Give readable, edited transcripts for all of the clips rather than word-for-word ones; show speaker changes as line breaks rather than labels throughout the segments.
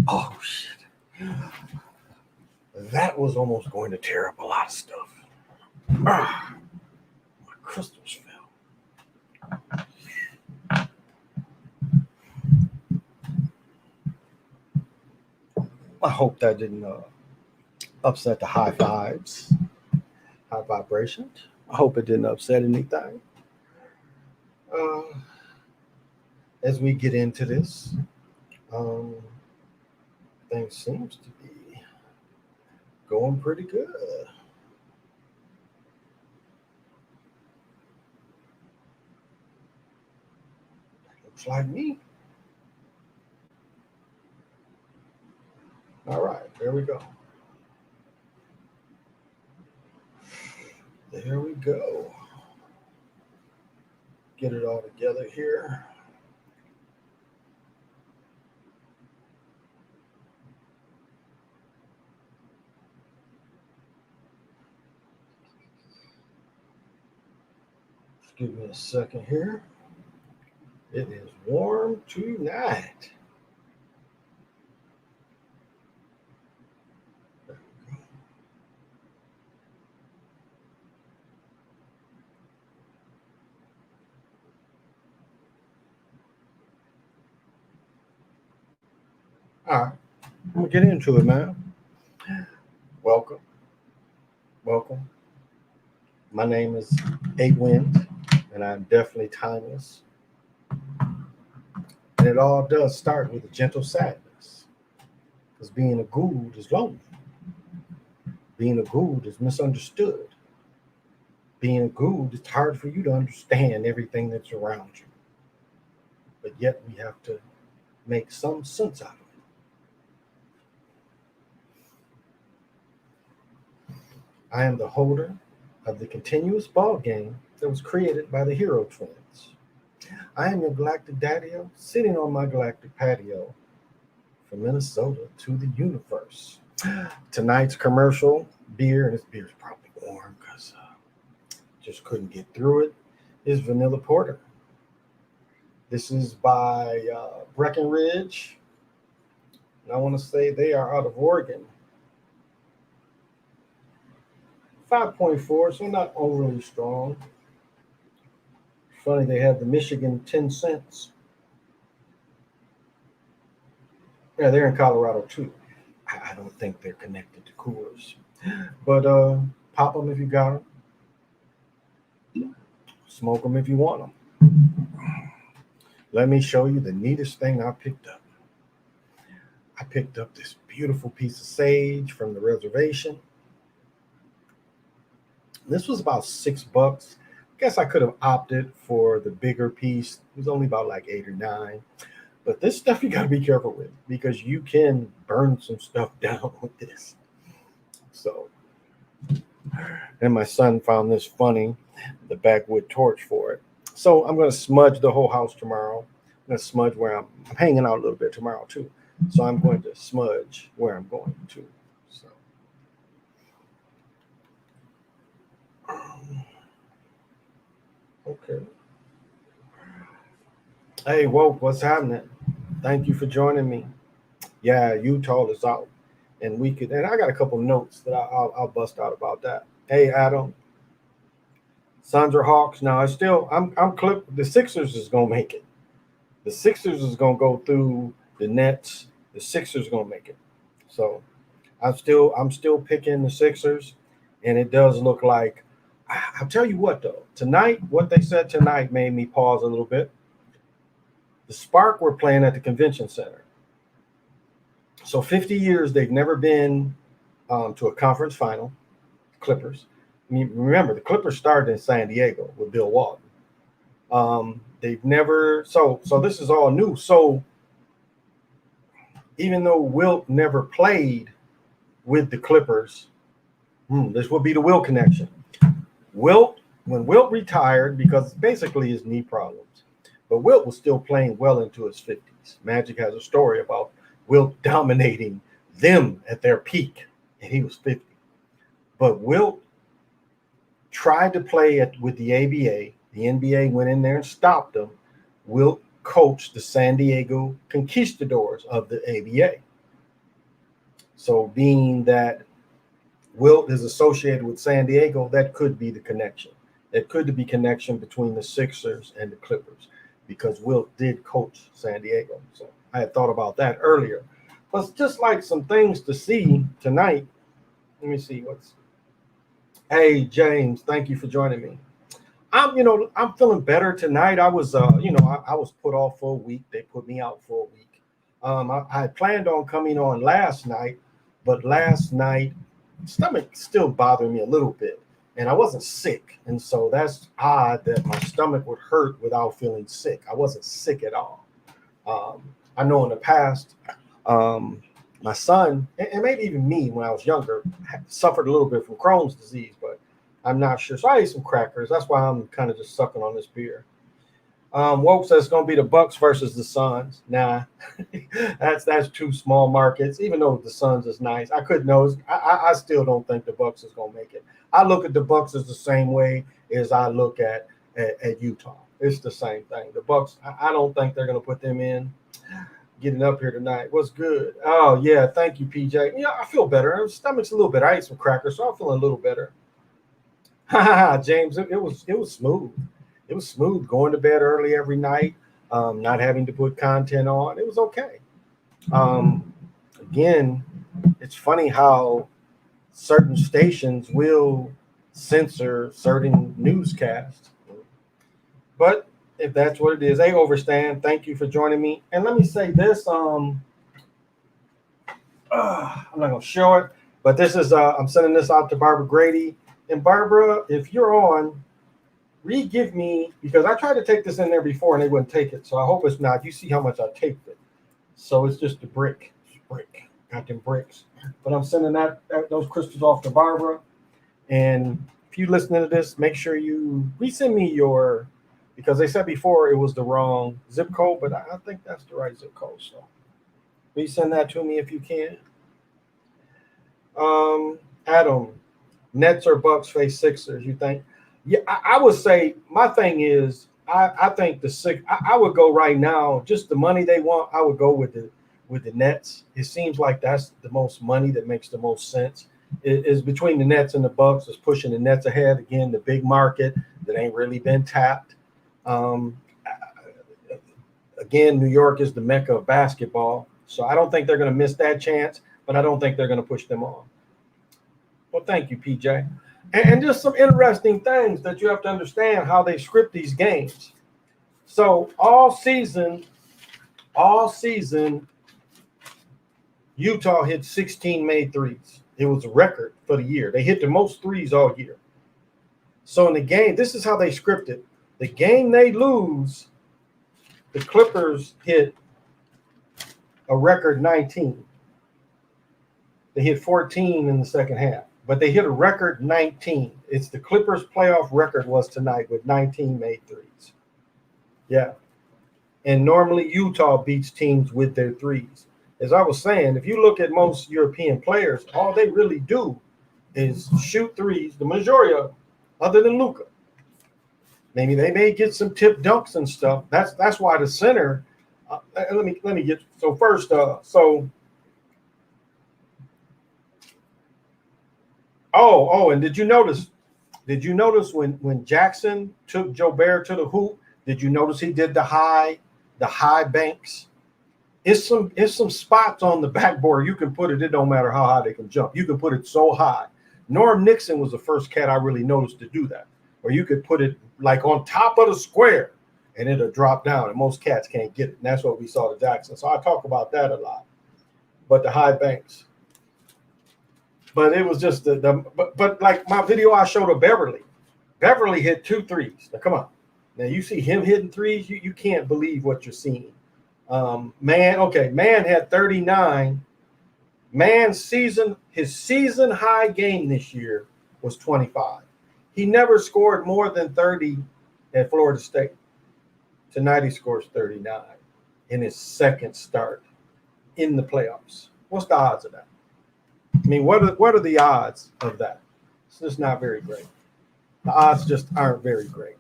Oh shit! That was almost going to tear up a lot of stuff. My crystals fell. I hope that didn't upset the high vibes, high vibrations. I hope it didn't upset anything. Uh, as we get into this, um, things seems to be going pretty good. Looks like me. All right, there we go. There we go. Get it all together here. Just give me a second here. It is warm tonight. All right, I'm gonna get into it, man. Welcome, welcome. My name is Eight Wind, and I'm definitely timeless. And it all does start with a gentle sadness, because being a Gould is lonely. Being a Gould is misunderstood. Being a Gould, it's hard for you to understand everything that's around you. But yet we have to make some sense out of it. I am the holder of the continuous ball game that was created by the Hero Twins. I am your galactic daddy-o, sitting on my galactic patio from Minnesota to the universe. Tonight's commercial beer, and this beer is probably warm because just couldn't get through it, is Vanilla Porter. This is by Breckenridge, and I want to say they are out of Oregon. 5.4, so not overly strong. Funny, they have the Michigan 10 cents. Yeah, they're in Colorado too. I don't think they're connected to Coors. But pop them if you got them. Smoke them if you want them. let me show you the neatest thing I picked up. I picked up this beautiful piece of sage from the reservation. This was about $6. Guess I could have opted for the bigger piece. It was only about like 8 or 9. But this stuff you got to be careful with because you can burn some stuff down with this. So, and my son found this funny, the backwood torch for it. So I'm going to smudge the whole house tomorrow. I'm going to smudge where I'm hanging out a little bit tomorrow too. So I'm going to smudge where I'm going to. So. Okay. Hey, Woke, what's happening? Thank you for joining me. Yeah, Utah is out, and I got a couple notes that I'll bust out about that. Hey, Adam, Suns are Hawks. Now, I'm clip. The Sixers is gonna make it. The Sixers is gonna go through the Nets. The Sixers gonna make it. So, I'm still picking the Sixers, and it does look like. I'll tell you what though. Tonight, what they said tonight made me pause a little bit. The Spark were playing at the convention center. So 50 years they've never been to a conference final. Clippers. I mean, remember the Clippers started in San Diego with Bill Walton. They've never so this is all new. So even though Wilt never played with the Clippers, this will be the Wilt connection. When Wilt retired, because basically his knee problems, but Wilt was still playing well into his 50s. Magic has a story about Wilt dominating them at their peak, and he was 50. But Wilt tried to play with the ABA. The NBA went in there and stopped him. Wilt coached the San Diego Conquistadors of the ABA. So being that Wilt is associated with San Diego, that could be the connection. That could be connection between the Sixers and the Clippers because Wilt did coach San Diego. So I had thought about that earlier. But it's just like some things to see tonight. Let me see what's. Hey James, thank you for joining me. I'm feeling better tonight. I was I was put off for a week. They put me out for a week. I had planned on coming on last night, but last night stomach still bothered me a little bit, and I wasn't sick, and so that's odd that my stomach would hurt without feeling sick. I wasn't sick at all. I know in the past, my son and maybe even me when I was younger suffered a little bit from Crohn's disease, but I'm not sure. So I ate some crackers. That's why I'm kind of just sucking on this beer. Woke says it's going to be the Bucks versus the Suns. Nah, that's two small markets. Even though the Suns is nice, I couldn't know. I still don't think the Bucks is going to make it. I look at the Bucks as the same way as I look at Utah. It's the same thing. The Bucks, I don't think they're going to put them in. Getting up here tonight. What's good? Oh yeah, thank you, PJ. Yeah, I feel better. My stomach's a little better. I ate some crackers, so I'm feeling a little better. James, it was smooth. It was smooth going to bed early every night, not having to put content on. It was okay. Again, it's funny how certain stations will censor certain newscasts. But if that's what it is, hey, Overstand, thank you for joining me. And let me say this, I'm not going to show it, but this is, I'm sending this out to Barbara Grady. And Barbara, if you're on, re-give me, because I tried to take this in there before and they wouldn't take it. So I hope it's not. You see how much I taped it. So it's just a brick. Got them bricks. But I'm sending those crystals off to Barbara. And if you listening to this, make sure you resend me your, because they said before it was the wrong zip code, but I think that's the right zip code. So resend that to me if you can. Adam, Nets or Bucks face Sixers, you think? Yeah, I would say my thing is I think I would go right now, just the money they want, I would go with the Nets. It seems like that's the most money that makes the most sense. It is between the Nets and the Bucks, is pushing the Nets ahead. Again, the big market that ain't really been tapped. Again, New York is the mecca of basketball. So I don't think they're going to miss that chance, but I don't think they're going to push them on. Well, thank you, PJ. And just some interesting things that you have to understand how they script these games. So all season, Utah hit 16 made threes. It was a record for the year. They hit the most threes all year. So in the game, this is how they scripted. The game they lose, the Clippers hit a record 19. They hit 14 in the second half, but they hit a record 19. It's the Clippers' playoff record was tonight with 19 made threes. Yeah. And normally Utah beats teams with their threes. As I was saying, if you look at most European players, all they really do is shoot threes, the majority of them, other than Luka. Maybe they may get some tip dunks and stuff. That's why the center. Let me get so first. And did you notice? Did you notice when Jackson took Jobert to the hoop? Did you notice he did the high banks? It's some spots on the backboard you can put it. It don't matter how high they can jump. You can put it so high. Norm Nixon was the first cat I really noticed to do that, where you could put it like on top of the square and it'll drop down, and most cats can't get it. And that's what we saw to Jackson. So I talk about that a lot. But the high banks. But it was just but like my video I showed of Beverly. Beverly hit 2 threes. Now come on. Now you see him hitting threes, you can't believe what you're seeing. Man had 39. His season high game this year was 25. He never scored more than 30 at Florida State. Tonight he scores 39 in his second start in the playoffs. What's the odds of that? I mean, what are the odds of that? It's just not very great. The odds just aren't very great.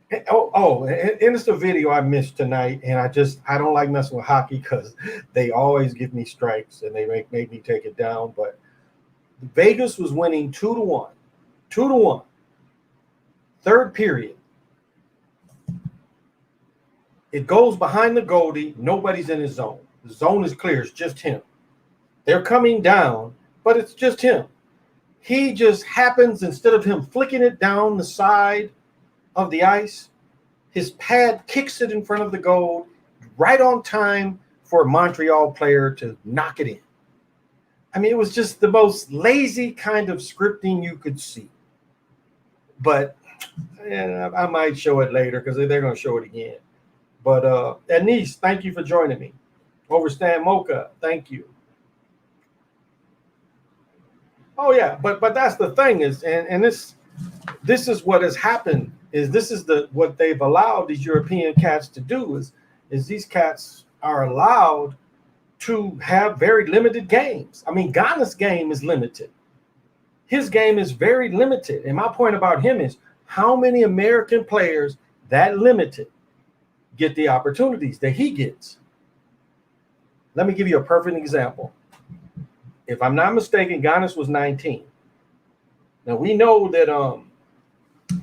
And it's the video I missed tonight, and I don't like messing with hockey because they always give me strikes and they make me take it down. But Vegas was winning 2-1. 2-1. Third period. It goes behind the goalie. Nobody's in his zone. The zone is clear. It's just him. They're coming down, but it's just him. He just happens, instead of him flicking it down the side of the ice, his pad kicks it in front of the goal, right on time for a Montreal player to knock it in. I mean, it was just the most lazy kind of scripting you could see. But I might show it later because they're going to show it again. But Anise, thank you for joining me. Overstand Mocha, thank you. Oh yeah, but that's the thing is, and this is what has happened. Is this is what they've allowed these European cats to do is these cats are allowed to have very limited games. I mean, Ghana's game is limited. His game is very limited. And my point about him is how many American players that limited get the opportunities that he gets. Let me give you a perfect example. If I'm not mistaken, Giannis was 19. Now we know that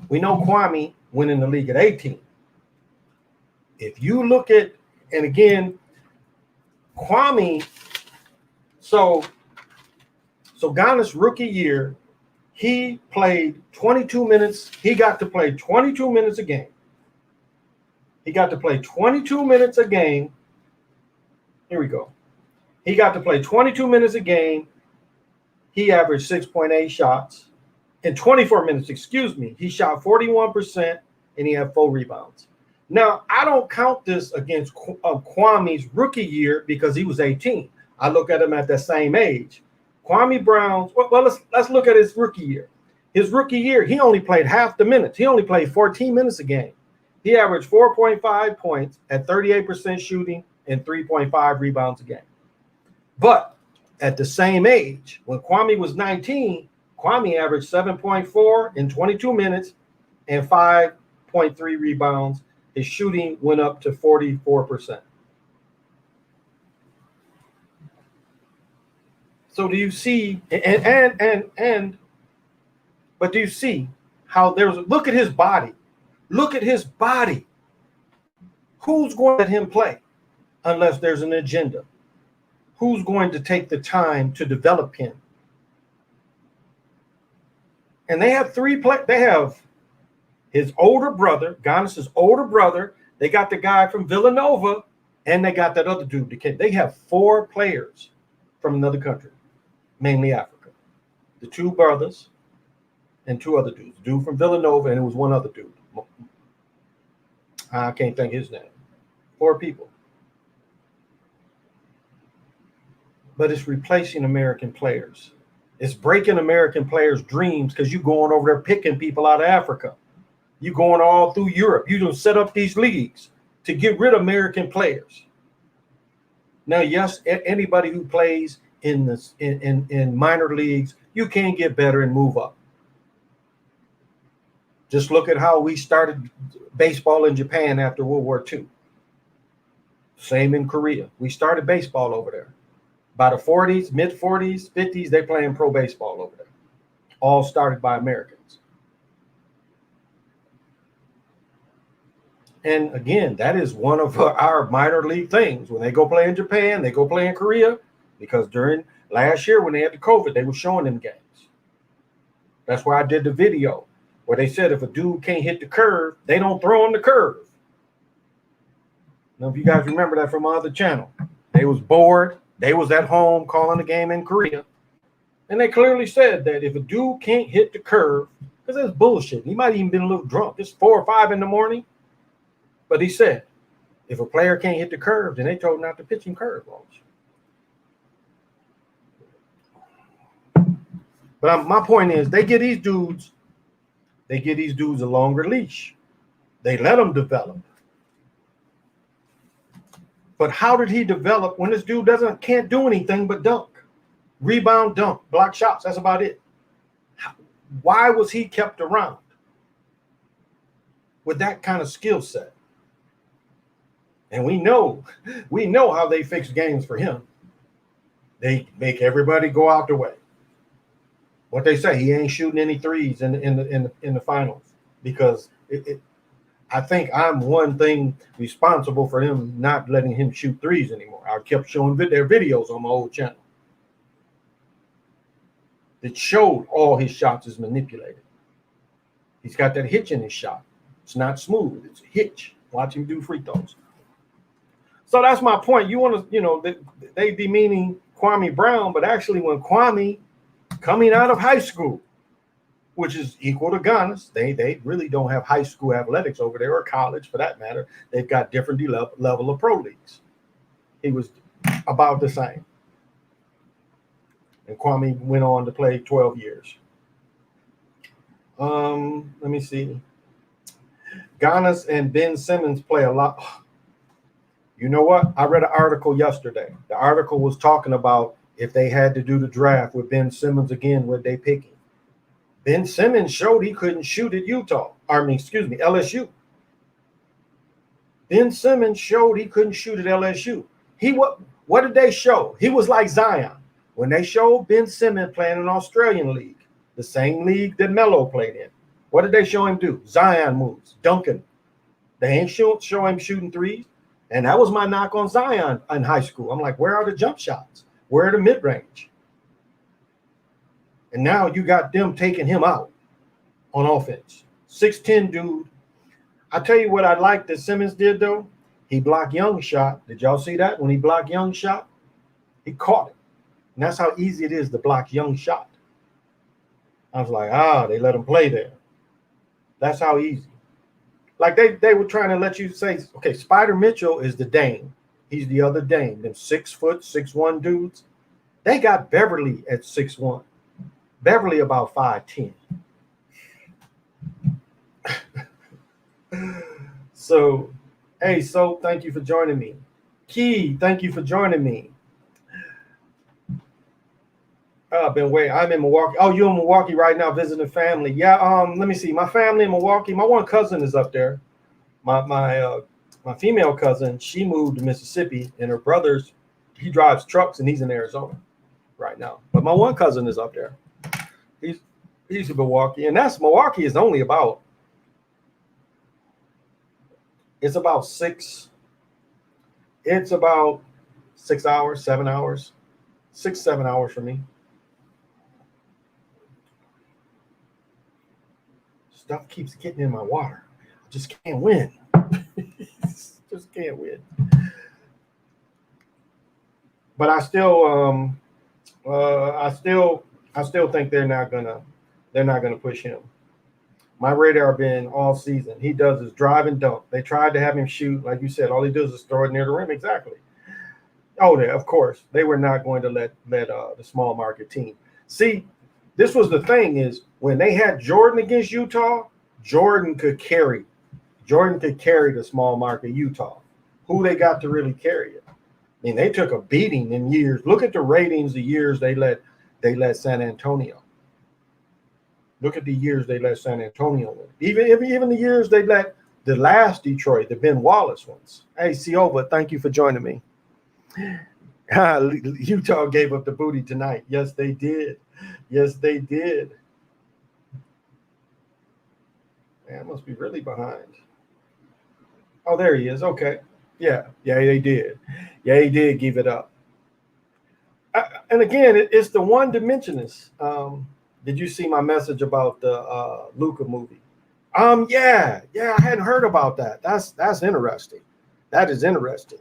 Kwame went in the league at 18. If you look at, and again, Kwame, so Giannis' rookie year, he played 22 minutes. He got to play 22 minutes a game. He got to play 22 minutes a game. Here we go. He got to play 22 minutes a game. He averaged 6.8 shots. In 24 minutes, he shot 41% and he had 4 rebounds. Now, I don't count this against Kwame's rookie year because he was 18. I look at him at the same age. Kwame Brown's, well, let's look at his rookie year. His rookie year, he only played half the minutes. He only played 14 minutes a game. He averaged 4.5 points at 38% shooting and 3.5 rebounds a game. But at the same age, when Kwame was 19, Kwame averaged 7.4 in 22 minutes and 5.3 rebounds. His shooting went up to 44%. So do you see, but do you see how look at his body. Look at his body. Who's going to let him play unless there's an agenda? Who's going to take the time to develop him? And they have 3 play. They have His older brother, Giannis's older brother, they got the guy from Villanova, and they got that other dude. They have 4 players from another country, mainly Africa. The 2 brothers and 2 other dudes. Dude from Villanova, and it was 1 other dude. I can't think his name. 4 people. But it's replacing American players. It's breaking American players' dreams because you're going over there picking people out of Africa. You're going all through Europe. You don't set up these leagues to get rid of American players. Now, yes, anybody who plays in minor leagues, you can get better and move up. Just look at how we started baseball in Japan after World War II. Same in Korea. We started baseball over there. By the 40s, mid-40s, 50s, they're playing pro baseball over there. All started by Americans. And again, that is one of our minor league things. When they go play in Japan, they go play in Korea, because during last year when they had the COVID, they were showing them games. That's why I did the video where they said if a dude can't hit the curve, they don't throw him the curve. Now, if you guys remember that from my other channel, they was bored. They was at home calling the game in Korea. And they clearly said that if a dude can't hit the curve, because that's bullshit. He might even been a little drunk. It's 4 or 5 in the morning. But he said, if a player can't hit the curve, then they told him not to pitch him curveballs. But my point is, they give these dudes a longer leash. They let them develop. But how did he develop when this dude can't do anything but dunk? Rebound, dunk, block shots. That's about it. Why was he kept around with that kind of skill set? And we know how they fix games for him. They make everybody go out the way. What they say, he ain't shooting any threes in the finals, because I think I'm one thing responsible for him not letting him shoot threes anymore. I kept showing their videos on my old channel. It showed all his shots is manipulated. He's got that hitch in his shot. It's not smooth. It's a hitch. Watch him do free throws. So that's my point. You want to, they demeaning Kwame Brown, but actually when Kwame coming out of high school, which is equal to Ghana's, they really don't have high school athletics over there, or college for that matter. They've got different level of pro leagues. He was about the same. And Kwame went on to play 12 years. Let me see. Ghana's and Ben Simmons play a lot. You know what? I read an article yesterday. The article was talking about if they had to do the draft with Ben Simmons again, would they pick him? Ben Simmons showed he couldn't shoot at LSU. Ben Simmons showed he couldn't shoot at LSU. What did they show? He was like Zion. When they showed Ben Simmons playing in an Australian league, the same league that Melo played in, what did they show him do? Zion moves, dunking. They ain't show him shooting threes. And that was my knock on Zion in high school. I'm like, where are the jump shots? Where are the mid-range? And now you got them taking him out on offense. 6'10" dude. I tell you what I like that Simmons did, though. He blocked Young's shot. Did y'all see that? When he blocked Young's shot, he caught it. And that's how easy it is to block Young's shot. I was like, they let him play there. That's how easy. Like they were trying to let you say, okay, Spider Mitchell is the Dame. He's the other Dame. Them 6', 6'1" dudes. They got Beverly at 6'1". Beverly about 5'10". So, hey, so thank you for joining me. Key, thank you for joining me. I'm in Milwaukee. Oh, you're in Milwaukee right now visiting family. Yeah, let me see. My family in Milwaukee, my one cousin is up there. My female cousin, she moved to Mississippi, and her brother's, he drives trucks and he's in Arizona right now. But my one cousin is up there. He's in Milwaukee, and Milwaukee is only about, it's about 6 hours, 7 hours, 6-7 hours for me. Stuff keeps getting in my water. I just can't win. Just can't win. But I still think they're not gonna push him. My radar been all season. He does his drive and dunk. They tried to have him shoot, like you said. All he does is throw it near the rim. Exactly. Oh, yeah, of course they were not going to let the small market team. See, this was the thing is when they had Jordan against Utah, Jordan could carry. Jordan could carry the small market Utah. Who they got to really carry it? I mean, they took a beating in years. Look at the ratings the years they let San Antonio. Look at the years they let San Antonio win. Even the years they let the last Detroit, the Ben Wallace ones. Hey, Ciova, thank you for joining me. Utah gave up the booty tonight. Yes, they did. Yes, they did. Man, I must be really behind. Oh, there he is. Okay. Yeah, they did. Yeah, he did give it up. And again, it's the one dimensionist. Did you see my message about the Luca movie? Yeah, I hadn't heard about that. That's interesting. That is interesting.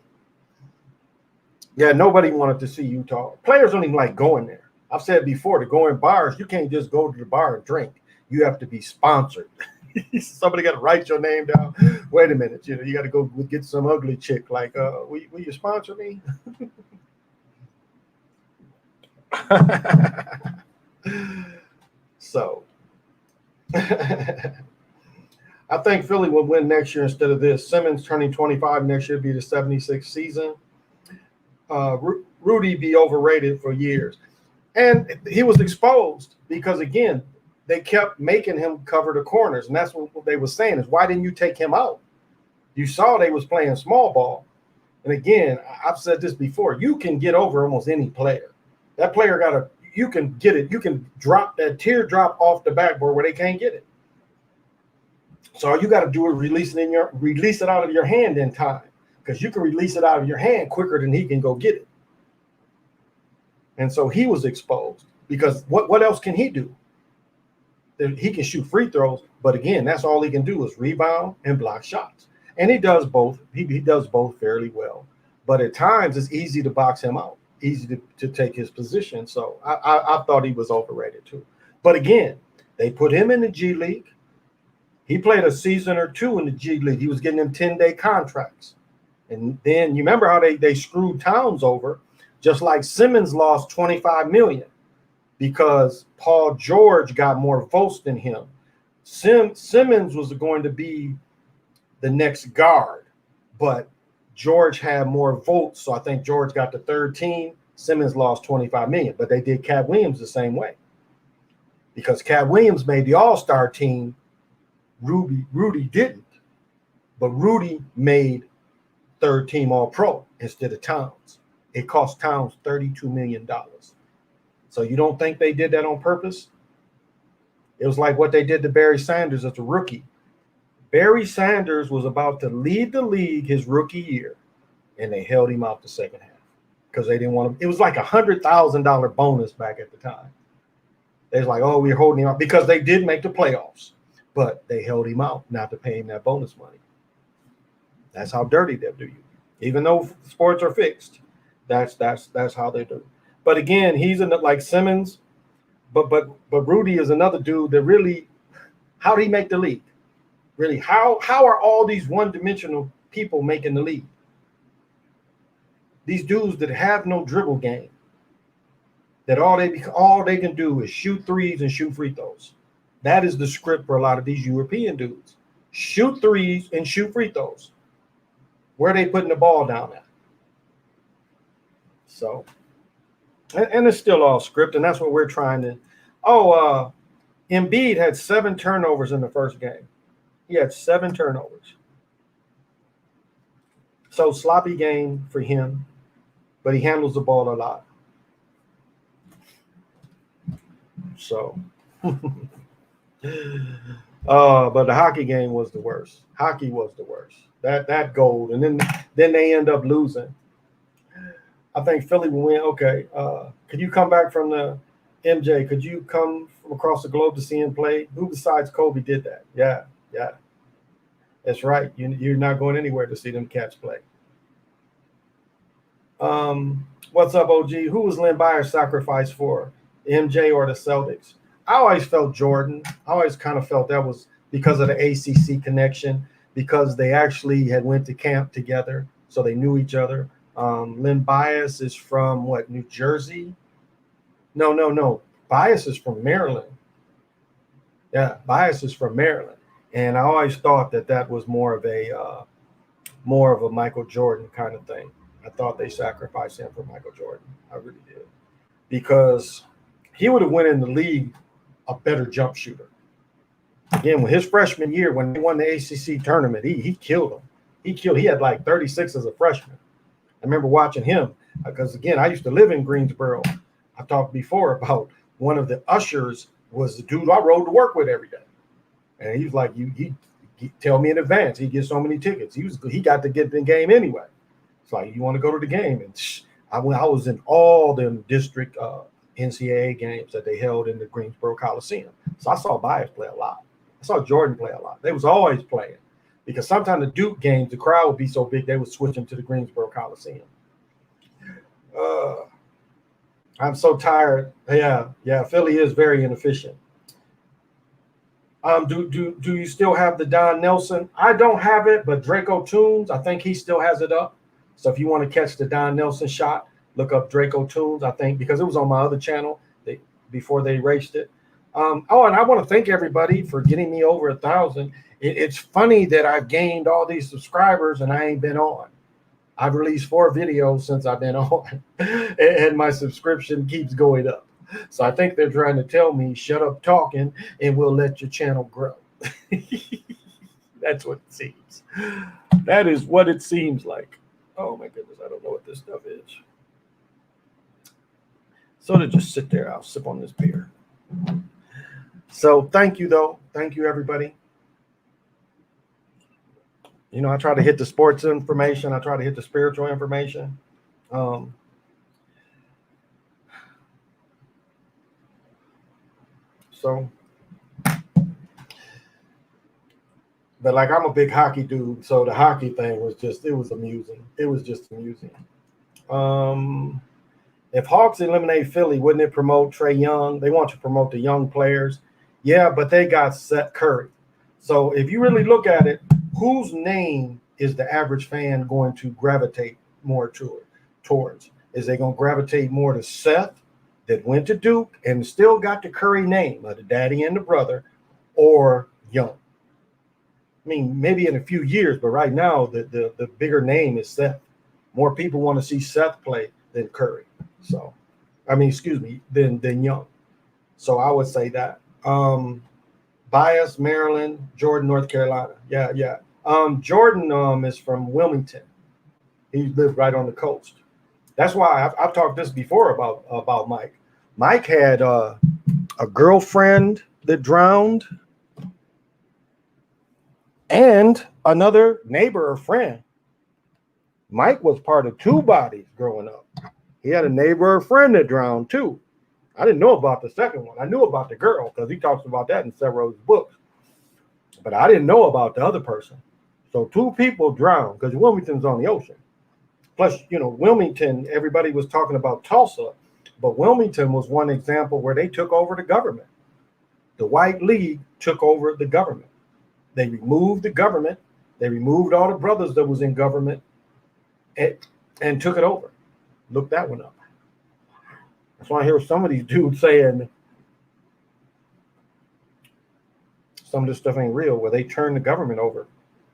Yeah, nobody wanted to see Utah. Players don't even like going there. I've said before, to go in bars, you can't just go to the bar and drink. You have to be sponsored. Somebody got to write your name down. Wait a minute, you got to go get some ugly chick. Like, will you sponsor me? So, I think Philly will win next year instead of this. Simmons turning 25 next year, be the 76th season. Rudy be overrated for years. And he was exposed because, again, they kept making him cover the corners. And that's what they were saying is, why didn't you take him out? You saw they was playing small ball. And again, I've said this before, you can get over almost any player. That player you can get it. You can drop that teardrop off the backboard where they can't get it. So all you got to do is release it out of your hand in time, because you can release it out of your hand quicker than he can go get it. And so he was exposed because what else can he do? He can shoot free throws, but again, that's all he can do is rebound and block shots. And he does both. He does both fairly well. But at times it's easy to box him out, easy to take his position. So I thought he was overrated too. But again, they put him in the G League. He played a season or two in the G League. He was getting them 10-day contracts. And then you remember how they screwed Towns over, just like Simmons lost $25 million because Paul George got more votes than him. Simmons was going to be the next guard, but George had more votes. So I think George got the third team. Simmons lost $25 million, but they did Cat Williams the same way because Cat Williams made the All-Star team. Rudy didn't, but Rudy made third team All-Pro instead of Towns. It cost Towns $32 million. So you don't think they did that on purpose? It was like what they did to Barry Sanders as a rookie. Barry Sanders was about to lead the league his rookie year, and they held him out the second half because they didn't want him. It was like $100,000 bonus back at the time. They was like, oh, we're holding him out because they did make the playoffs, but they held him out not to pay him that bonus money. That's how dirty they'll do you. Even though sports are fixed, that's how they do. But again, he's like Simmons, but Rudy is another dude that really, how did he make the league? Really, how are all these one-dimensional people making the league? These dudes that have no dribble game, that all they can do is shoot threes and shoot free throws. That is the script for a lot of these European dudes. Shoot threes and shoot free throws. Where are they putting the ball down at? So, and it's still all script, and that's what we're trying to. Embiid had 7 turnovers in the first game. He had 7 turnovers. So sloppy game for him, but he handles the ball a lot. So, but the hockey game was the worst. Hockey was the worst. That goal, and then they end up losing. I think Philly will win. Okay, could you come back from the MJ, could you come from across the globe to see him play? Who besides Kobe did that? Yeah, yeah, that's right. You're not going anywhere to see them cats play. What's up, OG? Who was Lynn Byers sacrificed for, MJ or the Celtics? I always felt Jordan. I always kind of felt that was because of the ACC connection, because they actually had went to camp together, so they knew each other. Lynn Byers is from what, New Jersey? No, no, no. Byers is from Maryland. Yeah, Byers is from Maryland, and I always thought that that was more of a Michael Jordan kind of thing. I thought they sacrificed him for Michael Jordan. I really did, because he would have went in the league a better jump shooter. Again, when his freshman year, when they won the ACC tournament, he killed them. He had like 36 as a freshman. I remember watching him because, again, I used to live in Greensboro. I talked before about one of the ushers was the dude I rode to work with every day, and he was like, he tell me in advance he gets so many tickets. He got to get the game anyway. It's like, you want to go to the game, and I was in all the district NCAA games that they held in the Greensboro Coliseum. So I saw Byers play a lot. I saw Jordan play a lot. They was always playing, because sometimes the Duke games, the crowd would be so big they would switch them to the Greensboro Coliseum. I'm so tired. Yeah. Philly is very inefficient. Do you still have the Don Nelson? I don't have it, but Draco Tunes, I think he still has it up. So if you want to catch the Don Nelson shot, look up Draco Tunes, I think, because it was on my other channel before they erased it. And I want to thank everybody for getting me over 1,000. It's funny that I've gained all these subscribers and I ain't been on. I've released 4 videos since I've been on, and my subscription keeps going up. So I think they're trying to tell me, shut up talking and we'll let your channel grow. That's what it seems. That is what it seems like. Oh my goodness, I don't know what this stuff is. So to just sit there, I'll sip on this beer. So thank you, though. Thank you, everybody. You know, I try to hit the sports information. I try to hit the spiritual information. But like, I'm a big hockey dude, so the hockey thing was amusing. It was just amusing. If Hawks eliminate Philly, wouldn't it promote Trae Young? They want to promote the young players. Yeah, but they got Seth Curry. So if you really look at it, whose name is the average fan going to gravitate more towards? Is they going to gravitate more to Seth, that went to Duke and still got the Curry name of the daddy and the brother, or Young? I mean, maybe in a few years, but right now the bigger name is Seth. More people want to see Seth play than Curry. So, I mean, excuse me, than Young. So I would say that. Bias, Maryland, Jordan, North Carolina. Yeah. Jordan is from Wilmington. He lived right on the coast. That's why I've talked this before about Mike. Mike had a girlfriend that drowned, and another neighbor or friend. Mike was part of 2 bodies growing up. He had a neighbor or friend that drowned too. I didn't know about the second one. I knew about the girl because he talks about that in several of his books. But I didn't know about the other person. So 2 people drowned because Wilmington's on the ocean. Plus, you know, Wilmington, everybody was talking about Tulsa, but Wilmington was one example where they took over the government. The White League took over the government. They removed the government. They removed all the brothers that was in government and took it over. Look that one up. That's why I hear some of these dudes saying some of this stuff ain't real, where they turned the government over.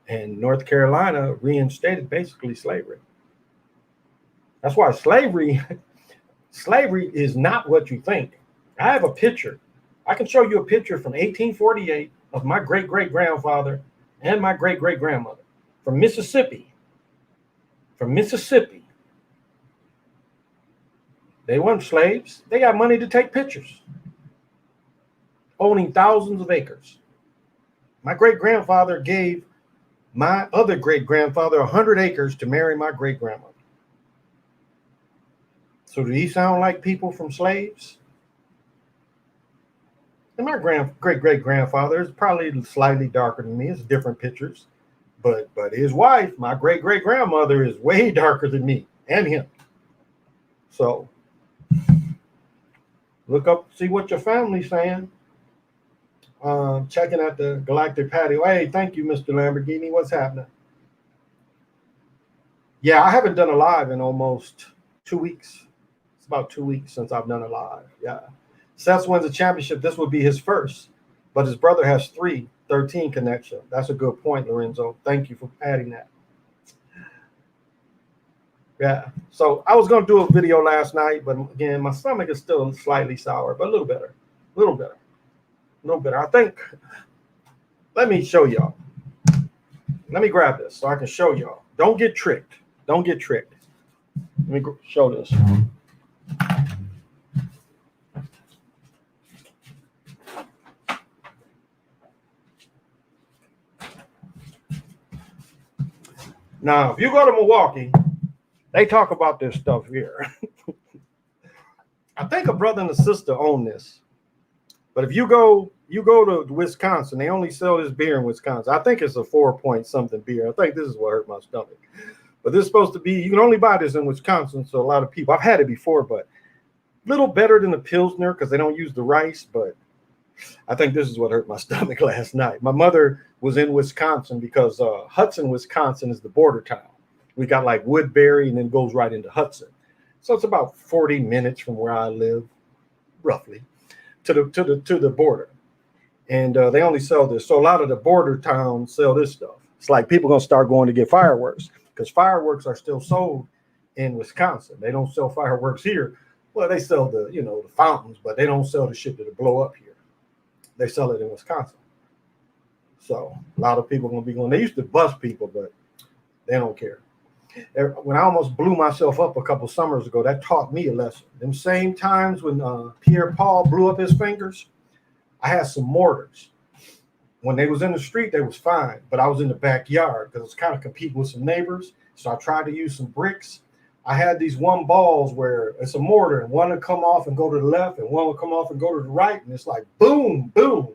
And North Carolina reinstated basically slavery. That's why slavery is not what you think. I have a picture. I can show you a picture from 1848 of my great-great-grandfather and my great-great-grandmother from Mississippi. From Mississippi. They weren't slaves. They got money to take pictures. Owning thousands of acres. My great-grandfather gave my other great-grandfather 100 acres to marry my great-grandmother. So do he sound like people from slaves? And my great-great-grandfather is probably slightly darker than me. It's different pictures. But his wife, my great-great-grandmother, is way darker than me and him. So look up, see what your family's saying. Checking out the Galactic Patio. Hey, thank you, Mr. Lamborghini. What's happening? Yeah, I haven't done a live in almost 2 weeks. It's about 2 weeks since I've done a live. Yeah. Seth wins a championship. This would be his first, but his brother has 13 connection. That's a good point, Lorenzo. Thank you for adding that. Yeah. So I was going to do a video last night, but again, my stomach is still slightly sour, but a little better. A little better. A little better. I think, let me show y'all. Let me grab this so I can show y'all. Don't get tricked. Don't get tricked. Let me show this. Now, if you go to Milwaukee, they talk about this stuff here. I think a brother and a sister own this. But if you go to Wisconsin, they only sell this beer in Wisconsin. I think it's a 4-point-something beer. I think this is what hurt my stomach. But this is supposed to be, you can only buy this in Wisconsin, so a lot of people, I've had it before, but a little better than the Pilsner because they don't use the rice, but I think this is what hurt my stomach last night. My mother was in Wisconsin because Hudson, Wisconsin is the border town. We got like Woodbury and then goes right into Hudson. So it's about 40 minutes from where I live, roughly, to the border. And they only sell this. So a lot of the border towns sell this stuff. It's like people going to start going to get fireworks because fireworks are still sold in Wisconsin. They don't sell fireworks here. Well, they sell the fountains, but they don't sell the shit that'll blow up here. They sell it in Wisconsin. So a lot of people are going to be going. They used to bust people, but they don't care. When I almost blew myself up a couple summers ago, that taught me a lesson. Them same times when Pierre Paul blew up his fingers, I had some mortars. When they was in the street, they was fine, but I was in the backyard because I was kind of competing with some neighbors. So I tried to use some bricks. I had these one balls where it's a mortar and one would come off and go to the left and one would come off and go to the right. And it's like, boom, boom.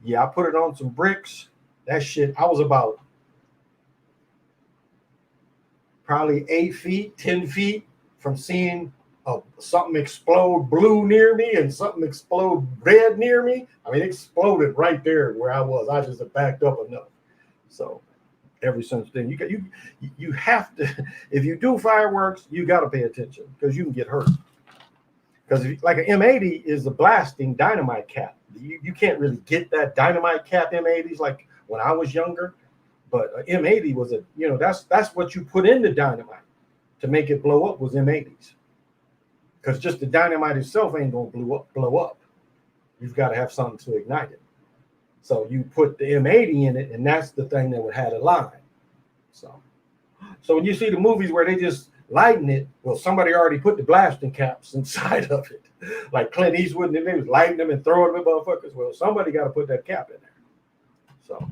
Yeah, I put it on some bricks. That shit, I was about probably 8 feet, 10 feet from seeing something explode blue near me and something explode red near me. I mean, it exploded right there where I was. I just backed up enough. So ever since then, you have to, if you do fireworks, you got to pay attention because you can get hurt. Because like an M80 is a blasting dynamite cap. You can't really get that dynamite cap M80s like when I was younger. But an M80 was that's what you put in the dynamite to make it blow up was M80s. Because just the dynamite itself ain't gonna blow up. You've got to have something to ignite it. So you put the M80 in it, and that's the thing that would have a line. So when you see the movies where they just lighten it, well, somebody already put the blasting caps inside of it. Like Clint Eastwood, and they was lighting them and throwing them at motherfuckers. Well, somebody got to put that cap in there. So,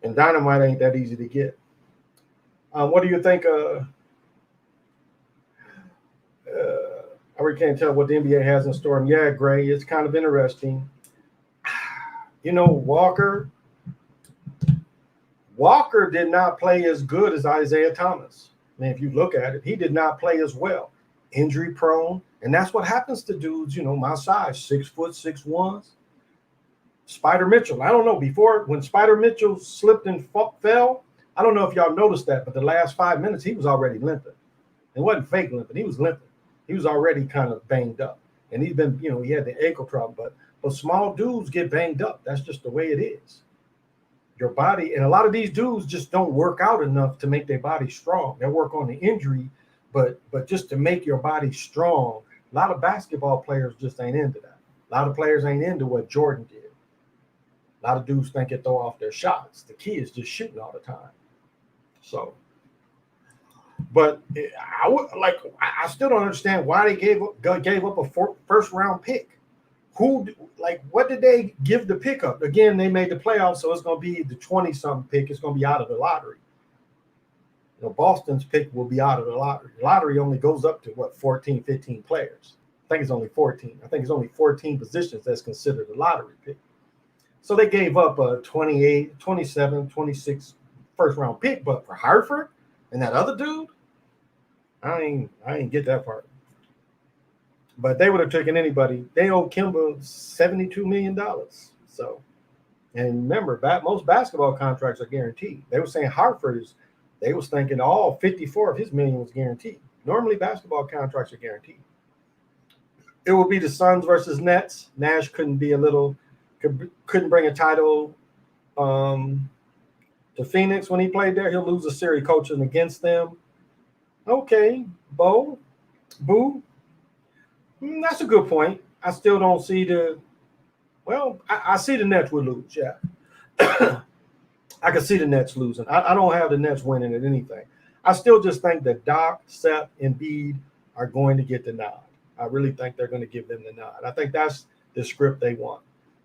and dynamite ain't that easy to get. What do you think? I really can't tell what the NBA has in store. Yeah, Gray, it's kind of interesting. Walker did not play as good as Isaiah Thomas. I mean, if you look at it, he did not play as well. Injury prone. And that's what happens to dudes, my size, 6 foot, 6'1". Spider Mitchell. I don't know. Before, when Spider Mitchell slipped and fell, I don't know if y'all noticed that, but the last 5 minutes, he was already limping. It wasn't fake limping. He was limping. He was already kind of banged up. And he's been, he had the ankle trouble. But small dudes get banged up. That's just the way it is. Your body, and a lot of these dudes just don't work out enough to make their body strong. They work on the injury, but just to make your body strong, a lot of basketball players just ain't into that. A lot of players ain't into what Jordan did. A lot of dudes think it throw off their shots. The key is just shooting all the time. So, but I still don't understand why they gave up a first round pick. What did they give the pick up? Again, they made the playoffs, so it's going to be the 20-something pick. It's going to be out of the lottery. Boston's pick will be out of the lottery. The lottery only goes up to 14, 15 players. think it's only 14. I think it's only 14 positions that's considered a lottery pick. So they gave up a 28, 27, 26 first round pick, but for Hartford and that other dude, I ain't get that part. But they would have taken anybody. They owe Kimba $72 million. So, and remember, most basketball contracts are guaranteed. They were saying they was thinking all 54 of his million was guaranteed. Normally, basketball contracts are guaranteed. It will be the Suns versus Nets. Nash couldn't bring a title to Phoenix when he played there. He'll lose a series coaching against them. Okay, Boo. That's a good point. I still don't see I see the Nets would lose, yeah. I can see the Nets losing. I don't have the Nets winning at anything. I still just think that Doc, Seth, and Bede are going to get the nod. I really think they're going to give them the nod. I think that's the script they want.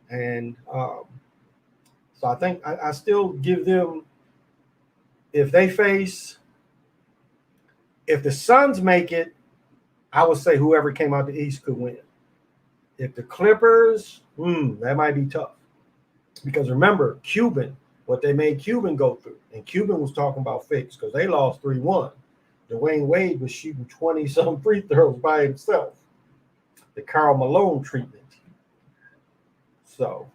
And so I think I still give them, if the Suns make it, I would say whoever came out the East could win. If the Clippers, that might be tough. Because remember, what they made Cuban go through. And Cuban was talking about fix because they lost 3-1. Dwayne Wade was shooting 20-some free throws by himself. The Karl Malone treatment. So.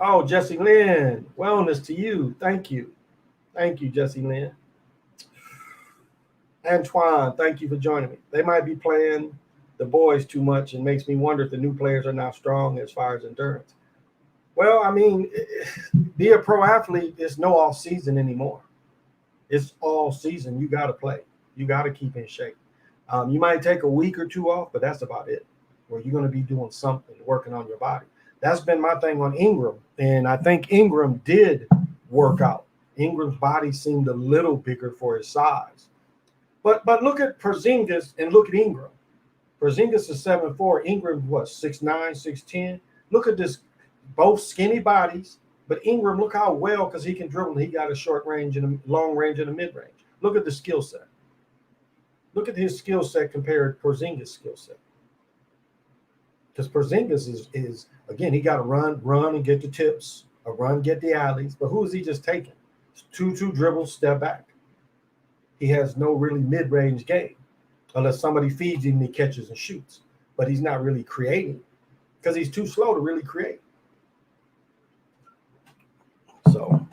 Oh, Jesse Lynn, wellness to you. Thank you. Thank you, Jesse Lynn. Antoine, thank you for joining me. They might be playing the boys too much and makes me wonder if the new players are not strong as far as endurance. Well, I mean, be a pro athlete, it's no off season anymore. It's all season. You got to play. You got to keep in shape. You might take a week or two off, but that's about it. Where you're going to be doing something, working on your body. That's been my thing on Ingram. And I think Ingram did work out. Ingram's body seemed a little bigger for his size. But look at Porzingis and look at Ingram. Porzingis is 7'4". Ingram, what, 6'9", 6'10"? Look at this, both skinny bodies. But Ingram, look how well, because he can dribble. He got a short range and a long range and a mid range. Look at the skill set. Look at his skill set compared to Porzingis' skill set. Because Porzingis is again, he got to run and get the tips, get the alleys. But who is he just taking? Two dribbles, step back. He has no really mid-range game unless somebody feeds him and he catches and shoots. But he's not really creating because he's too slow to really create. So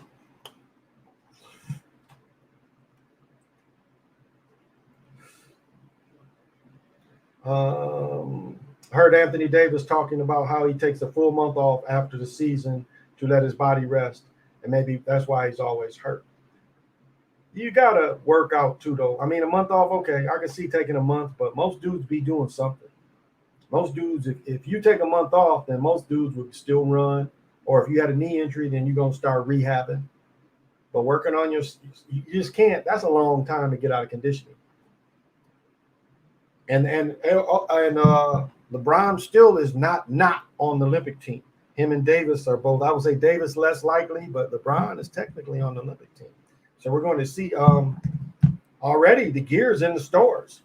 heard Anthony Davis talking about how he takes a full month off after the season to let his body rest. And maybe that's why he's always hurt. You got to work out too, though. I mean, a month off, okay, I can see taking a month, but most dudes be doing something. Most dudes, if you take a month off, then most dudes would still run. Or if you had a knee injury, then you're going to start rehabbing. But working on you just can't. That's a long time to get out of conditioning. And LeBron still is not on the Olympic team. Him and Davis are both. I would say Davis less likely, but LeBron is technically on the Olympic team. So we're going to see already the gears in the stores.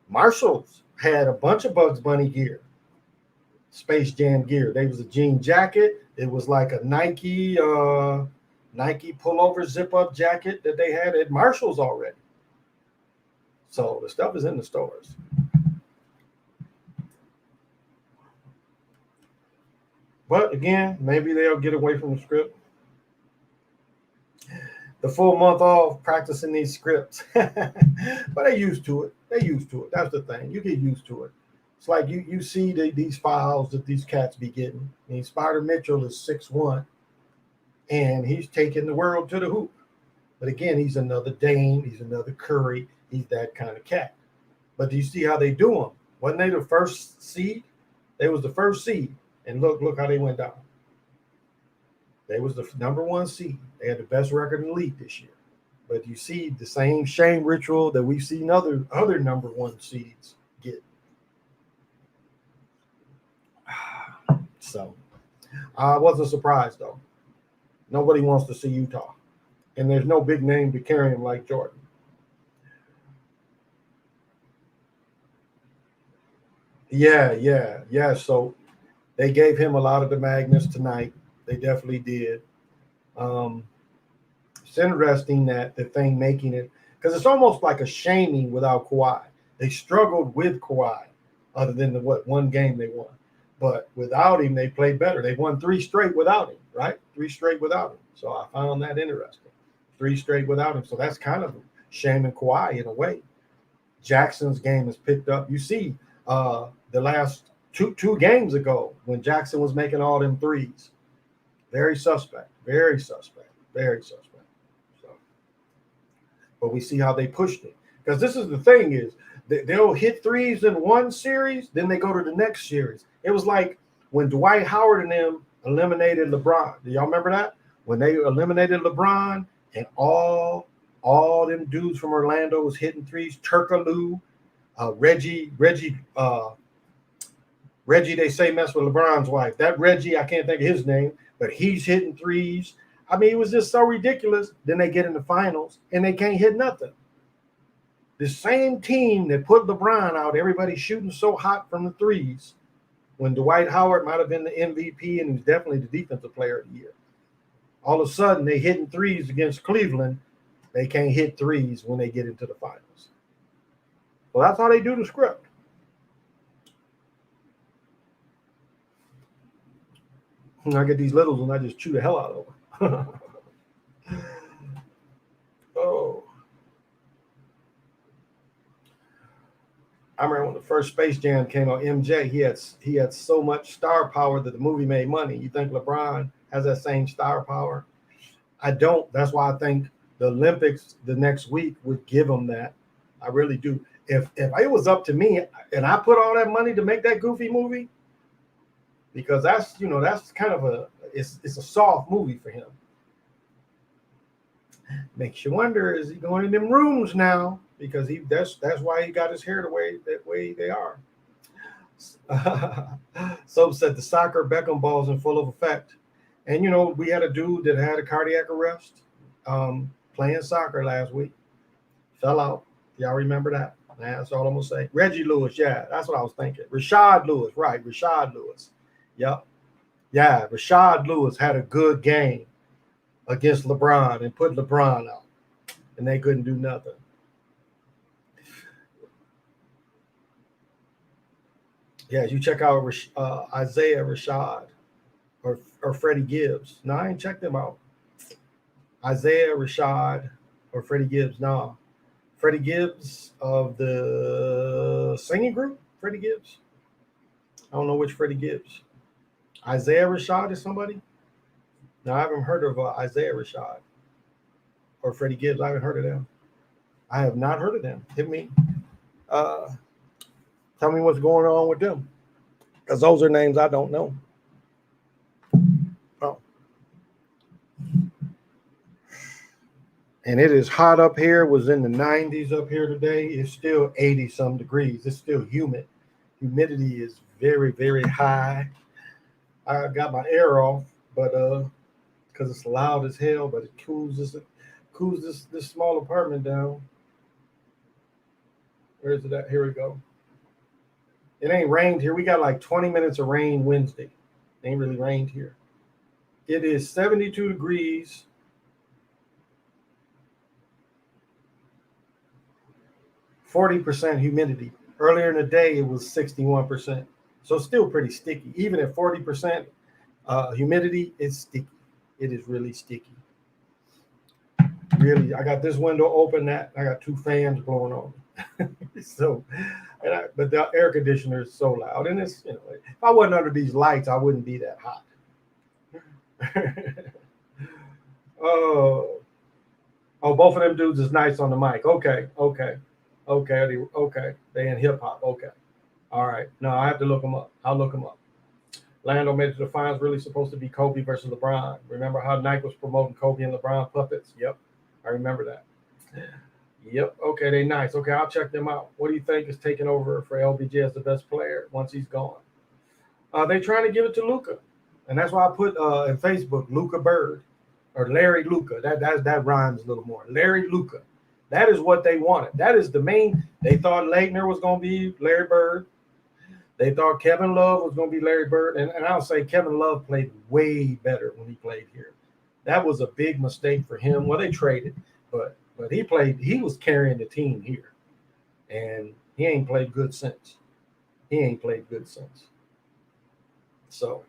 Marshalls had a bunch of Bugs Bunny gear, Space Jam gear. There was a jean jacket. It was like a Nike pullover zip-up jacket that they had at Marshalls already. So the stuff is in the stores. But again, maybe they'll get away from the script. The full month off practicing these scripts. But they're used to it. That's the thing. You get used to it. It's like you see these files that these cats be getting. I mean, Spider Mitchell is 6'1", and he's taking the world to the hoop. But again, he's another Dame. He's another Curry. He's that kind of cat. But do you see how they do him? Wasn't they the first seed? They was the first seed. And look how they went down. They was the number one seed. They had the best record in the league this year. But you see the same shame ritual that we've seen other number one seeds get. So I wasn't surprised, though. Nobody wants to see Utah. And there's no big name to carry him like Jordan. Yeah. So they gave him a lot of the magnets tonight. They definitely did. Um, it's interesting that the thing making it, because it's almost like a shaming without Kawhi. They struggled with Kawhi, other than the one game they won, but without him they played better. They won three straight without him, right? Three straight without him. So I found that interesting. Three straight without him. So that's kind of shaming Kawhi in a way. Jackson's game is picked up. You see, the last two games ago when Jackson was making all them threes, very suspect, very suspect, very suspect. So, but we see how they pushed it, because this is the thing is they'll hit threes in one series, then they go to the next series. It was like when Dwight Howard and them eliminated LeBron. Do y'all remember that? When they eliminated LeBron and all them dudes from Orlando was hitting threes. Turkaloo, Reggie, they say mess with LeBron's wife. That Reggie, I can't think of his name, but he's hitting threes. I mean, it was just so ridiculous. Then they get in the finals and they can't hit nothing. The same team that put LeBron out, everybody shooting so hot from the threes, when Dwight Howard might have been the MVP and he was definitely the defensive player of the year. All of a sudden, they hitting threes against Cleveland. They can't hit threes when they get into the finals. Well, that's how they do the script. And I get these littles and I just chew the hell out of them. Oh. I remember when the first Space Jam came out, MJ, he had so much star power that the movie made money. You think LeBron has that same star power? I don't. That's why I think the Olympics the next week would give him that. I really do. If it was up to me and I put all that money to make that goofy movie, because that's kind of it's a soft movie for him. Makes you wonder, is he going in them rooms now? Because that's why he got his hair that way they are. So said the soccer Beckham balls in full of effect. And we had a dude that had a cardiac arrest playing soccer last week. Fell out. Y'all remember that? That's all I'm gonna say. Reggie Lewis, yeah, that's what I was thinking. Rashad Lewis, right? Rashad Lewis. Yep. Yeah, Rashad Lewis had a good game against LeBron and put LeBron out, and they couldn't do nothing. Yeah, you check out Isaiah Rashad or Freddie Gibbs. No, I ain't checked them out. Isaiah Rashad or Freddie Gibbs. No. Freddie Gibbs of the singing group? Freddie Gibbs? I don't know which Freddie Gibbs. Isaiah Rashad is somebody? No, I haven't heard of Isaiah Rashad or Freddie Gibbs. I haven't heard of them. I have not heard of them. Hit me. Tell me what's going on with them, because those are names I don't know. Oh. And it is hot up here. It was in the 90s up here today. It's still 80-some degrees. It's still humid. Humidity is very, very high. I got my air off, but because it's loud as hell, but it cools this small apartment down. Where is it at? Here we go. It ain't rained here. We got like 20 minutes of rain Wednesday. It ain't really rained here. It is 72 degrees. %, humidity. Earlier in the day, it was 61%. So still pretty sticky. Even at 40% humidity, it's sticky. It is really sticky. Really, I got this window open. I got two fans blowing on me. So, but the air conditioner is so loud. And it's, if I wasn't under these lights, I wouldn't be that hot. Oh, both of them dudes is nice on the mic. Okay. They in hip hop. Okay. All right. No, I have to look them up. I'll look them up. Lando made it to the finals. Really supposed to be Kobe versus LeBron. Remember how Nike was promoting Kobe and LeBron puppets? Yep. I remember that. Yep. Okay, they nice. Okay, I'll check them out. What do you think is taking over for LBJ as the best player once he's gone? They trying to give it to Luka. And that's why I put in Facebook, Luka Bird or Larry Luka. That rhymes a little more. Larry Luka. That is what they wanted. That is the main. They thought Leitner was going to be Larry Bird. They thought Kevin Love was going to be Larry Bird, and I'll say Kevin Love played way better when he played here. That was a big mistake for him. Well, they traded, but he played. He was carrying the team here, and he ain't played good since. He ain't played good since. So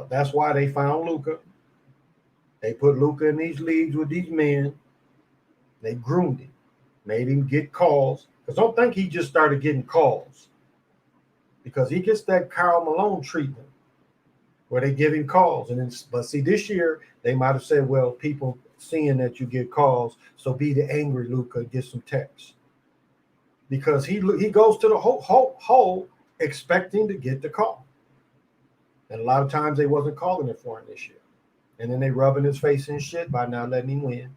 that's why they found Luka. They put Luka in these leagues with these men. They groomed him, made him get calls. Because don't think he just started getting calls. Because he gets that Karl Malone treatment where they give him calls. But see, this year they might have said, well, people seeing that you get calls, so be the angry Luka, get some texts. Because he goes to the hole expecting to get the call. And a lot of times they wasn't calling it for him this year. And then they rubbing his face and shit by not letting him win,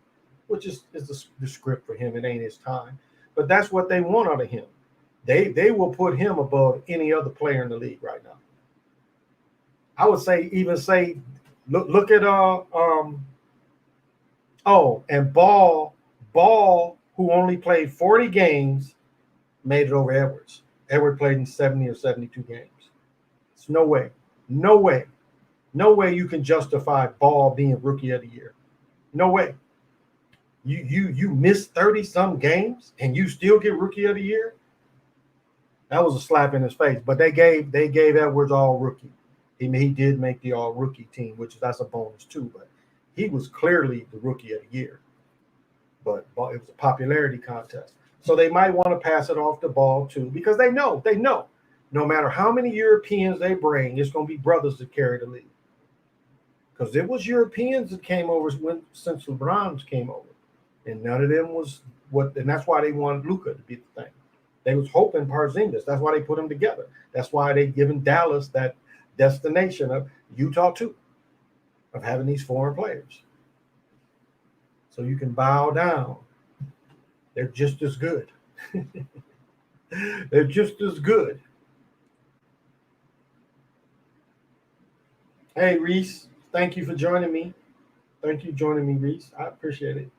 which is the script for him. It ain't his time. But that's what they want out of him. They will put him above any other player in the league right now. I would say look at and Ball who only played 40 games made it over Edwards. Edwards played in 70 or 72 games. It's no way you can justify Ball being rookie of the year. No way. You missed 30 some games and you still get rookie of the year. That was a slap in his face. But they gave Edwards all rookie. He did make the all rookie team, that's a bonus too. But he was clearly the rookie of the year. But it was a popularity contest. So they might want to pass it off the Ball too, because they know no matter how many Europeans they bring, it's going to be brothers that carry the league. Because it was Europeans that came over since LeBron came over. And none of them was and that's why they wanted Luka to be the thing. They was hoping Porzingis. That's why they put them together. That's why they given Dallas that destination of Utah too, of having these foreign players. So you can bow down. They're just as good. They're just as good. Hey, Reese, thank you for joining me. Thank you for joining me, Reese. I appreciate it.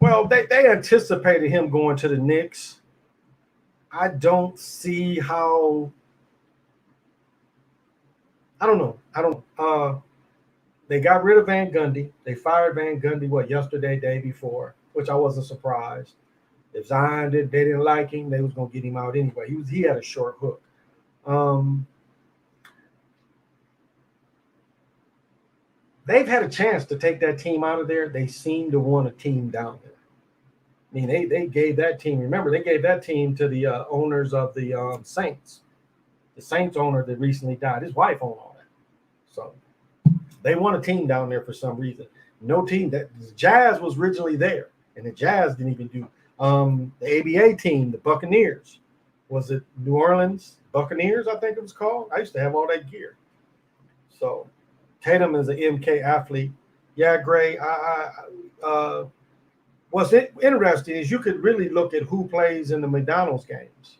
Well, they anticipated him going to the Knicks. I don't see how. I don't know. They got rid of Van Gundy. They fired Van Gundy, yesterday, day before, which I wasn't surprised. If Zion they didn't like him, they was going to get him out anyway. He had a short hook. They've had a chance to take that team out of there. They seem to want a team down there. I mean, they gave that team. Remember, they gave that team to the owners of the Saints. The Saints owner that recently died. His wife owned all that. So they want a team down there for some reason. No team. The Jazz was originally there, and the Jazz didn't even do. The ABA team, the Buccaneers. Was it New Orleans Buccaneers? I think it was called. I used to have all that gear. So Tatum is an MK athlete. Yeah, Gray. What's interesting is you could really look at who plays in the McDonald's games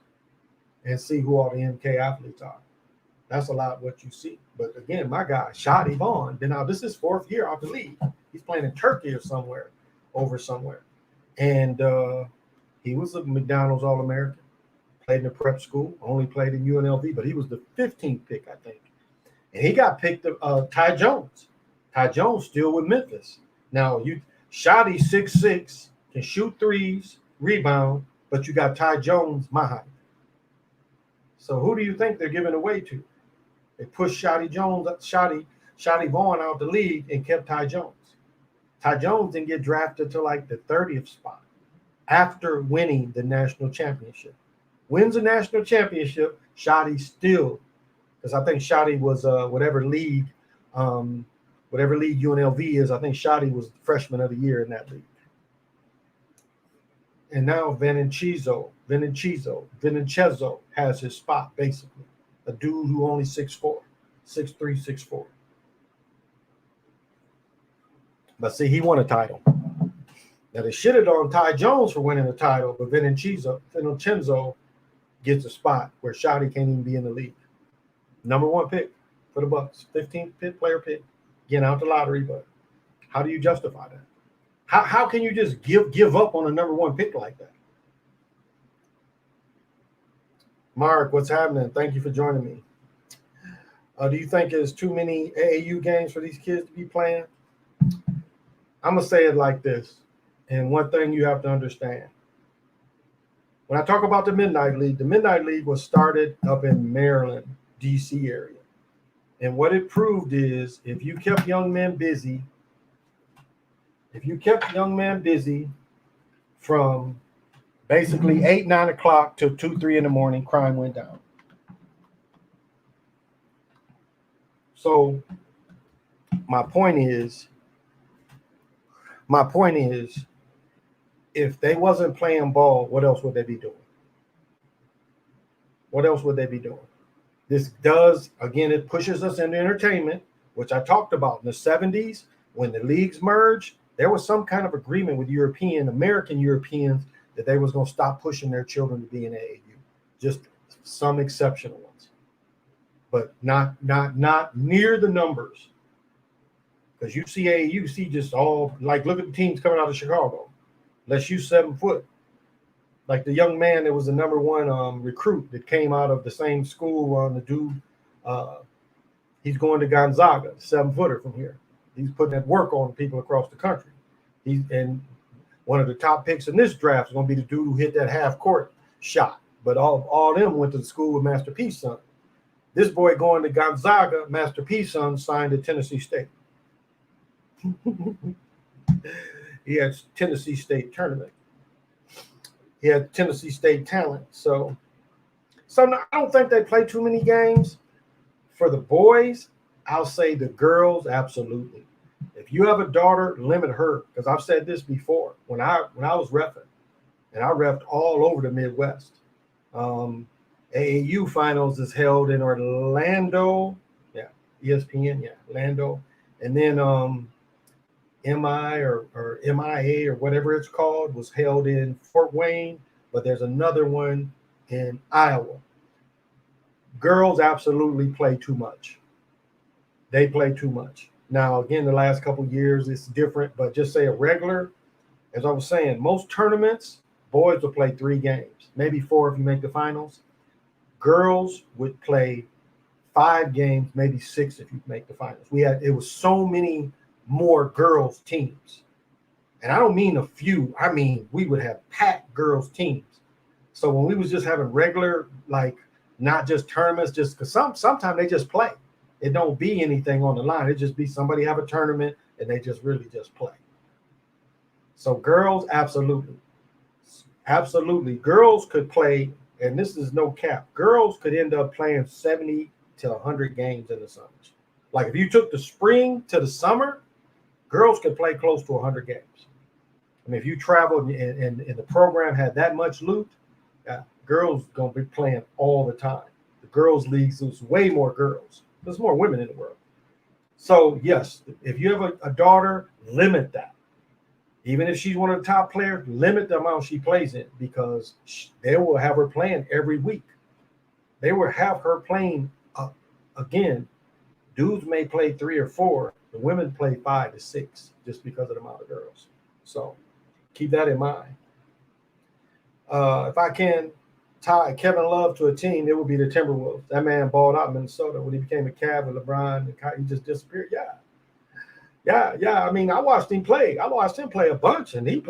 and see who all the MK athletes are. That's a lot what you see. But again, my guy, Shotty Vaughn, now this is 4th year out the league. He's playing in Turkey or somewhere. And he was a McDonald's All-American. Played in the prep school, only played in UNLV, but he was the 15th pick, I think. And he got picked up, Ty Jones. Ty Jones still with Memphis. Now, Shotty 6'6", can shoot threes, rebound, but you got Ty Jones, my height. So who do you think they're giving away to? They pushed Shotty Vaughn out the league and kept Ty Jones. Ty Jones didn't get drafted to like the 30th spot after winning the national championship. Wins a national championship, Shotty still, because I think Shotty was whatever league UNLV is, I think Shotty was freshman of the year in that league. And now Vincenzo has his spot, basically. A dude who only 6'4", 6'3", 6'4". But see, he won a title. Now they shitted on Ty Jones for winning the title, but Vincenzo gets a spot where Shotty can't even be in the league. Number 1 pick for the Bucks, 15th player pick, getting out the lottery. But how do you justify that? How can you just give up on a number 1 pick like that? Mark, what's happening? Thank you for joining me. Do you think there's too many AAU games for these kids to be playing? I'm going to say it like this. And one thing you have to understand. When I talk about the Midnight League was started up in Maryland, D.C. area. And what it proved is if you kept young men busy from basically 8, 9 o'clock till 2, 3 in the morning, crime went down. So my point is, if they wasn't playing ball, what else would they be doing? This does, again, it pushes us into entertainment, which I talked about in the 70s when the leagues merged. There was some kind of agreement with American Europeans that they was going to stop pushing their children to be in AAU. Just some exceptional ones, but not near the numbers. Because you see AAU, you see just all, like, look at the teams coming out of Chicago. Let's use 7 foot. Like the young man that was the number 1 recruit that came out of the same school. The dude, he's going to Gonzaga, 7-footer from here. He's putting that work on people across the country. And one of the top picks in this draft is going to be the dude who hit that half-court shot. But all them went to the school with Master P's son. This boy going to Gonzaga, Master P's son signed at Tennessee State. He had Tennessee State tournament. He had Tennessee State talent. So I don't think they play too many games. For the boys, I'll say the girls, absolutely. If you have a daughter, limit her. Because I've said this before. When I was reffing, and I reffed all over the Midwest. AAU finals is held in Orlando. Yeah, ESPN, yeah, Orlando. And then MI or MIA or whatever it's called was held in Fort Wayne, but there's another one in Iowa. Girls absolutely play too much. They play too much. Now, again, the last couple of years it's different, but just say a regular, as I was saying, most tournaments, boys will play 3 games, maybe 4 if you make the finals. Girls would play 5 games, maybe 6 if you make the finals. It was so many more girls teams. And I don't mean a few. I mean, we would have packed girls teams. So when we was just having regular, like not just tournaments, just because sometimes they just play. It don't be anything on the line. It just be somebody have a tournament and they just really just play. So girls, absolutely. Absolutely. Girls could play, and this is no cap. Girls could end up playing 70 to 100 games in the summers. Like if you took the spring to the summer, girls could play close to 100 games. I mean, if you traveled and the program had that much loot, girls going to be playing all the time. The girls' leagues, there's way more girls. There's more women in the world. So, yes, if you have a daughter, limit that. Even if she's one of the top players, limit the amount she plays in because they will have her playing every week. They will have her playing, again, dudes may play 3 or 4. The women play 5 to 6 just because of the amount of girls. So keep that in mind. If I can tie Kevin Love to a team, it would be the Timberwolves. That man balled out in Minnesota when he became a Cavs with LeBron. He just disappeared. Yeah. I mean, I watched him play. I watched him play a bunch, and he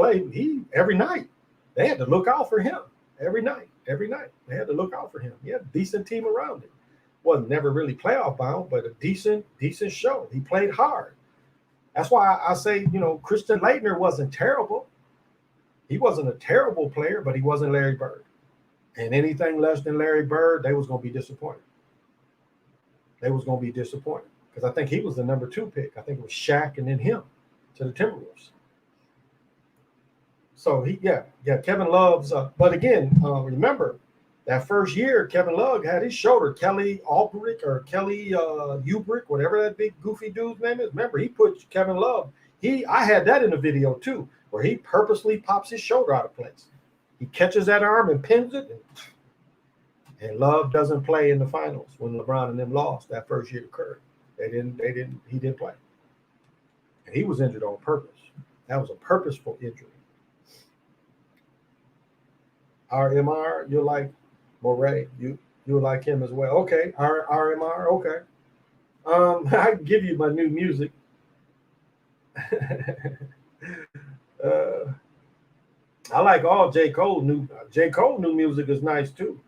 every night. They had to look out for him every night. They had to look out for him. He had a decent team around him. Wasn't never really playoff bound, but a decent show. He played hard. That's why I say, Christian Laettner wasn't terrible. He wasn't a terrible player, but he wasn't Larry Bird. And anything less than Larry Bird, they was going to be disappointed. Because I think he was the number 2 pick. I think it was Shaq and then him to the Timberwolves. So Kevin Love's but again, remember, that first year, Kevin Love had his shoulder, Kelly Oubre or Kelly Oubre, whatever that big goofy dude's name is. Remember, he put Kevin Love. I had that in the video too, where he purposely pops his shoulder out of place. He catches that arm and pins it, and Love doesn't play in the finals when LeBron and them lost that first year to Curry. He didn't play. And he was injured on purpose. That was a purposeful injury. RMR, you're like, Moray, you like him as well. Okay, RMR. Okay. I can give you my new music. uh, I like all J. Cole new music is nice too.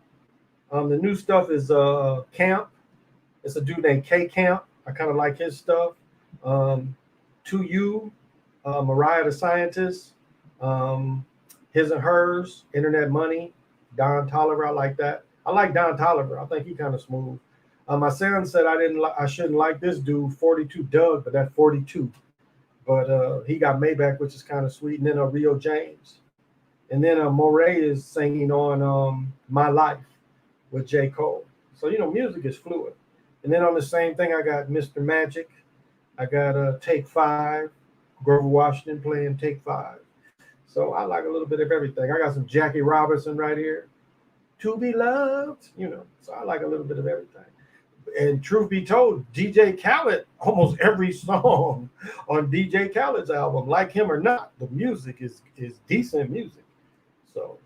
The new stuff is Camp. It's a dude named K Camp. I kind of like his stuff. To You, Mariah the Scientist, um, His and Hers, Internet Money, Don Tolliver. I like that. I like Don Tolliver. I think he kind of smooth. My son said I shouldn't like this dude, 42 Doug, but that 42. But he got Maybach, which is kind of sweet. And then Rio James. And then Moray is singing on My Life with J. Cole. So, music is fluid. And then on the same thing, I got Mr. Magic. I got Take Five, Grover Washington playing Take Five. So I like a little bit of everything. I got some Jackie Robinson right here. To Be Loved, So I like a little bit of everything. And truth be told, DJ Khaled, almost every song on DJ Khaled's album, like him or not, the music is decent music. So,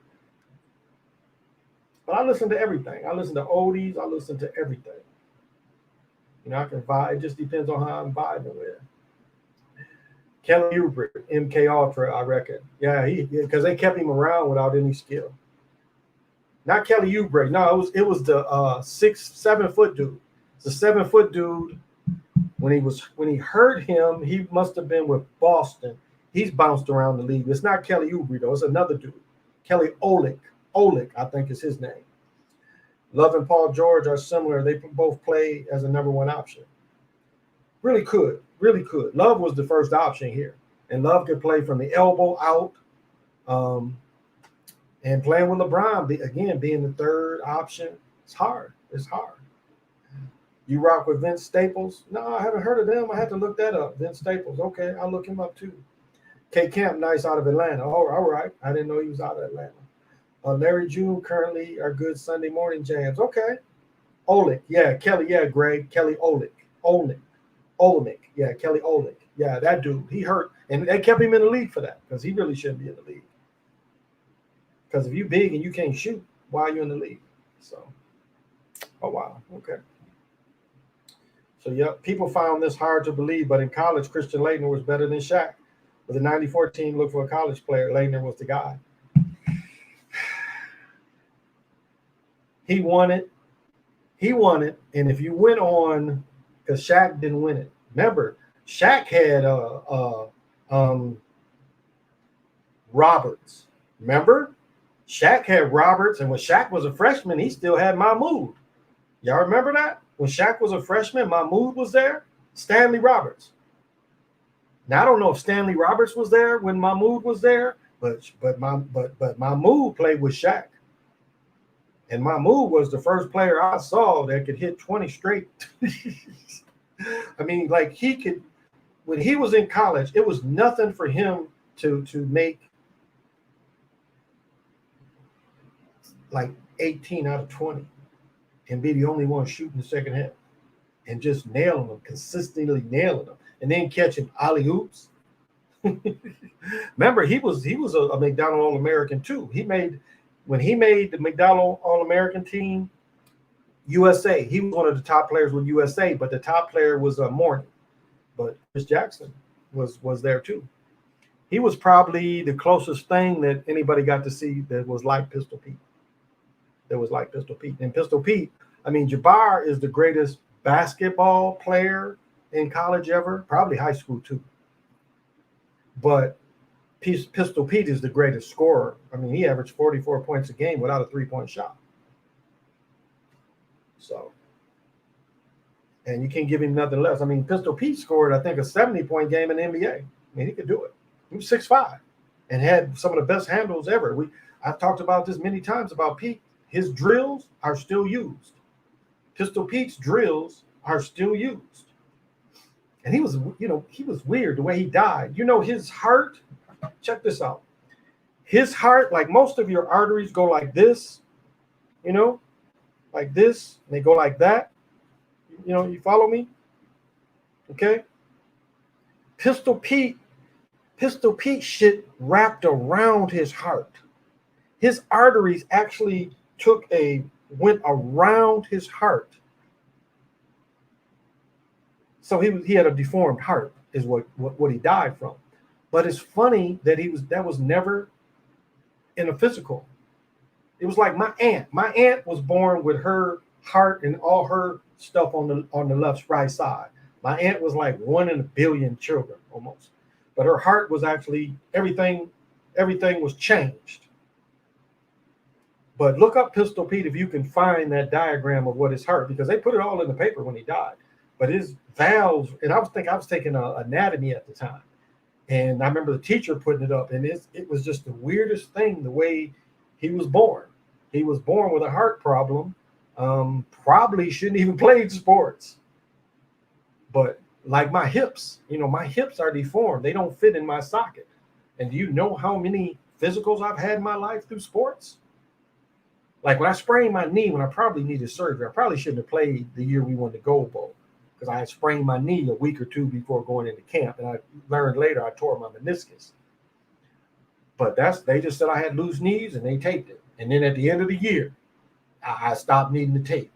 but I listen to everything. I listen to oldies. I listen to everything. I can vibe. It just depends on how I'm vibing with. Kelly Oubre, MK Ultra, I reckon. Yeah, because they kept him around without any skill. Not Kelly Oubre. No, it was the 7 foot dude. The 7 foot dude. When he hurt him, he must have been with Boston. He's bounced around the league. It's not Kelly Oubre though. It's another dude. Kelly Olynyk. Olynyk, I think is his name. Love and Paul George are similar. They both play as a number one option. Really could. Love was the first option here. And Love could play from the elbow out. And playing with LeBron, being the third option, it's hard. You rock with Vince Staples? No, I haven't heard of them. I had to look that up. Vince Staples. Okay, I'll look him up too. K Camp, nice out of Atlanta. Oh, all right. I didn't know he was out of Atlanta. Larry June currently are good Sunday morning jams. Okay. Olynyk. Yeah, Kelly. Yeah, Greg. Kelly Olynyk. Yeah, Kelly Olynyk. Yeah, that dude. He hurt. And they kept him in the league for that because he really shouldn't be in the league. Because if you're big and you can't shoot, why are you in the league? So, oh, wow. Okay. So, yeah, people found this hard to believe, but in college, Christian Laettner was better than Shaq. With the 94 team, looked for a college player. Laettner was the guy. He won it. And if you went on, because Shaq didn't win it. Remember, Shaq had Roberts. Remember? Shaq had Roberts, and when Shaq was a freshman, he still had Mahmoud. Y'all remember that? When Shaq was a freshman, Mahmoud was there. Stanley Roberts. Now I don't know if Stanley Roberts was there when Mahmoud was there, but Mahmoud played with Shaq. And Mahmoud was the first player I saw that could hit 20 straight. I mean, like he could, when he was in college, it was nothing for him to make like 18 out of 20 and be the only one shooting the second half and just nailing them, consistently nailing them, and then catching alley-oops. Remember, he was a McDonald All-American too. When he made the McDonald All-American team, USA, he was one of the top players with USA, but the top player was Morning. But Chris Jackson was there too. He was probably the closest thing that anybody got to see that was like Pistol Pete. And Pistol Pete, I mean, Jabbar is the greatest basketball player in college ever, probably high school too. But Pistol Pete is the greatest scorer. I mean, he averaged 44 points a game without a three-point shot. So, and you can't give him nothing less. I mean, Pistol Pete scored, I think, a 70-point game in the NBA. I mean, he could do it. He was 6'5" and had some of the best handles ever. I've talked about this many times about Pete. His drills are still used. Pistol Pete's drills are still used. And he was weird the way he died. His heart, check this out. His heart, like most of your arteries go like this, like this, and they go like that. You follow me? Okay? Pistol Pete shit wrapped around his heart. His arteries actually took a went around his heart. So he had a deformed heart, is what he died from. But it's funny that that was never in a physical. It was like my aunt. My aunt was born with her heart and all her stuff on the left right side. My aunt was like 1 in 1 billion children almost, but her heart was actually everything. Everything was changed. But look up Pistol Pete if you can find that diagram of what his heart, because they put it all in the paper when he died. But his valves, and I was taking anatomy at the time, and I remember the teacher putting it up, and it was just the weirdest thing the way he was born. He was born with a heart problem. Probably shouldn't even played sports. But like my hips, my hips are deformed. They don't fit in my socket. And do you know how many physicals I've had in my life through sports? Like when I sprained my knee, when I probably needed surgery, I probably shouldn't have played the year we won the Gold Bowl, because I had sprained my knee a week or two before going into camp. And I learned later I tore my meniscus. But they just said I had loose knees and they taped it. And then at the end of the year, I stopped needing the tape.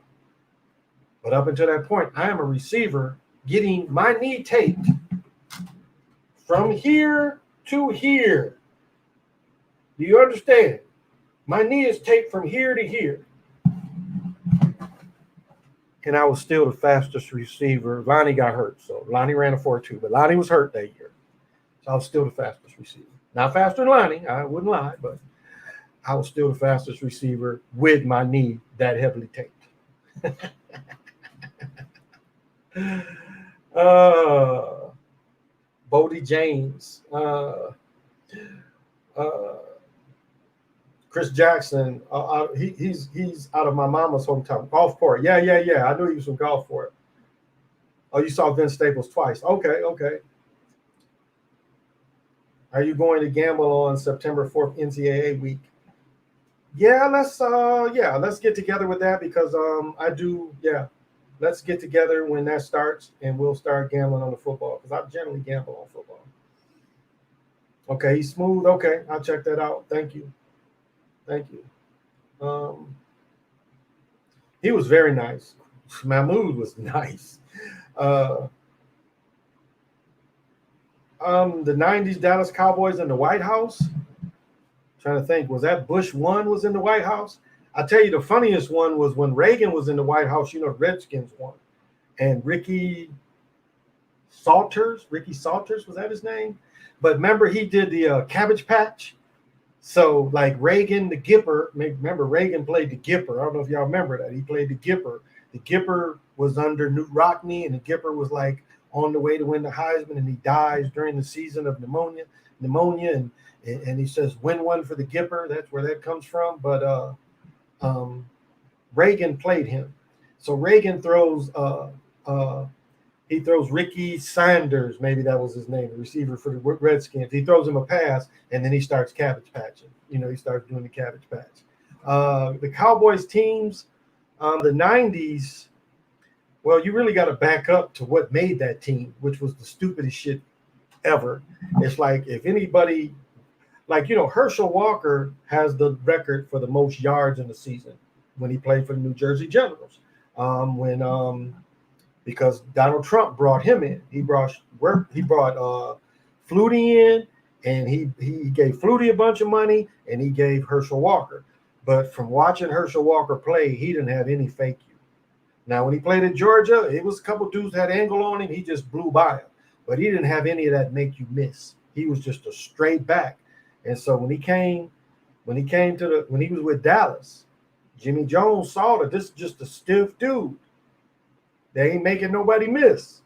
But up until that point, I am a receiver getting my knee taped from here to here. Do you understand? My knee is taped from here to here. And I was still the fastest receiver. Lonnie got hurt. So Lonnie ran a 4.2, but Lonnie was hurt that year. So I was still the fastest receiver. Not faster than Lonnie, I wouldn't lie, but I was still the fastest receiver with my knee that heavily taped. Bodie James, Chris Jackson. He's out of my mama's hometown. Gulfport. Yeah. I knew he was from Gulfport. Oh, you saw Vince Staples twice. Okay. Are you going to gamble on September 4th NCAA week? Yeah, let's get together with that, because I do. Yeah, let's get together when that starts, and we'll start gambling on the football, because I generally gamble on football. Okay, he's smooth. Okay, I'll check that out. Thank you. He was very nice. Mahmoud was nice. The 90s Dallas Cowboys in the White House. Trying to think, was that Bush 1 was in the White House? I'll tell you, the funniest one was when Reagan was in the White House. Redskins won, and Ricky Salters, was that his name? But remember, he did the Cabbage Patch. So like Reagan, the Gipper. Remember, Reagan played the Gipper. I don't know if y'all remember that. He played the Gipper. The Gipper was under Newt Rockney, and the Gipper was like on the way to win the Heisman, and he dies during the season of pneumonia, and he says, "Win one for the Gipper." That's where that comes from. But Reagan played him. So Reagan throws Ricky Sanders, maybe that was his name, the receiver for the Redskins. He throws him a pass, and then he starts cabbage patching. He starts doing the cabbage patch. The Cowboys teams, the 90s, well, you really got to back up to what made that team, which was the stupidest shit ever. It's like, if anybody, Herschel Walker has the record for the most yards in the season when he played for the New Jersey Generals. Because Donald Trump brought him in. He brought Flutie in, and he gave Flutie a bunch of money, and he gave Herschel Walker. But from watching Herschel Walker play, he didn't have any fake you. Now, when he played in Georgia, it was a couple dudes had angle on him. He just blew by him. But he didn't have any of that make you miss. He was just a straight back. And so when he was with Dallas, Jimmy Jones saw that this is just a stiff dude. They ain't making nobody miss.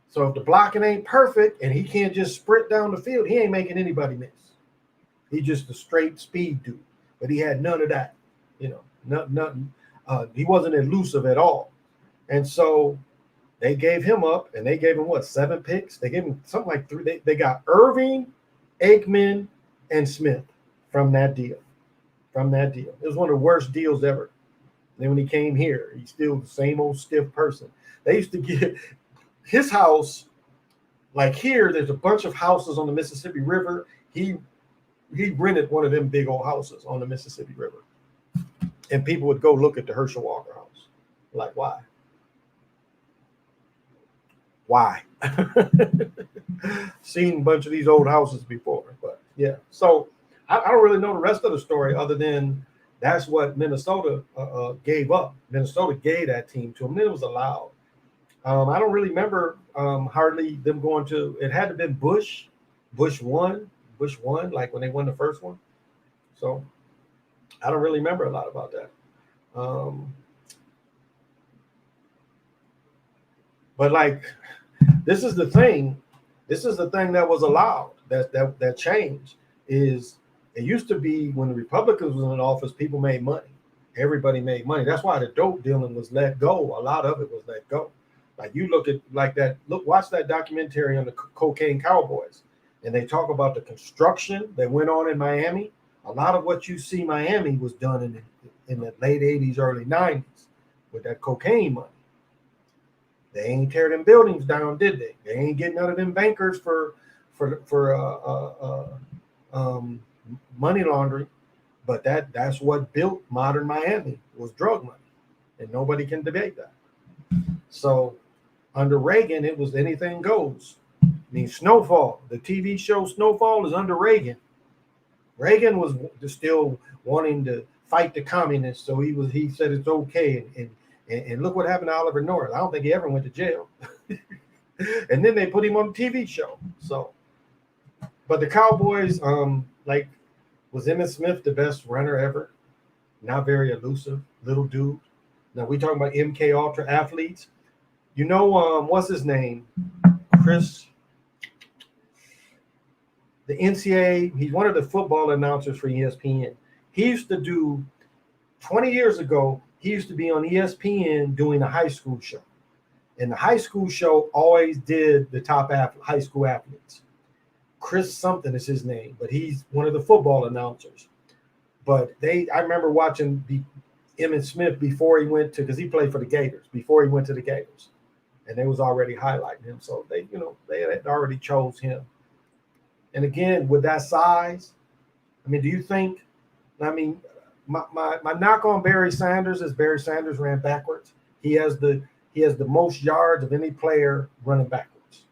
So if the blocking ain't perfect and he can't just sprint down the field, he ain't making anybody miss. He's just a straight speed dude. But he had none of that. Nothing. He wasn't elusive at all. And so they gave him up, and they gave him 7 picks? They gave him something like 3. They got Irving, Aikman, and Smith from that deal. It was one of the worst deals ever. And then when he came here, he's still the same old stiff person. They used to get his house, like here, there's a bunch of houses on the Mississippi River. He rented one of them big old houses on the Mississippi River. And people would go look at the Herschel Walker House. Like, why? Why? Seen a bunch of these old houses before, but yeah. So I don't really know the rest of the story other than that's what Minnesota gave up. Minnesota gave that team to them. It was allowed. I don't really remember hardly them going to. It had to have been Bush. Bush won, like when they won the first one. So I don't really remember a lot about that. Um, but like, this is the thing. This is the thing that was allowed. That changed. Is it used to be when the Republicans was in office, people made money. Everybody made money. That's why the dope dealing was let go. A lot of it was let go. Like you look at like that. Watch that documentary on the cocaine cowboys, and they talk about the construction that went on in Miami. A lot of what you see Miami was done in the late '80s, early '90s with that cocaine money. They ain't tear them buildings down, did they? They ain't getting none of them bankers for money laundering. But that's what built modern Miami was drug money, and nobody can debate that. So under Reagan, it was anything goes. I mean, Snowfall, the TV show Snowfall is under Reagan. Reagan was still wanting to fight the communists, so he said it's okay, and look what happened to Oliver North. I don't think he ever went to jail. And then they put him on the TV show. So, but the Cowboys, like, was Emmett Smith the best runner ever? Not very elusive, little dude. Now we talking about MK Ultra athletes. You know, what's his name? Chris. The NCAA. He's one of the football announcers for ESPN. He used to do 20 years ago. He used to be on ESPN doing a high school show. And the high school show always did the top high school athletes. Chris something is his name, but he's one of the football announcers. But I remember watching Emmett Smith before he went to, because he played for the Gators, before he went to the Gators. And they was already highlighting him. So they had already chose him. And again, with that size, I mean, do you think, I mean, my knock on Barry Sanders is Barry Sanders ran backwards. He has the most yards of any player running backwards.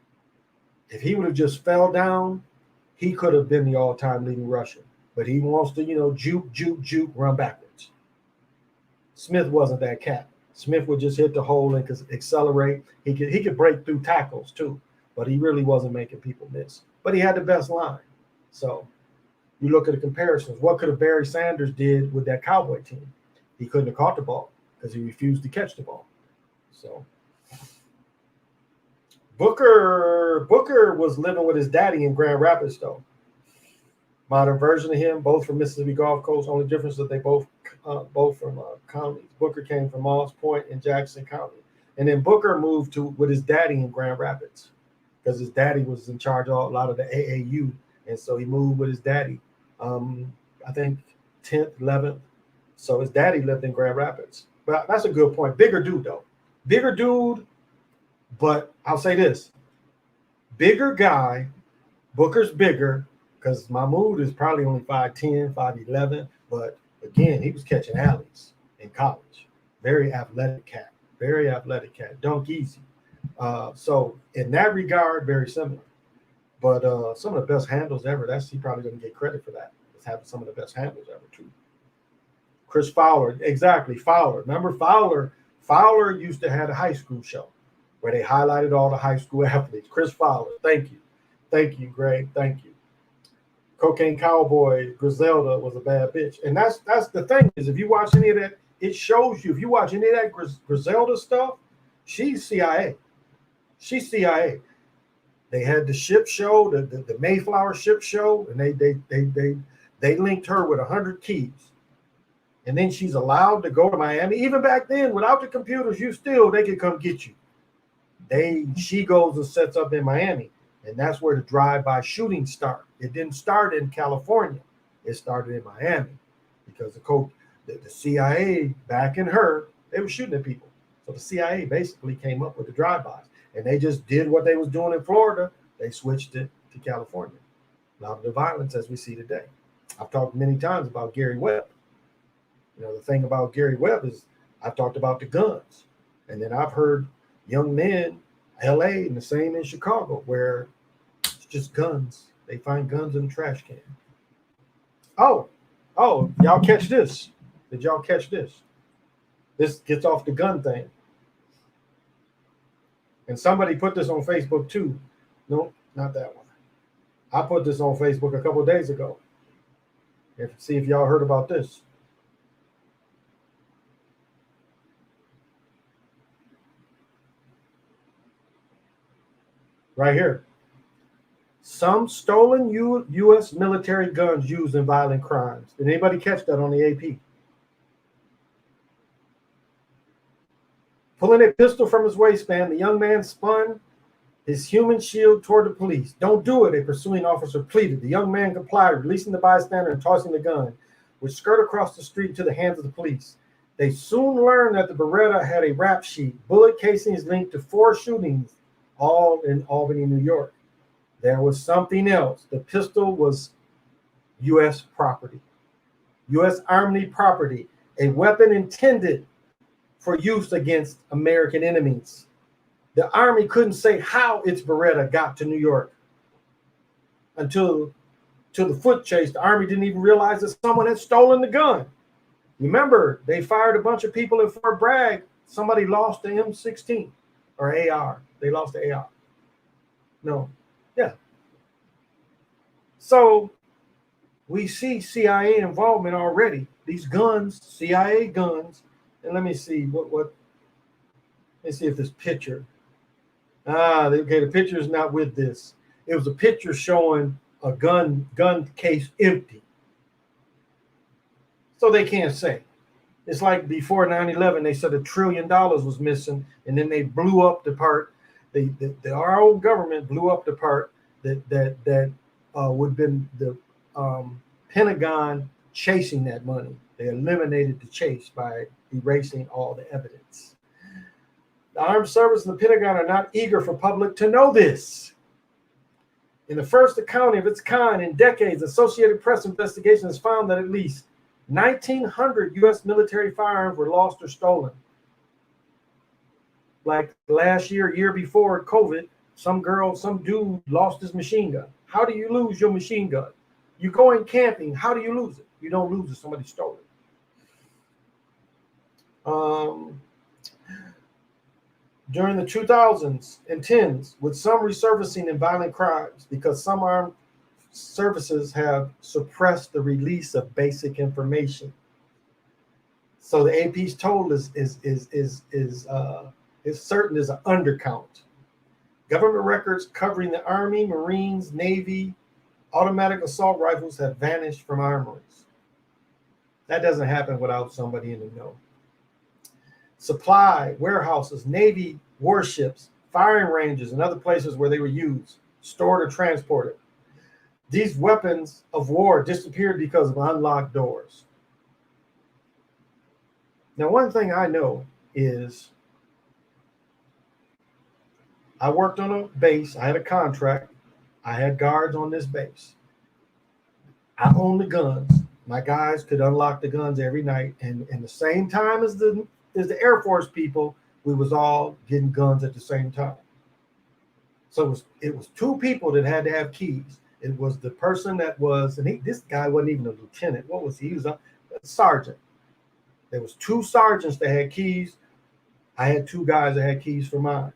If he would have just fell down, he could have been the all-time leading rusher. But he wants to, juke, run backwards. Smith wasn't that cat. Smith would just hit the hole and accelerate. He could break through tackles too, but he really wasn't making people miss. But he had the best line. So you look at the comparisons. What could have Barry Sanders did with that Cowboy team? He couldn't have caught the ball because he refused to catch the ball. So Booker was living with his daddy in Grand Rapids, though. Modern version of him, both from Mississippi Gulf Coast. Only difference is they both from counties. Booker came from Moss Point in Jackson County, and then Booker moved with his daddy in Grand Rapids because his daddy was in charge of a lot of the AAU, and so he moved with his daddy. I think 10th, 11th. So his daddy lived in Grand Rapids. But that's a good point. Bigger dude, though. Bigger dude, but I'll say this. Bigger guy, Booker's bigger, because Mahmoud is probably only 5'10", 5'11", but again, he was catching alleys in college. Very athletic cat. Dunk easy. So in that regard, very similar. But some of the best handles ever, he probably doesn't get credit for that. He's having some of the best handles ever, too. Chris Fowler, exactly, Fowler. Remember Fowler? Fowler used to have a high school show where they highlighted all the high school athletes. Chris Fowler, thank you, Greg, thank you. Cocaine Cowboy, Griselda was a bad bitch. And that's the thing is, if you watch any of that, it shows you. If you watch any of that Griselda stuff, she's CIA. She's CIA. They had the ship show, the Mayflower ship show, and they linked her with 100 keys. And then she's allowed to go to Miami. Even back then, without the computers, they could come get you. She goes and sets up in Miami. And that's where the drive-by shooting started. It didn't start in California. It started in Miami because the CIA backing her, they were shooting at people. So the CIA basically came up with the drive-bys. And they just did what they was doing in Florida. They switched it to California. A lot of the violence as we see today. I've talked many times about Gary Webb. The thing about Gary Webb is I've talked about the guns, and then I've heard young men, LA, and the same in Chicago, where it's just guns. They find guns in the trash can. Oh, y'all catch this. Did y'all catch this? This gets off the gun thing. And somebody put this on Facebook too. No, not that one. I put this on Facebook a couple of days ago. See if y'all heard about this. Right here. Some stolen U.S. military guns used in violent crimes. Did anybody catch that on the AP? Pulling a pistol from his waistband, the young man spun his human shield toward the police. Don't do it, a pursuing officer pleaded. The young man complied, releasing the bystander and tossing the gun, which skirted across the street to the hands of the police. They soon learned that the Beretta had a rap sheet, bullet casings linked to 4 shootings, all in Albany, New York. There was something else. The pistol was U.S. property, U.S. Army property, a weapon intended for use against American enemies. The Army couldn't say how its Beretta got to New York until the foot chase. The Army didn't even realize that someone had stolen the gun. Remember, they fired a bunch of people in Fort Bragg. Somebody lost the M16 or AR. They lost the AR. No. Yeah. So we see CIA involvement already. These guns, CIA guns. And let me see let me see if this picture. Okay, the picture is not with this. It was a picture showing a gun case empty. So they can't say. It's like before 9/11, they said $1 trillion was missing, and then they blew up the part. Our old government blew up the part that would have been the Pentagon chasing that money. They eliminated the chase by erasing all the evidence. The Armed Services and the Pentagon are not eager for public to know this. In the first accounting of its kind in decades, Associated Press investigation has found that at least 1,900 U.S. military firearms were lost or stolen. Like last year before COVID, some dude lost his machine gun. How do you lose your machine gun? You're going camping. How do you lose it? You don't lose it. Somebody stole it. During the 2000s and 10s, with some resurfacing in violent crimes, because some armed services have suppressed the release of basic information. So the AP's total is certain is an undercount. Government records covering the Army, Marines, Navy, automatic assault rifles have vanished from armories. That doesn't happen without somebody in the know. Supply, warehouses, Navy warships, firing ranges, and other places where they were used, stored or transported. These weapons of war disappeared because of unlocked doors. Now, one thing I know is I worked on a base. I had a contract. I had guards on this base. I owned the guns. My guys could unlock the guns every night. And the same time as the Air Force people, we was all getting guns at the same time. So it was 2 people that had to have keys. It was the person that was, and this guy wasn't even a lieutenant. What was he? He was a sergeant. There was 2 sergeants that had keys. I had 2 guys that had keys for mine.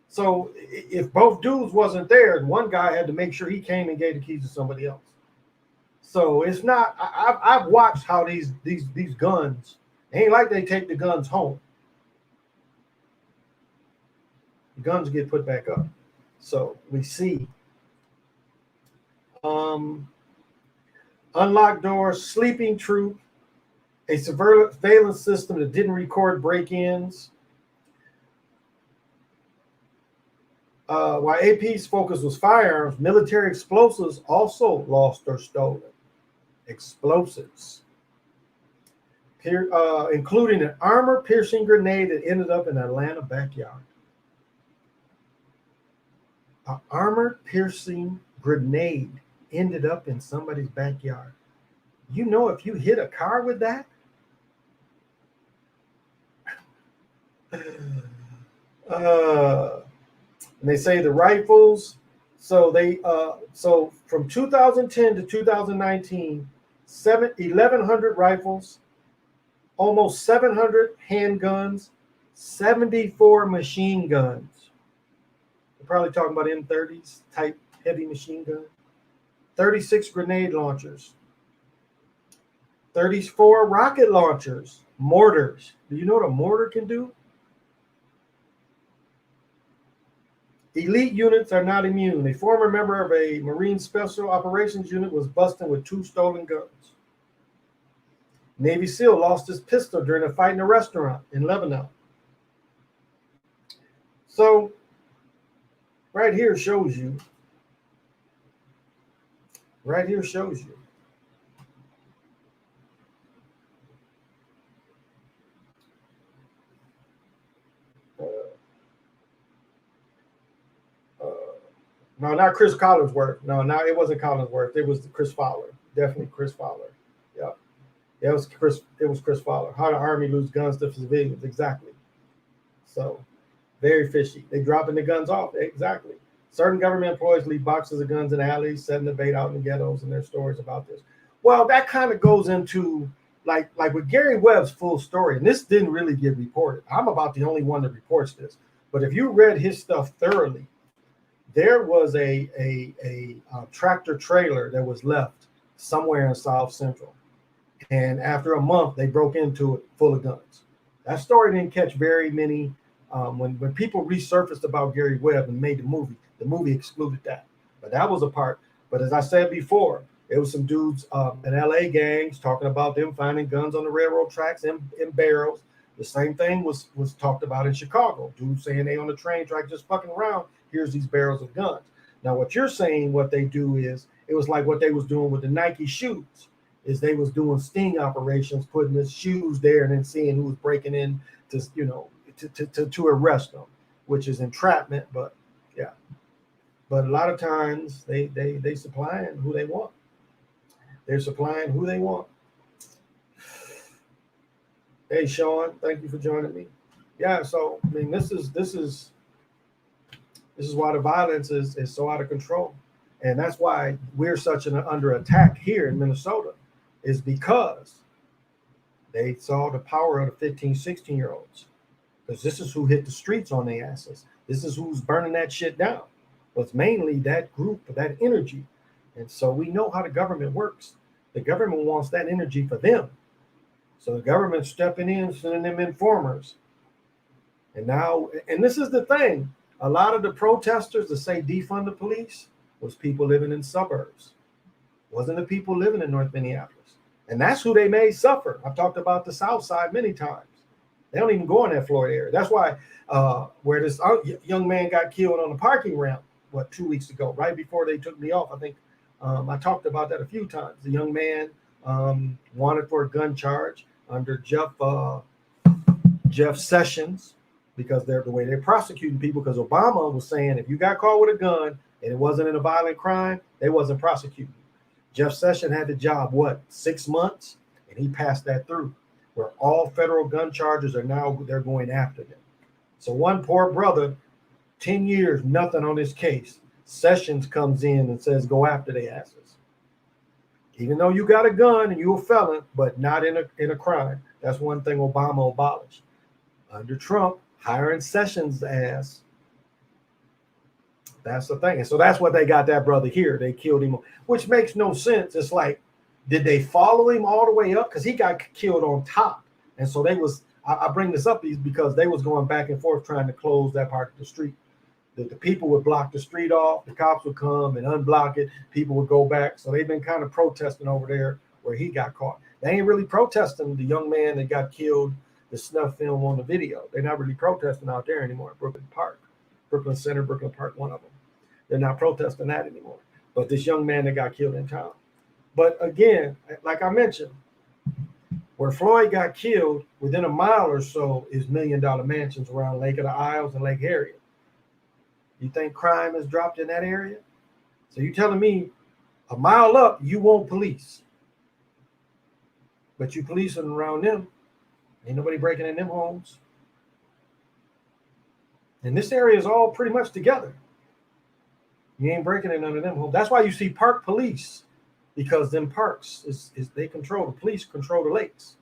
So if both dudes wasn't there, one guy had to make sure he came and gave the keys to somebody else. So it's not. I've watched how these guns. It ain't like they take the guns home. The guns get put back up. So we see unlocked doors, sleeping troop, a surveillance system that didn't record break-ins. While AP's focus was firearms, military explosives also lost or stolen. Explosives, including an armor-piercing grenade that ended up in an Atlanta backyard. An armor-piercing grenade ended up in somebody's backyard. You know, if you hit a car with that, Uh, and they say the rifles. So from 2010 to 2019, 1,100 rifles, almost 700 handguns, 74 machine guns. We're probably talking about M30s type heavy machine gun. 36 grenade launchers, 34 rocket launchers, mortars. Do you know what a mortar can do? Elite units are not immune. A former member of a Marine Special Operations unit was busted with 2 stolen guns. Navy SEAL lost his pistol during a fight in a restaurant in Lebanon. So, right here shows you. Right here shows you. Uh, no, not Chris Collinsworth. No, it wasn't Collinsworth. It was Chris Fowler. Definitely Chris Fowler. Yeah. Yeah, it was Chris. It was Chris Fowler. How the Army lose guns to civilians? Exactly. So very fishy. They dropping the guns off. Exactly. Certain government employees leave boxes of guns in alleys, setting the bait out in the ghettos, and their stories about this. Well, that kind of goes into like with Gary Webb's full story, and this didn't really get reported. I'm about the only one that reports this. But if you read his stuff thoroughly, there was a tractor trailer that was left somewhere in South Central. And after a month, they broke into it full of guns. That story didn't catch very many. When people resurfaced about Gary Webb and made the movie excluded that. But that was a part. But as I said before, it was some dudes in LA gangs talking about them finding guns on the railroad tracks in barrels. The same thing was talked about in Chicago. Dudes saying they on the train track just fucking around. Here's these barrels of guns. Now, what you're saying, what they do is, it was like what they was doing with the Nike shoes, is they was doing sting operations, putting the shoes there and then seeing who was breaking in to, to arrest them, which is entrapment. But yeah, but a lot of times they supplying who they want. They're supplying who they want. Hey Sean, thank you for joining me. Yeah, so I mean this is why the violence is so out of control. And that's why we're such under attack here in Minnesota, is because they saw the power of the 15, 16-year-olds. Because this is who hit the streets on their asses. This is who's burning that shit down. But it's mainly that group, that energy. And so we know how the government works. The government wants that energy for them. So the government's stepping in, sending them informers. And now, and this is the thing, a lot of the protesters that say defund the police was people living in suburbs. Wasn't the people living in North Minneapolis. And that's who they made suffer. I've talked about the South Side many times. They don't even go in that Florida area. That's why where this young man got killed on the parking ramp, 2 weeks ago, right before they took me off. I think I talked about that a few times. The young man wanted for a gun charge under Jeff Sessions, because they're the way they're prosecuting people. Because Obama was saying if you got caught with a gun and it wasn't in a violent crime, they wasn't prosecuting. Jeff Sessions had the job 6 months, and he passed that through, where all federal gun charges are now, they're going after them. So one poor brother, 10 years, nothing on his case. Sessions comes in and says, go after their asses. Even though you got a gun and you're a felon, but not in a crime. That's one thing Obama abolished. Under Trump, hiring Sessions' ass. That's the thing. And so that's what they got that brother here. They killed him, which makes no sense. It's like, did they follow him all the way up? Because he got killed on top. And so they was, I bring this up because they was going back and forth trying to close that part of the street. The people would block the street off. The cops would come and unblock it. People would go back. So they've been kind of protesting over there where he got caught. They ain't really protesting the young man that got killed, the snuff film on the video. They're not really protesting out there anymore at Brooklyn Park. Brooklyn Center, Brooklyn Park, one of them. They're not protesting that anymore. But this young man that got killed in town. But again, like I mentioned, where Floyd got killed, within a mile or so is $1 million mansions around Lake of the Isles and Lake Harriet. You think crime has dropped in that area? So you're telling me a mile up, you won't police. But you policing around them. Ain't nobody breaking in them homes. And this area is all pretty much together. You ain't breaking in none of them homes. That's why you see park police, because them parks is they control, the police control the lakes.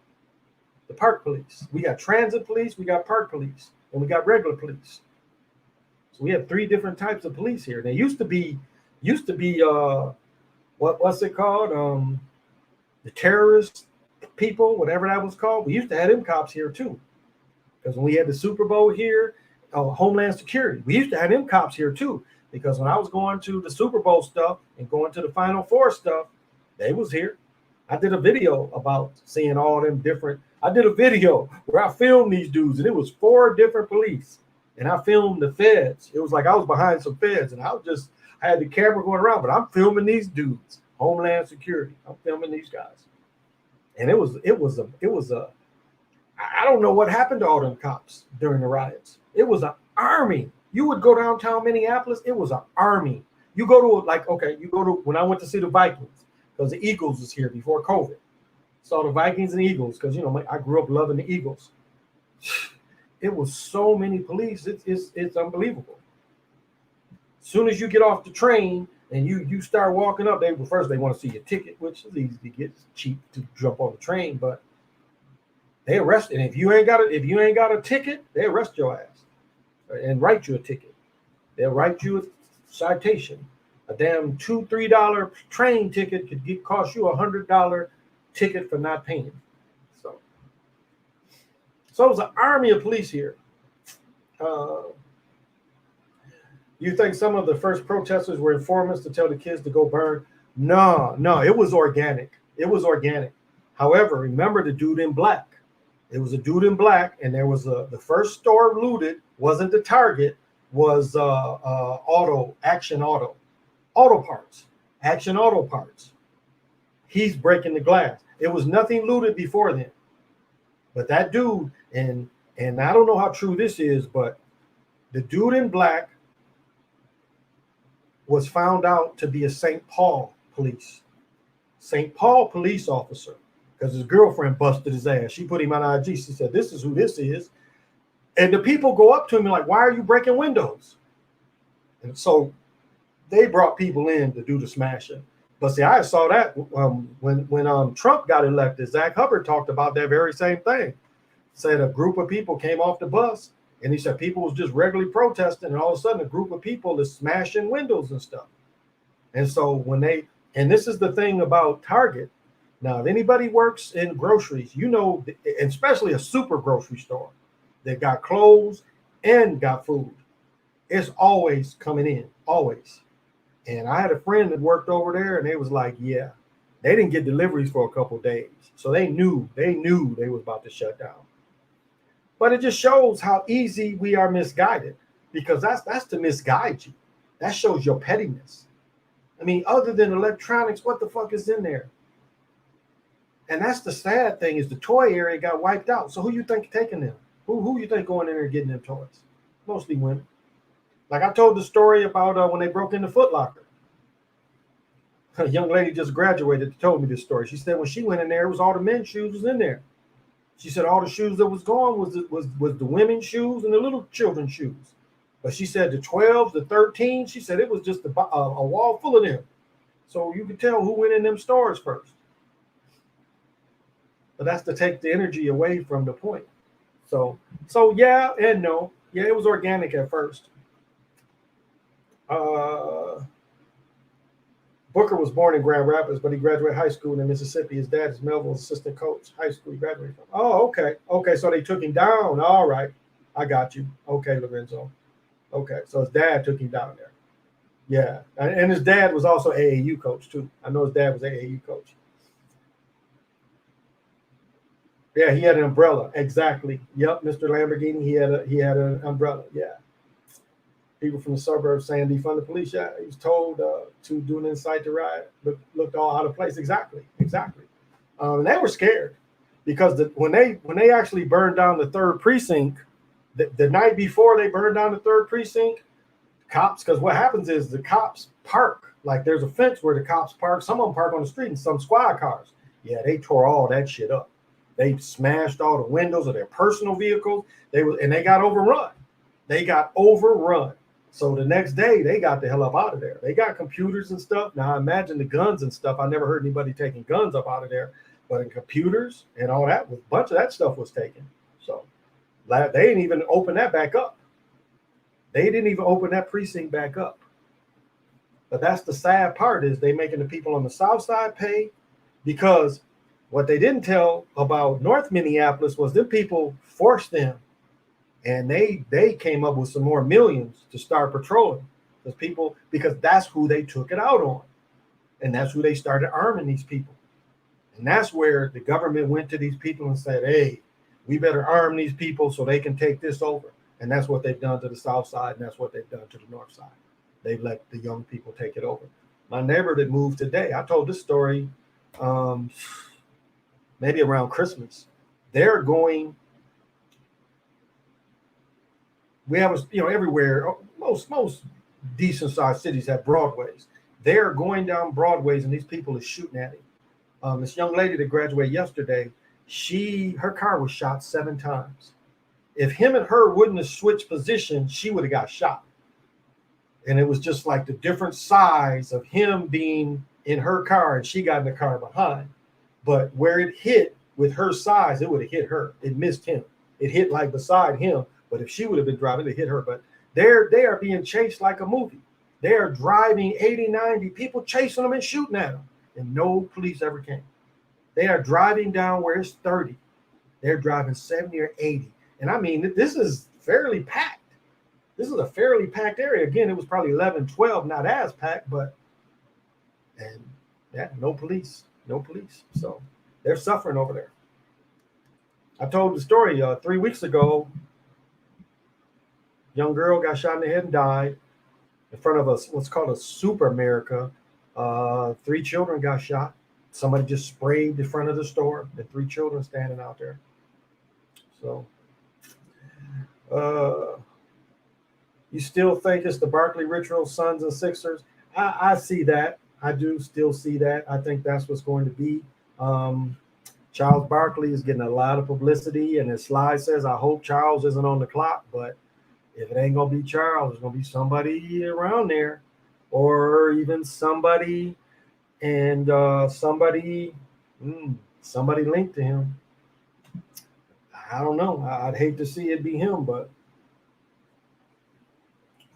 The park police. We got transit police, we got park police, and we got regular police. So we have three different types of police here. They used to be what's it called? The terrorist people, whatever that was called. We used to have them cops here too. Because when we had the Super Bowl here, Homeland Security, we used to have them cops here too. Because when I was going to the Super Bowl stuff and going to the Final Four stuff, they was here. I did a video about seeing all them different. I did a video where I filmed these dudes, and it was 4 different police. And I filmed the feds. It was like I was behind some feds, and I had the camera going around, but I'm filming these dudes, Homeland Security. I'm filming these guys. And it was a I don't know what happened to all them cops during the riots. It was an army. You would go downtown Minneapolis, it was an army. You go to when I went to see the Vikings, because the Eagles was here before COVID. Saw the Vikings and Eagles, because I grew up loving the Eagles. It was so many police, it's unbelievable. As soon as you get off the train and you start walking up, they want to see your ticket, which is easy to get. It's cheap to jump on the train, but they arrest. And if you ain't got a ticket, they arrest your ass and write you a ticket. They'll write you a citation. A damn $2-3 train ticket could cost you $100 ticket for not paying. So it was an army of police here. You think some of the first protesters were informants to tell the kids to go burn? No, it was organic. It was organic. However, remember the dude in black. It was a dude in black, and there was the first store looted wasn't the Target, was Action Auto Parts. He's breaking the glass. It was nothing looted before then. But that dude, and I don't know how true this is, but the dude in black was found out to be a St. Paul police officer, because his girlfriend busted his ass. She put him on IG. She said, "This is who this is." And the people go up to him and like, "Why are you breaking windows?" And so they brought people in to do the smashing. But see, I saw that when Trump got elected. Zach Hubbard talked about that very same thing. Said a group of people came off the bus, and he said people was just regularly protesting, and all of a sudden a group of people is smashing windows and stuff. And so and this is the thing about Target. Now, if anybody works in groceries, especially a super grocery store that got clothes and got food, it's always coming in, always. And I had a friend that worked over there, and they was like, yeah, they didn't get deliveries for a couple of days. So they knew they was about to shut down. But it just shows how easy we are misguided, because that's to misguide you. That shows your pettiness. I mean, other than electronics, what the fuck is in there? And that's the sad thing, is the toy area got wiped out. So who you think taking them? Who you think going in there and getting them toys? Mostly women. Like I told the story about when they broke into Foot Locker. A young lady just graduated told me this story. She said when she went in there, it was all the men's shoes was in there. She said all the shoes that was gone was the women's shoes and the little children's shoes. But she said the 12s, the 13s, she said it was just a wall full of them. So you could tell who went in them stores first. But that's to take the energy away from the point. So yeah and no. Yeah, it was organic at first. Booker was born in Grand Rapids, but he graduated high school in Mississippi. His dad is Melville's assistant coach. High school he graduated from. Oh, okay. Okay, so they took him down. All right. I got you. Okay, Lorenzo. Okay, so his dad took him down there. Yeah, and his dad was also AAU coach too. I know his dad was AAU coach. Yeah, he had an umbrella. Exactly. Yep, Mr. Lamborghini, he had an umbrella. Yeah. People from the suburbs saying defund the police. Yeah, he was told to do an incite to riot. Looked all out of place. Exactly. And they were scared because when they actually burned down the 3rd precinct, the night before they burned down the 3rd precinct, cops, because what happens is the cops park. Like there's a fence where the cops park. Some of them park on the street, and some squad cars. Yeah, they tore all that shit up. They smashed all the windows of their personal vehicles. They got overrun. They got overrun. So the next day, they got the hell up out of there. They got computers and stuff. Now, I imagine the guns and stuff. I never heard anybody taking guns up out of there, but in computers and all that, a bunch of that stuff was taken. So they didn't even open that back up. They didn't even open that precinct back up. But that's the sad part is they making the people on the south side pay, because what they didn't tell about North Minneapolis was them people forced them, and they came up with some more millions to start patrolling because that's who they took it out on, and that's who they started arming these people. And that's where the government went to these people and said, hey, we better arm these people so they can take this over. And that's what they've done to the south side, and that's what they've done to the north side. They've let the young people take it over. My neighbor that moved today, I told this story maybe around Christmas. They're going, we have, everywhere, most decent sized cities have Broadways. They're going down Broadways and these people are shooting at him. This young lady that graduated yesterday, her car was shot 7 times. If him and her wouldn't have switched positions, she would have got shot. And it was just like the different size of him being in her car and she got in the car behind. But where it hit with her size, it would have hit her. It missed him. It hit like beside him. But if she would have been driving, it hit her. But they are being chased like a movie. They are driving 80, 90, people chasing them and shooting at them. And no police ever came. They are driving down where it's 30. They're driving 70 or 80. And I mean, this is fairly packed. This is a fairly packed area. Again, it was probably 11, 12, not as packed, but no police. So they're suffering over there. I told the story 3 weeks ago. Young girl got shot in the head and died in front of what's called a Super America. 3 children got shot. Somebody just sprayed the front of the store. The 3 children standing out there. So, you still think it's the Barkley ritual, Suns and Sixers? I see that. I do still see that. I think that's what's going to be. Charles Barkley is getting a lot of publicity, and as Sly says, I hope Charles isn't on the clock, but if it ain't going to be Charles, it's going to be somebody around there, or even somebody somebody linked to him. I don't know. I'd hate to see it be him, but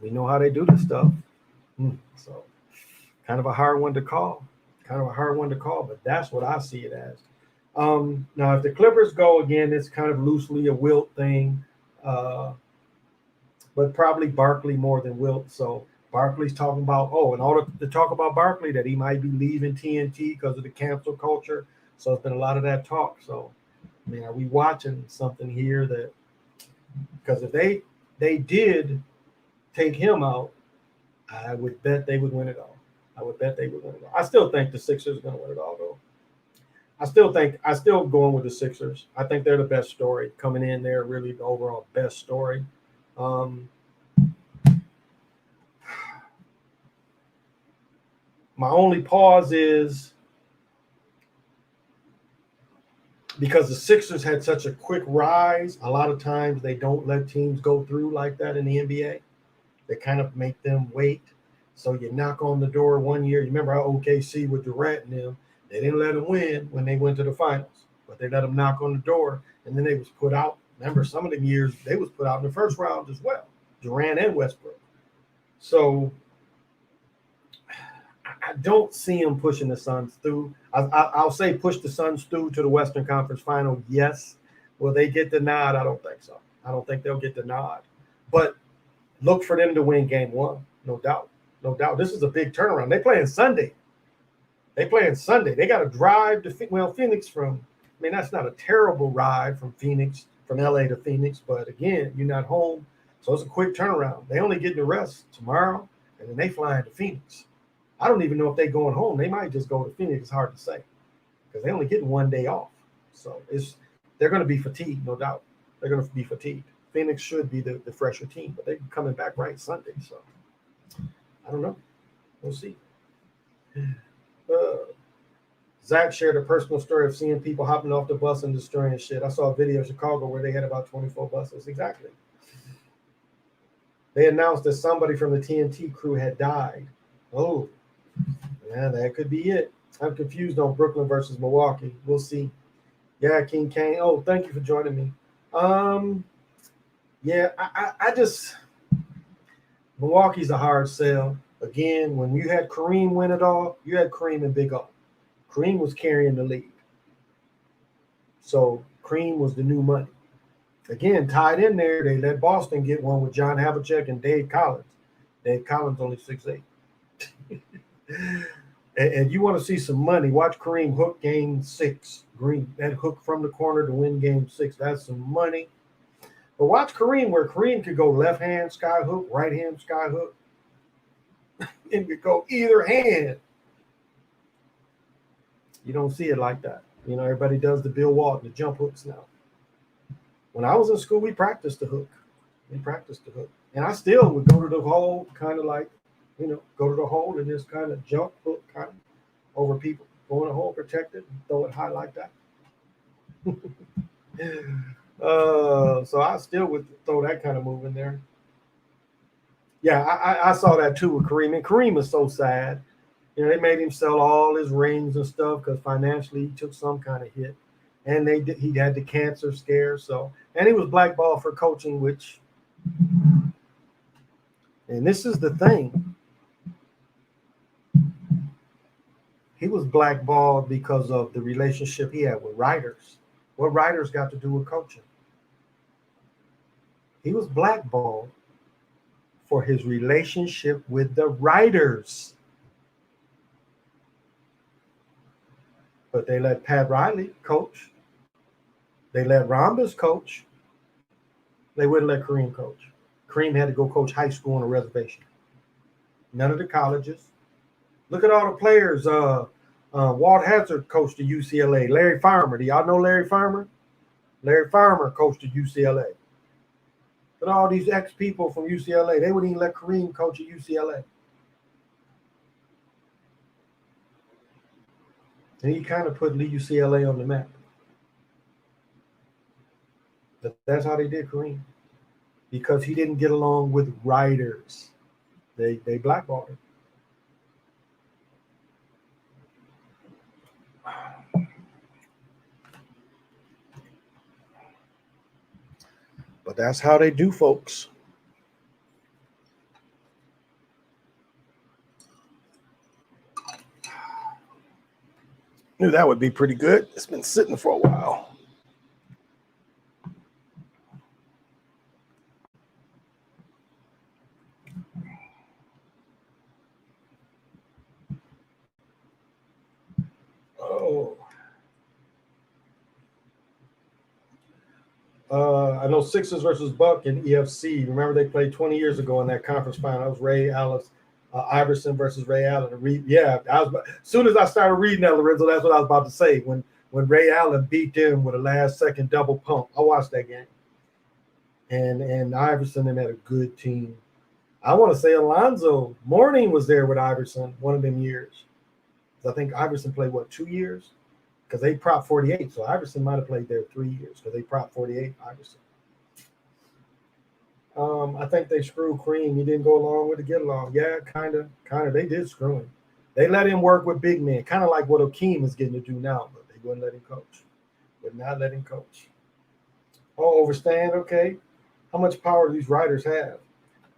we know how they do this stuff. So kind of a hard one to call. But that's what I see it as. Now, if the Clippers go again, it's kind of loosely a Wilt thing, but probably Barkley more than Wilt. So Barkley's talking about, in order to talk about Barkley, that he might be leaving TNT because of the cancel culture. So it's been a lot of that talk. So, I mean, are we watching something here that, because if they did take him out, I would bet they would win it all. I still think the Sixers are going to win it all, though. I still going with the Sixers. I think they're the best story coming in. They're really the overall best story. My only pause is because the Sixers had such a quick rise. A lot of times they don't let teams go through like that in the NBA. They kind of make them wait. So you knock on the door one year. You remember how OKC with Durant and them, they didn't let them win when they went to the finals, but they let them knock on the door, and then they was put out. Remember, some of them years they was put out in the first round as well, Durant and Westbrook. So I don't see them pushing the Suns through. I'll say push the Suns through to the Western Conference Final, yes. Will they get the nod? I don't think so. I don't think they'll get the nod. But look for them to win game 1, no doubt. No doubt. This is a big turnaround. They playing Sunday. They got to drive to Phoenix that's not a terrible ride from LA to Phoenix, but again, you're not home. So it's a quick turnaround. They only get the rest tomorrow, and then they fly into Phoenix. I don't even know if they're going home. They might just go to Phoenix. It's hard to say because they only get 1 day off. So they're going to be fatigued, no doubt. They're going to be fatigued. Phoenix should be the fresher team, but they're coming back right Sunday. So I don't know. We'll see. Zach shared a personal story of seeing people hopping off the bus and destroying shit. I saw a video in Chicago where they had about 24 buses. Exactly. They announced that somebody from the TNT crew had died. Oh, yeah, that could be it. I'm confused on Brooklyn versus Milwaukee. We'll see. Yeah, King Kane. Oh, thank you for joining me. Yeah, I just Milwaukee's a hard sell. Again, when you had Kareem win it all, you had Kareem and Big O. Kareem was carrying the league. So Kareem was the new money. Again, tied in there, they let Boston get one with John Havlicek and Dave Collins. Dave Collins only 6'8". and you want to see some money, watch Kareem hook game 6. Green, that hook from the corner to win game 6. That's some money. But watch Kareem, where Kareem could go left hand sky hook, right hand sky hook, and could go either hand. You don't see it like that. You know, everybody does the Bill Walton, the jump hooks now. When I was in school, we practiced the hook. And I still would go to the hole, kind of like, you know, go to the hole and just kind of jump hook kind of over people. Go in the hole, protect it, and throw it high like that. So I still would throw that kind of move in there. Yeah, I saw that too with Kareem. And Kareem was so sad. You know, they made him sell all his rings and stuff because financially he took some kind of hit. And he had the cancer scare. So, and he was blackballed for coaching, which, and this is the thing. He was blackballed because of the relationship he had with writers. What writers got to do with coaching? He was blackballed for his relationship with the writers. But they let Pat Riley coach. They let Rhombus coach. They wouldn't let Kareem coach. Kareem had to go coach high school on a reservation. None of the colleges. Look at all the players. Walt Hazzard coached at UCLA. Larry Farmer. Do y'all know Larry Farmer? Larry Farmer coached at UCLA. But all these ex-people from UCLA, they wouldn't even let Kareem coach at UCLA. And he kind of put UCLA on the map. That's how they did Kareem. Because he didn't get along with writers. They blackballed him. But that's how they do, folks. Knew that would be pretty good. It's been sitting for a while. Oh. I know Sixers versus Buck in EFC. Remember they played 20 years ago in that conference final. That was Ray Allen, Iverson versus Ray Allen. Yeah, as soon as I started reading that, Lorenzo, that's what I was about to say. When Ray Allen beat them with a last-second double pump, I watched that game. And Iverson and had a good team. I want to say Alonzo Mourning was there with Iverson one of them years. I think Iverson played, 2 years? Because they prop 48, so Iverson might have played there 3 years because they prop 48 Iverson. I think they screwed Kareem. He didn't go along with the get along. Yeah, kind of. They did screw him. They let him work with big men, kind of like what Akeem is getting to do now, but they wouldn't let him coach. Would not let him coach. Oh, overstand, okay. How much power do these writers have?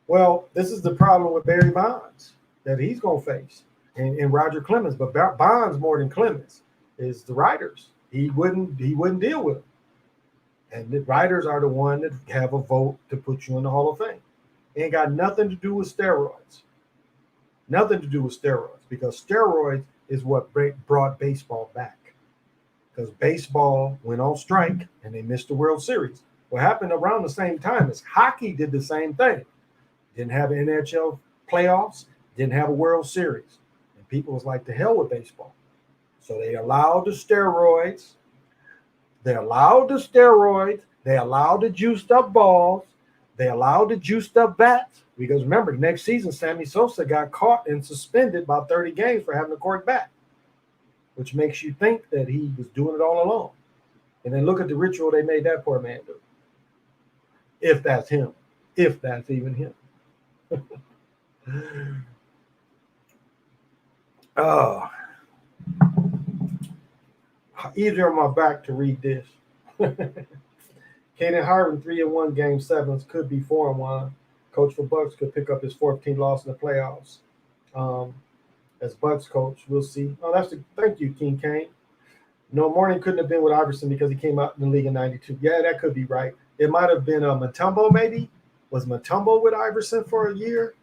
Well, this is the problem with Barry Bonds that he's going to face and Roger Clemens, but Bonds more than Clemens is the writers. He wouldn't deal with them. And the writers are the one that have a vote to put you in the Hall of Fame. It ain't got nothing to do with steroids. Nothing to do with steroids, because steroids is what brought baseball back. Because baseball went on strike and they missed the World Series. What happened around the same time is hockey did the same thing. Didn't have an NHL playoffs, didn't have a World Series. And people was like, to hell with baseball. So they allowed the steroids. They allowed the juiced up balls. They allowed the juiced up bats. Because remember, the next season, Sammy Sosa got caught and suspended about 30 games for having a cork bat, which makes you think that he was doing it all alone. And then look at the ritual they made that poor man do. If that's him. If that's even him. Oh, easier on my back to read this. Caden Harvin 3-1 game sevens could be 4-1. Coach for Bucks could pick up his 14th loss in the playoffs. Um, as Bucks coach, we'll see. Oh, thank you, King Kane. No, Morning couldn't have been with Iverson because he came out in the league in '92. Yeah, that could be right. It might have been Mutombo, maybe. Was Mutombo with Iverson for a year?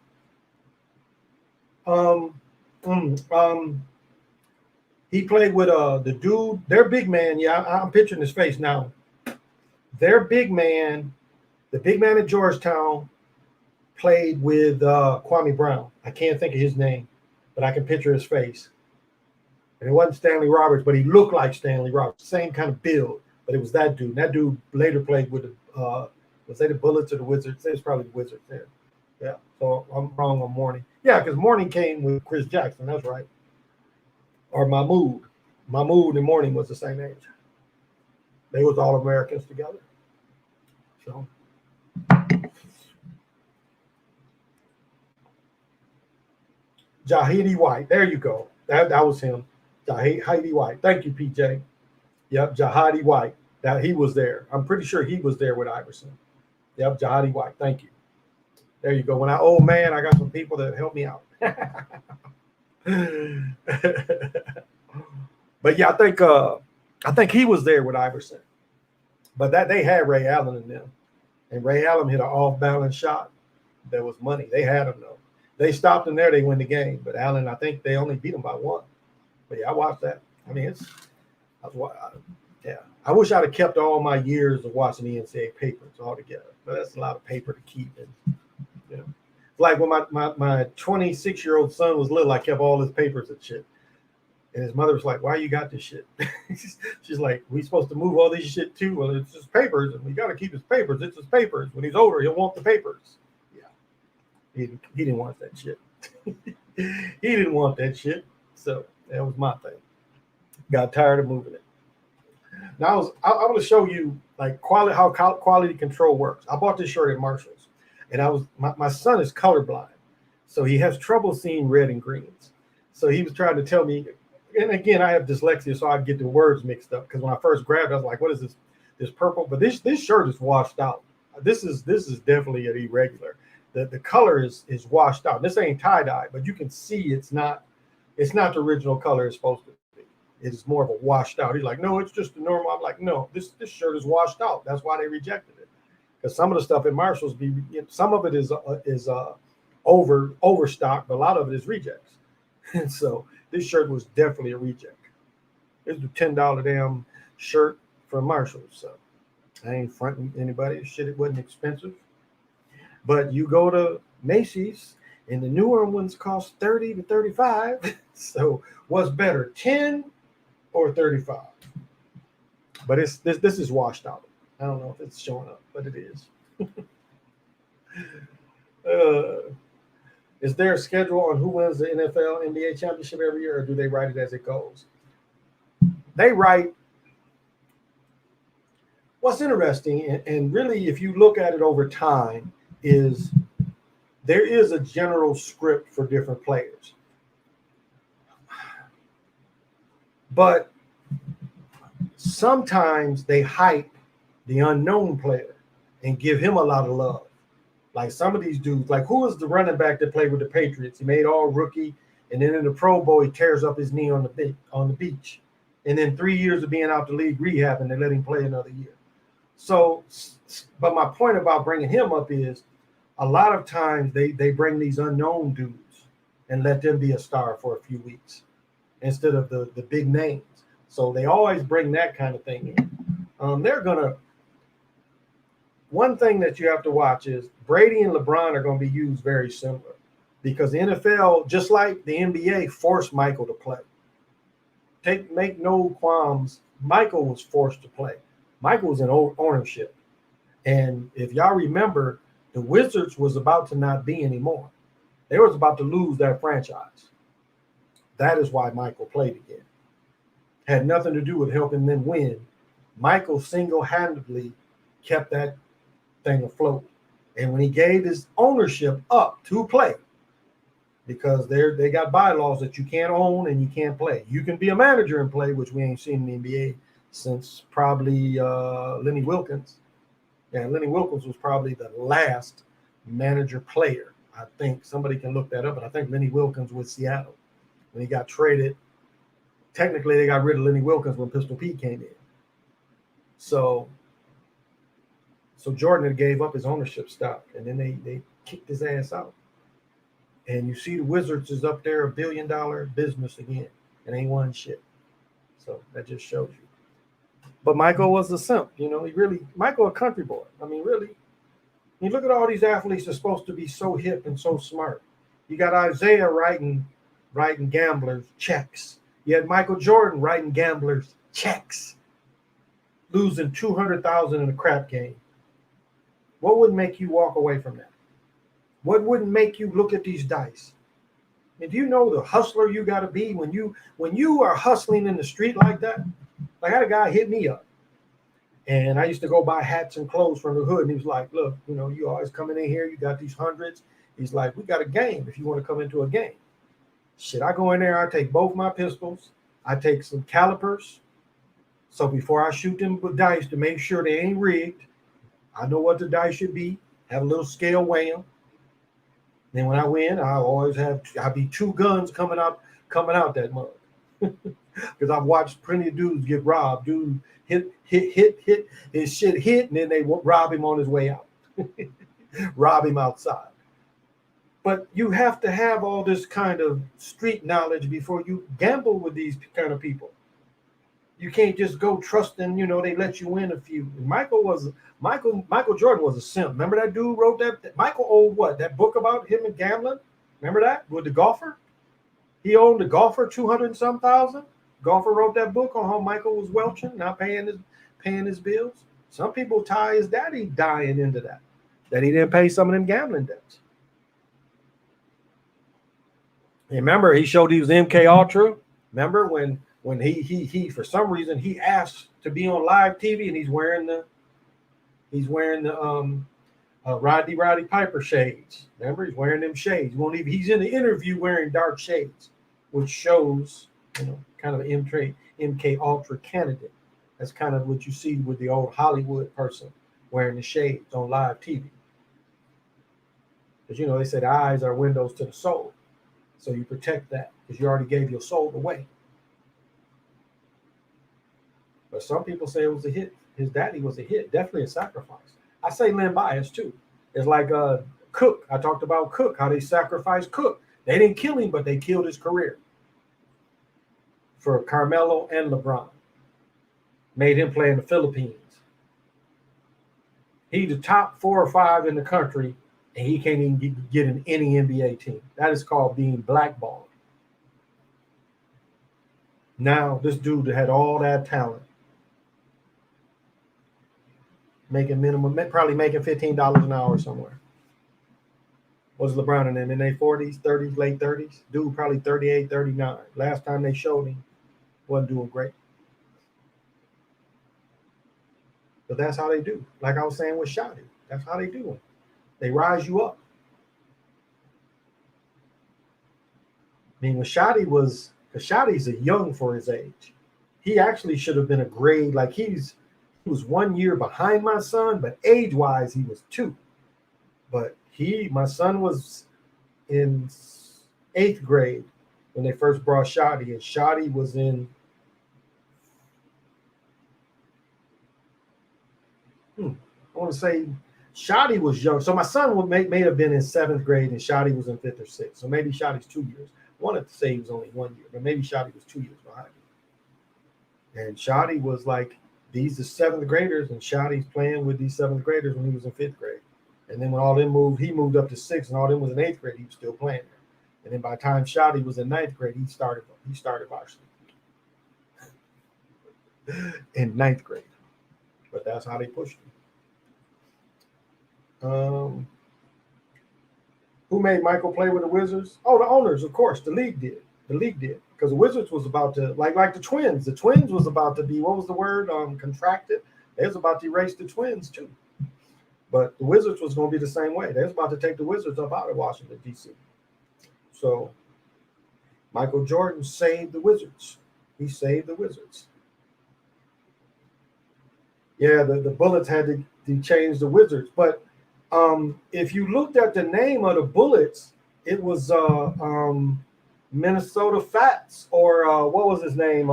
Um, he played with the dude, their big man. Yeah, I'm picturing his face now. Their big man, the big man at Georgetown, played with Kwame Brown. I can't think of his name, but I can picture his face. And it wasn't Stanley Roberts, but he looked like Stanley Roberts, same kind of build. But it was that dude. And that dude later played with was they the Bullets or the Wizards? It was probably the Wizards there. Yeah. So I'm wrong on Morning. Yeah, because Morning came with Chris Jackson. That's right. Or Mahmoud. Mahmoud and Morning was the same age. They was all Americans together. So. Jahidi White. There you go. That was him. Jahidi White. Thank you, PJ. Yep, Jahidi White. That he was there. I'm pretty sure he was there with Iverson. Yep, Jahidi White. Thank you. There you go. When I old man, I got some people that help me out. But yeah, I think he was there with Iverson. But that they had Ray Allen in them. And Ray Allen hit an off-balance shot. There was money. They had him though. They stopped him there, they win the game. But Allen, I think they only beat him by 1. But yeah, I watched that. I mean, I wish I'd have kept all my years of watching the NCAA papers all together. But that's a lot of paper to keep. And, you know, like when my 26-year-old son was little, I kept all his papers and shit. And his mother was like, "Why you got this shit?" She's like, "We supposed to move all this shit too? Well, it's just papers, and we got to keep his papers. It's his papers. When he's older, he'll want the papers." Yeah, he didn't want that shit. He didn't want that shit. So that was my thing. Got tired of moving it. Now I want to show you like how quality control works. I bought this shirt at Marshall's, and my son is colorblind, so he has trouble seeing red and greens. So he was trying to tell me. And again, I have dyslexia, so I get the words mixed up. Because when I first grabbed it, I was like, "What is this? This purple?" But this shirt is washed out. This is definitely an irregular. The color is washed out. This ain't tie dye, but you can see it's not the original color it's supposed to be. It is more of a washed out. He's like, "No, it's just the normal." I'm like, "No, this shirt is washed out. That's why they rejected it." Because some of the stuff at Marshall's some of it is overstock, but a lot of it is rejects. And so this shirt was definitely a reject. It's a $10 damn shirt from Marshalls. So I ain't fronting anybody. Shit, it wasn't expensive. But you go to Macy's and the newer ones cost $30 to $35. So what's better, 10 or 35? But this is washed out. I don't know if it's showing up, but it is. Is there a schedule on who wins the NFL, NBA championship every year, or do they write it as it goes? They write. What's interesting, and really, if you look at it over time, is there is a general script for different players. But sometimes they hype the unknown player and give him a lot of love. Like some of these dudes, like who was the running back that played with the Patriots? He made all rookie, and then in the Pro Bowl, he tears up his knee on the beach. And then 3 years of being out the league rehab, and they let him play another year. So, but my point about bringing him up is a lot of times they bring these unknown dudes and let them be a star for a few weeks instead of the big names. So they always bring that kind of thing in. One thing that you have to watch is Brady and LeBron are going to be used very similar because the NFL, just like the NBA, forced Michael to play. Make no qualms, Michael was forced to play. Michael was in ownership. And if y'all remember, the Wizards was about to not be anymore. They was about to lose that franchise. That is why Michael played again. Had nothing to do with helping them win. Michael single-handedly kept that thing afloat. And when he gave his ownership up to play, because they got bylaws that you can't own and you can't play. You can be a manager and play, which we ain't seen in the NBA since probably Lenny Wilkins. Yeah, Lenny Wilkins was probably the last manager player. I think somebody can look that up, but I think Lenny Wilkins was Seattle when he got traded. Technically, they got rid of Lenny Wilkins when Pistol Pete came in. So Jordan had gave up his ownership stock, and then they kicked his ass out. And you see the Wizards is up there, $1 billion business again, and ain't won shit. So that just shows you. But Michael was a simp, you know. Michael a country boy. I mean, really. I mean, look at all these athletes that are supposed to be so hip and so smart. You got Isaiah writing gamblers checks. You had Michael Jordan writing gamblers checks, losing $200,000 in a crap game. What would make you walk away from that? What wouldn't make you look at these dice? And do you know the hustler you got to be when you are hustling in the street like that? Like, I had a guy hit me up, and I used to go buy hats and clothes from the hood, and he was like, "Look, you know, you always coming in here. You got these hundreds." He's like, "We got a game if you want to come into a game." Shit, I go in there. I take both my pistols. I take some calipers. So before I shoot them with dice to make sure they ain't rigged, I know what the dice should be. Have a little scale weigh them. Then when I win, I'll be two guns coming out that mug. Because I've watched plenty of dudes get robbed. Dude hit his shit hit, and then they rob him on his way out. Rob him outside. But you have to have all this kind of street knowledge before you gamble with these kind of people. You can't just go trusting, you know, they let you win a few. Michael Jordan was a simp. Remember that dude wrote that? Michael owned what? That book about him and gambling? Remember that? With the golfer? He owned the golfer 200 and some thousand. Golfer wrote that book on how Michael was welching, not paying his bills. Some people tie his daddy dying into that he didn't pay some of them gambling debts. And remember, he showed he was MK Ultra. Remember when he for some reason he asked to be on live TV, and he's wearing the Roddy Piper shades. Remember, he's wearing them shades. He's in the interview wearing dark shades, which shows, you know, kind of an MK Ultra candidate. That's kind of what you see with the old Hollywood person wearing the shades on live TV. Because, you know, they say the eyes are windows to the soul. So you protect that because you already gave your soul away. But some people say it was a hit. His daddy was a hit, definitely a sacrifice. I say Lynn Bias too. It's like Cook. I talked about Cook, how they sacrificed Cook. They didn't kill him, but they killed his career for Carmelo and LeBron. Made him play in the Philippines. He's the top 4 or 5 in the country, and he can't even get in any NBA team. That is called being blackballed. Now, this dude had all that talent, probably making $15 an hour somewhere. Was LeBron and them in their 40s, 30s, late 30s? Dude, probably 38, 39. Last time they showed him, wasn't doing great. But that's how they do. Like I was saying with Shotty, that's how they do it. They rise you up. I mean, because Shotty's a young for his age. He actually should have been a grade, like he was 1 year behind my son, but age-wise, he was 2. But my son was in 8th grade when they first brought Shotty, and Shotty was in I want to say Shotty was young. So my son may have been in 7th grade, and Shotty was in 5th or 6th. So maybe Shotty's 2 years. I wanted to say he was only 1 year, but maybe Shotty was 2 years behind me. And Shotty was like, these are 7th graders, and Shotty's playing with these 7th graders when he was in 5th grade. And then when all them moved, he moved up to 6th, and all them was in 8th grade. He was still playing there. And then by the time Shotty was in 9th grade, he started varsity in 9th grade. But that's how they pushed him. Who made Michael play with the Wizards? Oh, the owners, of course. The league did. Because the Wizards was about to, like the Twins. The Twins was about to be, what was the word? Contracted. They was about to erase the Twins too. But the Wizards was going to be the same way. They was about to take the Wizards up out of Washington, D.C. So Michael Jordan saved the Wizards. He saved the Wizards. Yeah, the Bullets had to change the Wizards. But if you looked at the name of the Bullets, it was Minnesota Fats, or what was his name?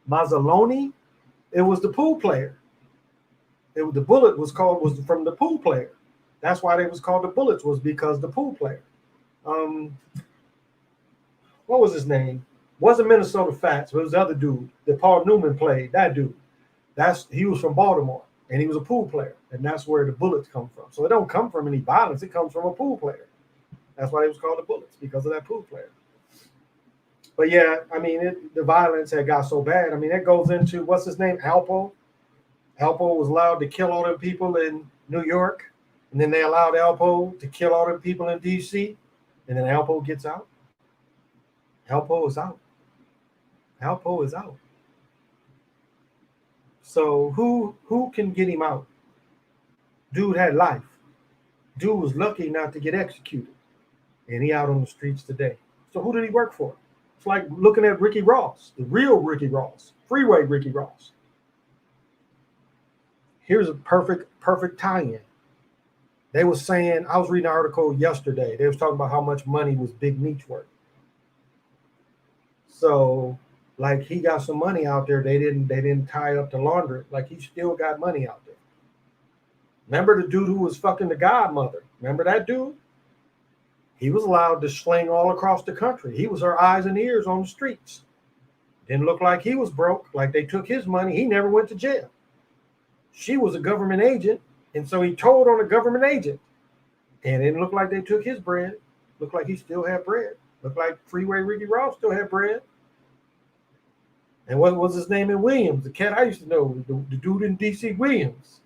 Mazzaloni. It was the pool player. The Bullet was from the pool player. That's why they was called the Bullets, was because the pool player. What was his name? Wasn't Minnesota Fats, but it was the other dude that Paul Newman played. That dude. He was from Baltimore, and he was a pool player, and that's where the Bullets come from. So it don't come from any violence; it comes from a pool player. That's why it was called the Bullets, because of that pool player. But yeah, I mean, the violence had got so bad. I mean, it goes into, what's his name, Alpo. Alpo was allowed to kill all them people in New York, and then they allowed Alpo to kill all them people in D.C., and then Alpo gets out. Alpo is out. Alpo is out. So who can get him out? Dude had life. Dude was lucky not to get executed, and he out on the streets today. So who did he work for? It's like looking at Ricky Ross, the real Ricky Ross, freeway Ricky Ross. Here's a perfect tie-in. They were saying, I was reading an article yesterday. They was talking about how much money was Big Meech worth. So, like, he got some money out there. They didn't tie up the laundry. Like, he still got money out there. Remember the dude who was fucking the godmother? Remember that dude? He was allowed to sling all across the country. He was her eyes and ears on the streets. Didn't look like he was broke. Like, they took his money. He never went to jail. She was a government agent, and so he told on a government agent. And it didn't look like they took his bread. Looked like he still had bread. Looked like Freeway Ricky Ross still had bread. And what was his name in Williams? The cat I used to know, the dude in D.C. Williams.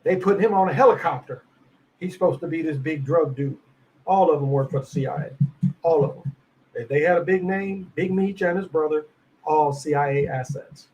They put him on a helicopter. He's supposed to be this big drug dude. All of them work for the CIA. All of them. They had a big name, Big Meech and his brother, all CIA assets.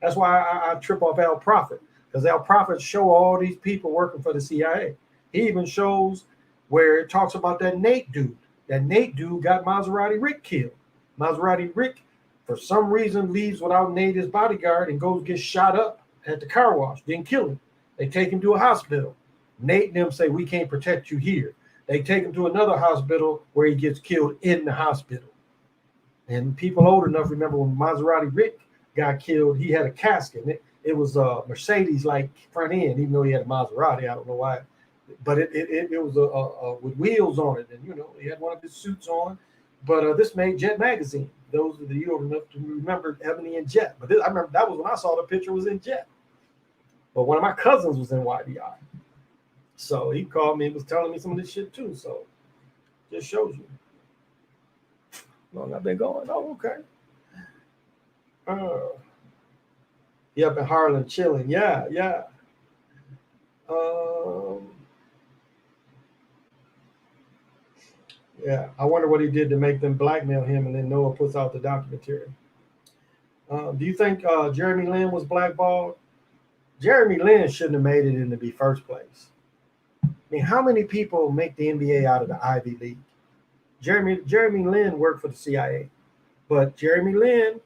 That's why I trip off Al Prophet, because Al Prophet show all these people working for the CIA. He even shows where it talks about that Nate dude. That Nate dude got Maserati Rick killed. Maserati Rick, for some reason, leaves without Nate, his bodyguard, and goes get shot up at the car wash. Didn't kill him. They take him to a hospital. Nate and them say, we can't protect you here. They take him to another hospital where he gets killed in the hospital. And people old enough remember when Maserati Rick got killed, he had a casket. It was a Mercedes like front end, even though he had a Maserati. I don't know why, but it was with wheels on it, and he had one of his suits on. But this made Jet magazine. Those of you old enough to remember Ebony and Jet. But I remember that was when I saw the picture was in Jet. But one of my cousins was in YDI. So he called me and was telling me some of this shit too. So just shows you how long I've been going. Oh, okay. He up in Harlem chilling. Yeah. Yeah, I wonder what he did to make them blackmail him, and then Noah puts out the documentary. Do you think Jeremy Lin was blackballed? Jeremy Lin shouldn't have made it in the first place. I mean, how many people make the NBA out of the Ivy League? Jeremy Lin worked for the CIA, but Jeremy Lin,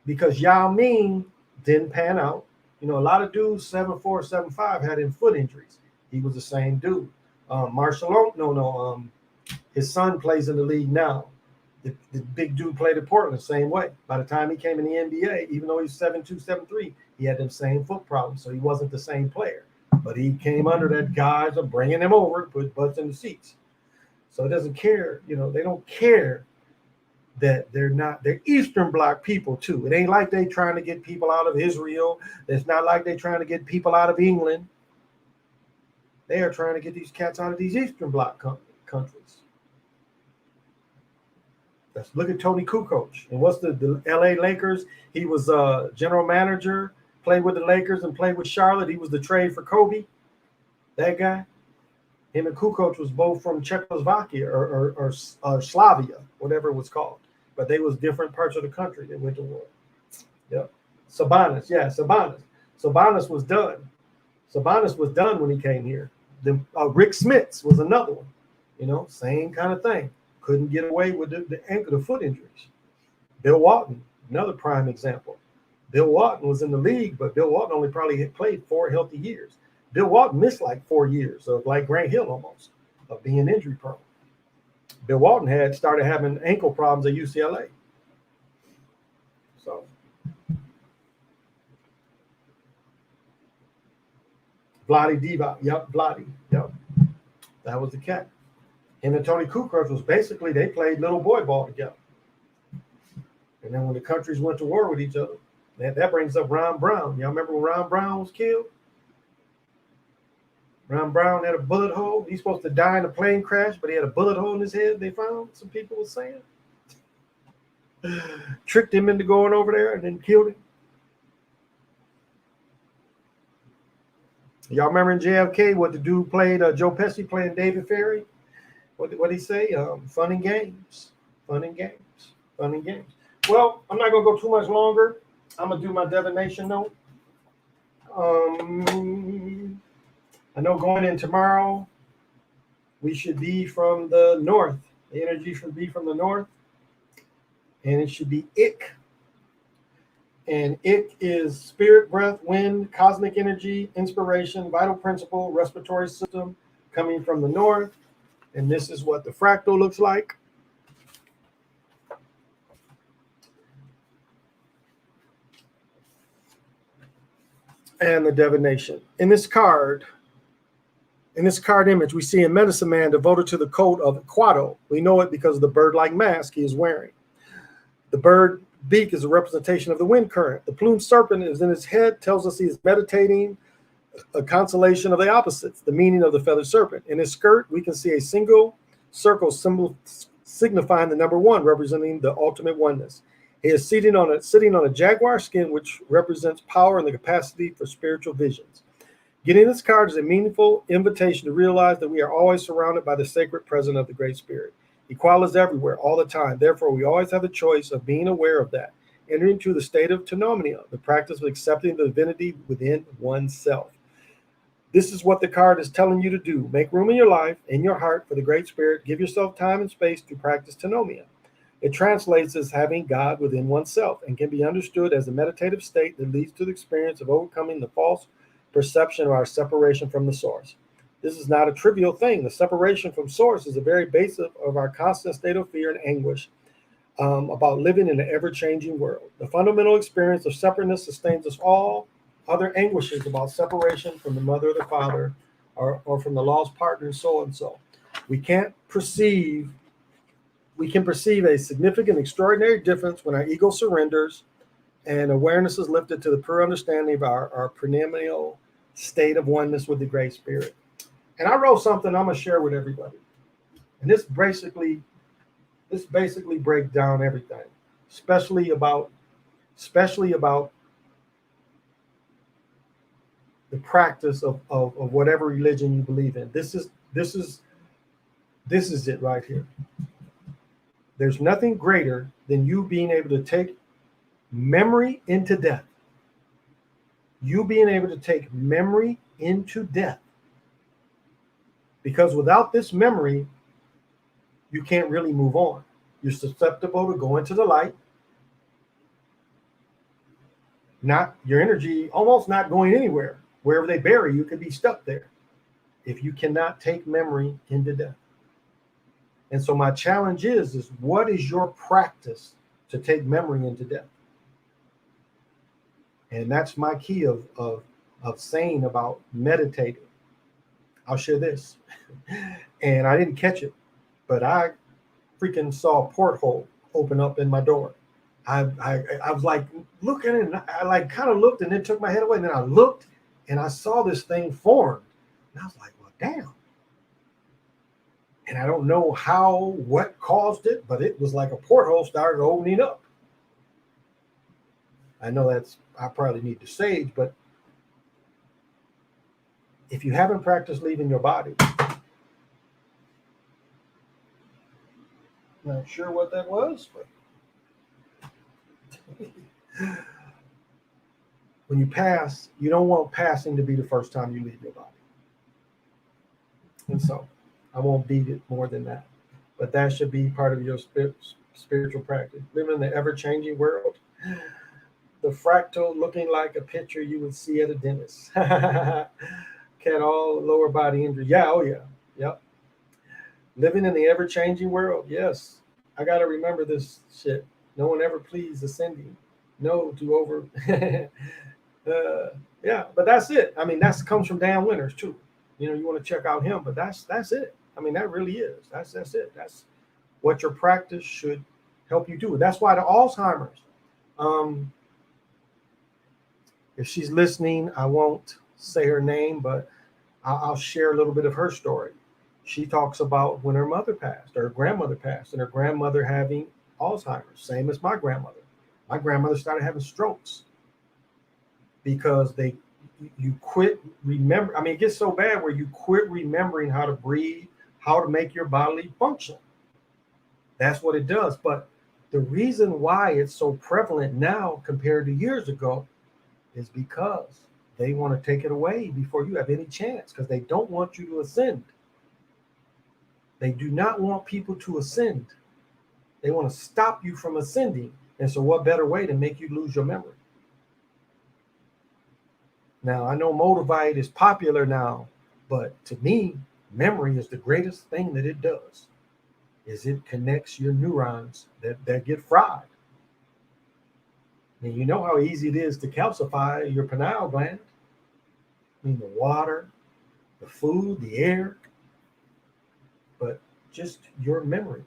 because Yao Ming didn't pan out. A lot of dudes 7'4", 7'5" had in foot injuries. He was the same dude. His son plays in the league now. The big dude played at Portland, same way. By the time he came in the NBA, even though he's 7'2", 7'3", he had them same foot problems, so he wasn't the same player. But he came under that guise of bringing them over, put butts in the seats. So it doesn't care, they don't care that they're Eastern Bloc people too. It ain't like they trying to get people out of Israel. It's not like they trying to get people out of England. They are trying to get these cats out of these Eastern Bloc countries. Let's look at Tony Kukoc. And what's the LA Lakers? He was general manager, played with the Lakers and played with Charlotte. He was the trade for Kobe. That guy. Him and Kukoc was both from Czechoslovakia or Slavia, whatever it was called. But they was different parts of the country that went to war. Yep. Sabonis. Sabonis was done. Sabonis was done when he came here. Rick Smits was another one. Same kind of thing. Couldn't get away with the foot injuries. Bill Walton, another prime example. Bill Walton was in the league, but Bill Walton only probably had played 4 healthy years. Bill Walton missed like 4 years of like Grant Hill almost, of being injury prone. Bill Walton had started having ankle problems at UCLA. So Vlade Divac, yep, Vlade, yep. That was the cat. Him and Tony Kukoc was basically, they played little boy ball together. And then when the countries went to war with each other, that brings up Ron Brown. Y'all remember when Ron Brown was killed? Ron Brown had a bullet hole. He's supposed to die in a plane crash, but he had a bullet hole in his head, they found, some people were saying. Tricked him into going over there and then killed him. Y'all remember in JFK what the dude played, Joe Pesci playing David Ferry? What did he say? Fun and games. Fun and games. Fun and games. Well, I'm not going to go too much longer. I'm going to do my divination note. I know going in tomorrow, we should be from the north. The energy should be from the north. And it should be Ik. And Ik is spirit, breath, wind, cosmic energy, inspiration, vital principle, respiratory system coming from the north. And this is what the fractal looks like. And the divination. In this card image, we see a medicine man devoted to the code of Quado. We know it because of the bird-like mask he is wearing. The bird beak is a representation of the wind current. The plumed serpent is in his head, tells us he is meditating a constellation of the opposites, the meaning of the feathered serpent. In his skirt, we can see a single circle symbol signifying the number 1, representing the ultimate oneness. He is sitting on a jaguar skin, which represents power and the capacity for spiritual visions. Getting this card is a meaningful invitation to realize that we are always surrounded by the sacred presence of the Great Spirit. Equal is everywhere, all the time. Therefore, we always have the choice of being aware of that, entering into the state of tenomia, the practice of accepting the divinity within oneself. This is what the card is telling you to do. Make room in your life, in your heart, for the Great Spirit. Give yourself time and space to practice tenomia. It translates as having God within oneself and can be understood as a meditative state that leads to the experience of overcoming the false perception of our separation from the source. This is not a trivial thing. The separation from source is the very basis of our constant state of fear and anguish about living in an ever-changing world. The fundamental experience of separateness sustains us all. Other anguishes about separation from the mother or the father or from the lost partner and so and so. We can perceive a significant, extraordinary difference when our ego surrenders and awareness is lifted to the pure understanding of our perennial state of oneness with the Great Spirit. And I wrote something I'm going to share with everybody. And this basically breaks down everything, especially about the practice of whatever religion you believe in. This is it right here. There's nothing greater than you being able to take memory into death. You being able to take memory into death. Because without this memory, you can't really move on. You're susceptible to go into the light. Not your energy almost not going anywhere. Wherever they bury you could be stuck there if you cannot take memory into death. And so my challenge is what is your practice to take memory into death? And that's my key of saying about meditating. I'll share this. And I didn't catch it, but I freaking saw a porthole open up in my door. I was like looking and I like kind of looked and then took my head away. And then I looked and I saw this thing formed. And I was like, well, damn. And I don't know what caused it, but it was like a porthole started opening up. I know I probably need to sage, but if you haven't practiced leaving your body, not sure what that was, but when you pass, you don't want passing to be the first time you leave your body. And so I won't beat it more than that. But that should be part of your spiritual practice. Living in the ever changing world, the fractal looking like a picture you would see at a dentist. Cat all lower body injury. Yeah, oh yeah. Yep. Living in the ever changing world. Yes. I got to remember this shit. No one ever pleased ascending. No to over. Yeah, but that's it. I mean, that comes from Dan Winters too. You want to check out him, but that's it. I mean, that really is. That's it. That's what your practice should help you do. That's why the Alzheimer's. Um, if she's listening, I won't say her name, but I'll share a little bit of her story. She talks about when her mother passed, or her grandmother passed, and her grandmother having Alzheimer's, same as my grandmother. My grandmother started having strokes because you quit remember. I mean, it gets so bad where you quit remembering how to breathe, how to make your body function. That's what it does. But the reason why it's so prevalent now compared to years ago is because they want to take it away before you have any chance, because they don't want you to ascend. They do not want people to ascend. They want to stop you from ascending. And so what better way to make you lose your memory? Now, I know Motivate is popular now, but to me, memory is the greatest thing that it does. Is it connects your neurons that get fried. I mean, you know how easy it is to calcify your pineal gland. I mean, the water, the food, the air, but just your memory.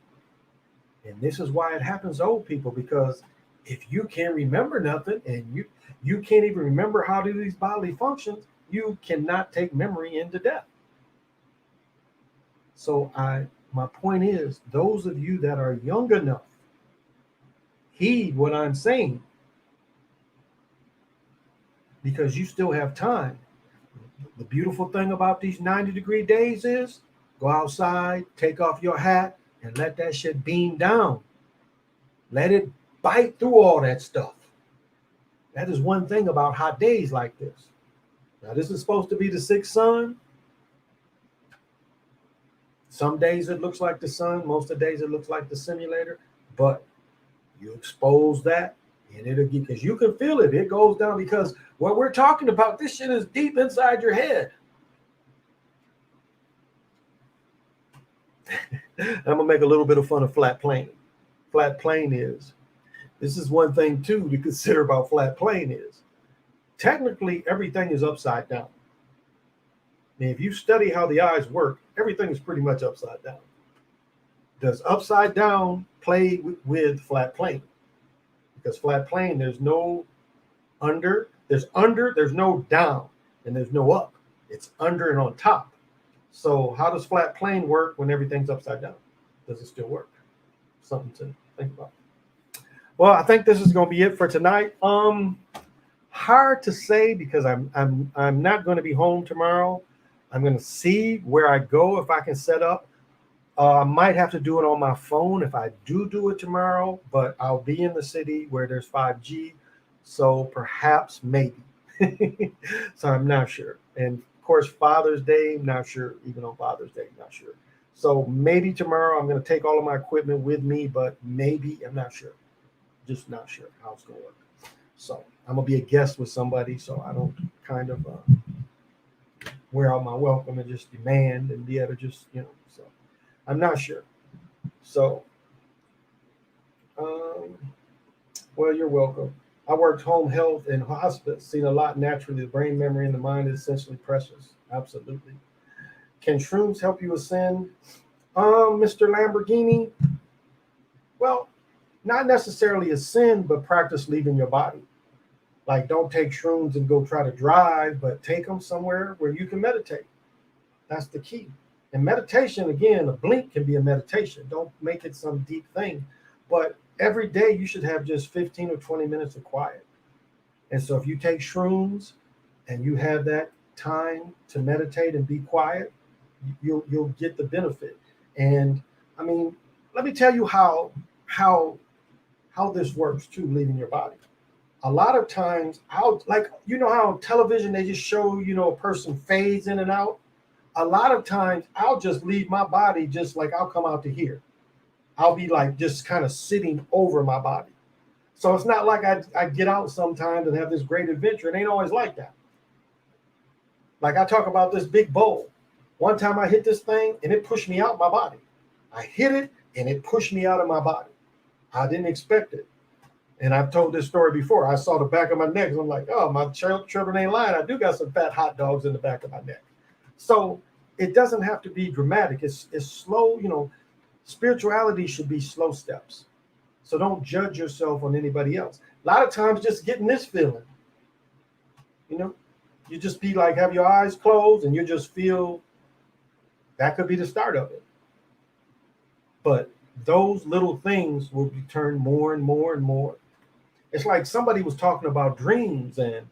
And this is why it happens to old people, because if you can't remember nothing and you can't even remember how to do these bodily functions, you cannot take memory into death. So my point is, those of you that are young enough, heed what I'm saying, because you still have time. The beautiful thing about these 90-degree days is go outside, take off your hat, and let that shit beam down. Let it bite through all that stuff. That is one thing about hot days like this. Now, this is supposed to be the sixth sun. Some days it looks like the sun. Most of the days it looks like the simulator. But you expose that, and it'll get, because you can feel it. It goes down, because what we're talking about, this shit is deep inside your head. I'm going to make a little bit of fun of flat plane. Flat plane is, this is one thing too to consider about flat plane is, technically everything is upside down. And if you study how the eyes work, everything is pretty much upside down. Does upside down play with flat plane? Because flat plane, there's no under, there's no down, and there's no up. It's under and on top. So how does flat plane work when everything's upside down? Does it still work? Something to think about. Well, I think this is going to be it for tonight. Hard to say, because I'm not going to be home tomorrow. I'm going to see where I go, if I can set up. I might have to do it on my phone if I do it tomorrow, but I'll be in the city where there's 5G, so perhaps maybe. So I'm not sure. And of course, Father's Day, not sure. Even on Father's Day, not sure. So maybe tomorrow I'm going to take all of my equipment with me, but maybe, I'm not sure. Just not sure how it's going to work. So I'm going to be a guest with somebody, so I don't kind of wear out my welcome and just demand and be able to just, so I'm not sure. So, well, you're welcome. I worked home health and hospice, seen a lot naturally. The brain memory and the mind is essentially precious. Absolutely. Can shrooms help you ascend? Mr. Lamborghini, well, not necessarily ascend, but practice leaving your body. Like, don't take shrooms and go try to drive, but take them somewhere where you can meditate. That's the key. And meditation, again, a blink can be a meditation. Don't make it some deep thing. But every day you should have just 15 or 20 minutes of quiet. And so if you take shrooms and you have that time to meditate and be quiet, you'll get the benefit. And I mean, let me tell you how this works too, leaving your body. A lot of times, how, like, how television, they just show, a person fades in and out. a lot of times I'll just leave my body just like I'll come out to here. I'll be like just kind of sitting over my body. So it's not like I get out sometimes and have this great adventure. It ain't always like that. Like I talk about this big bowl. One time I hit this thing and it pushed me out my body. I hit it and it pushed me out of my body. I didn't expect it. And I've told this story before. I saw the back of my neck. And I'm like, oh, my children ain't lying. I do got some fat hot dogs in the back of my neck. So it doesn't have to be dramatic. It's slow. Spirituality should be slow steps. So don't judge yourself on anybody else. A lot of times just getting this feeling, you just be like, have your eyes closed and you just feel that could be the start of it. But those little things will be turned more and more and more. It's like somebody was talking about dreams, and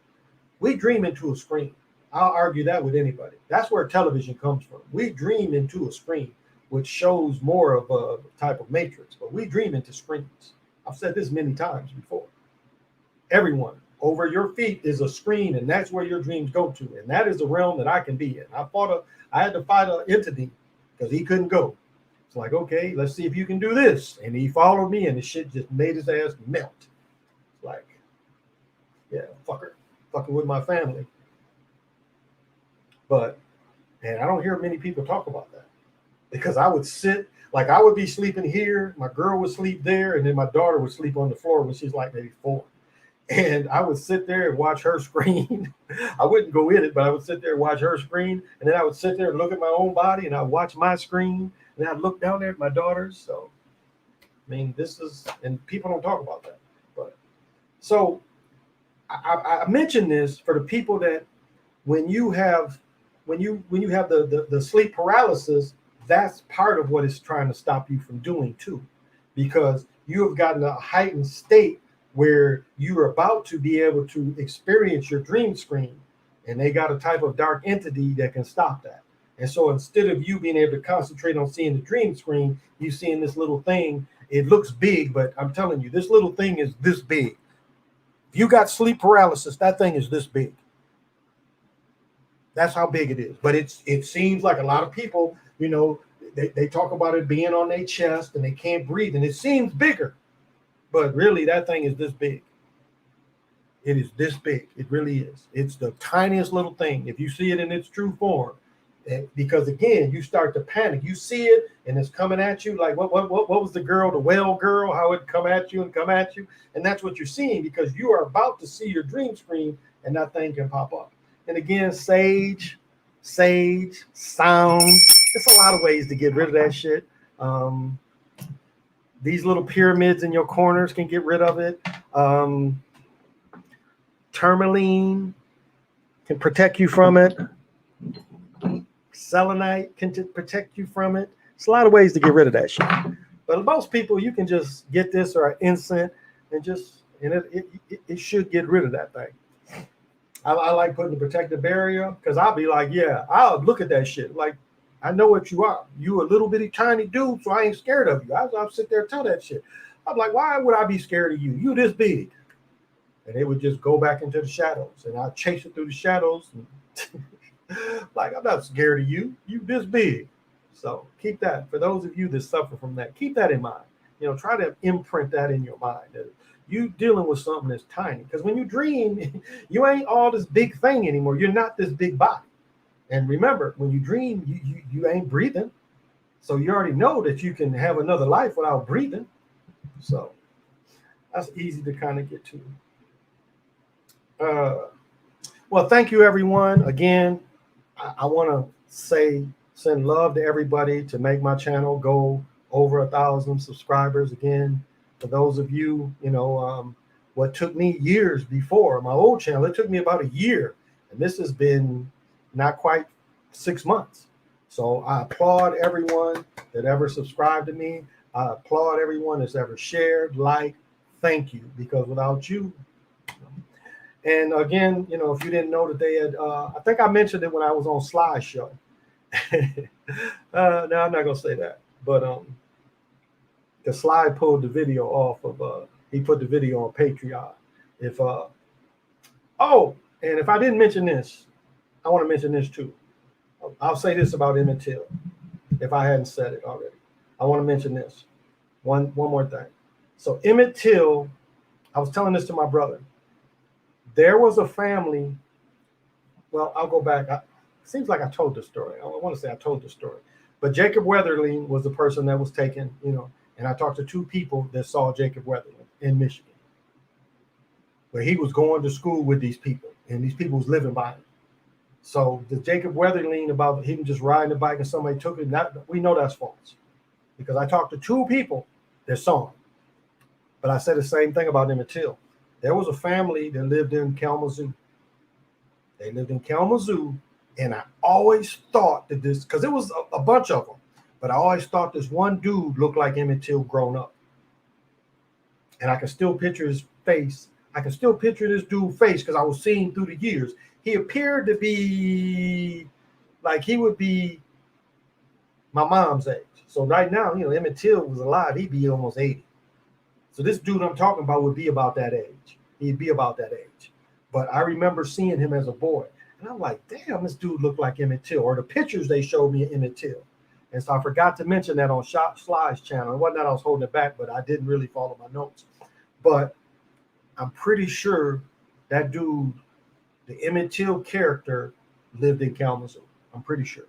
we dream into a screen. I'll argue that with anybody. That's where television comes from. We dream into a screen, which shows more of a type of matrix, but we dream into screens. I've said this many times before. Everyone, over your feet is a screen, and that's where your dreams go to. And that is the realm that I can be in. I had to fight an entity because he couldn't go. It's like, okay, let's see if you can do this. And he followed me, and the shit just made his ass melt. Like, yeah, fucking with my family. And I don't hear many people talk about that, because I would sit, like I would be sleeping here, my girl would sleep there, and then my daughter would sleep on the floor when she's like maybe 4. And I would sit there and watch her screen. I wouldn't go in it, but I would sit there and watch her screen. And then I would sit there and look at my own body, and I'd watch my screen, and I'd look down there at my daughter's. So, I mean, and people don't talk about that. But so I mention this for the people that when you have the sleep paralysis, that's part of what is trying to stop you from doing too, because you have gotten a heightened state where you're about to be able to experience your dream screen, and they got a type of dark entity that can stop that. And so instead of you being able to concentrate on seeing the dream screen, you seeing this little thing. It looks big, but I'm telling you, this little thing is this big. If you got sleep paralysis, that thing is this big. That's how big it is. But it seems like a lot of people, they talk about it being on their chest and they can't breathe, and it seems bigger. But really, that thing is this big. It is this big. It really is. It's the tiniest little thing. If you see it in its true form, because again, you start to panic. You see it, and it's coming at you. Like what was the whale girl? How it come at you, and that's what you're seeing, because you are about to see your dream screen, and that thing can pop up. And again, sage, sound. There's a lot of ways to get rid of that shit. These little pyramids in your corners can get rid of it. Tourmaline can protect you from it. Selenite can protect you from it. It's a lot of ways to get rid of that shit. But most people, you can just get this or an incense and it should get rid of that thing. I like putting the protective barrier, because I'll be like, yeah, I'll look at that shit. Like, I know what you are. You a little bitty tiny dude, so I ain't scared of you. I'll sit there and tell that shit. I'm like, why would I be scared of you? You this big. And they would just go back into the shadows, and I'll chase it through the shadows. And like, I'm not scared of you. You this big. So keep that. For those of you that suffer from that, keep that in mind. Try to imprint that in your mind. That you dealing with something that's tiny. Because when you dream, you ain't all this big thing anymore. You're not this big body. And remember, when you dream, you ain't breathing. So you already know that you can have another life without breathing. So that's easy to kind of get to. Well, thank you, everyone. Again, I want to send love to everybody to make my channel go over 1,000 subscribers. Again, for those of you, what took me years before my old channel, it took me about a year. And this has been not quite 6 months. So I applaud everyone that ever subscribed to me. I applaud everyone that's ever shared, liked. Thank you, because without you. And again, if you didn't know that they had, I think I mentioned it when I was on Slideshow. No, I'm not gonna say that, but the Slide pulled the video off of. He put the video on Patreon. And if I didn't mention this, I want to mention this too. I'll say this about Emmett Till, if I hadn't said it already. I want to mention this. One more thing. So Emmett Till, I was telling this to my brother. There was a family. Well, I'll go back. It seems like I told the story. I want to say I told the story. But Jacob Weatherly was the person that was taken, and I talked to two people that saw Jacob Weatherly in Michigan, where he was going to school with these people, and these people was living by him. So the Jacob Weatherly about him just riding the bike and somebody took it, we know that's false, because I talked to two people that saw him. But I said the same thing about Emmett Till. There was a family that lived in Kalamazoo. They lived in Kalamazoo, and I always thought that this, because it was a bunch of them, but I always thought this one dude looked like Emmett Till grown up. And I can still picture his face. I can still picture this dude's face because I was seeing through the years. He appeared to be like he would be my mom's age. So right now, Emmett Till was alive. He'd be almost 80. So this dude I'm talking about would be about that age. He'd be about that age. But I remember seeing him as a boy. And I'm like, damn, this dude looked like Emmett Till. Or the pictures they showed me of Emmett Till. And so I forgot to mention that on Shop Sly's channel. It wasn't that I was holding it back, but I didn't really follow my notes. But I'm pretty sure that dude, the Emmett Till character, lived in Kalamazoo. I'm pretty sure.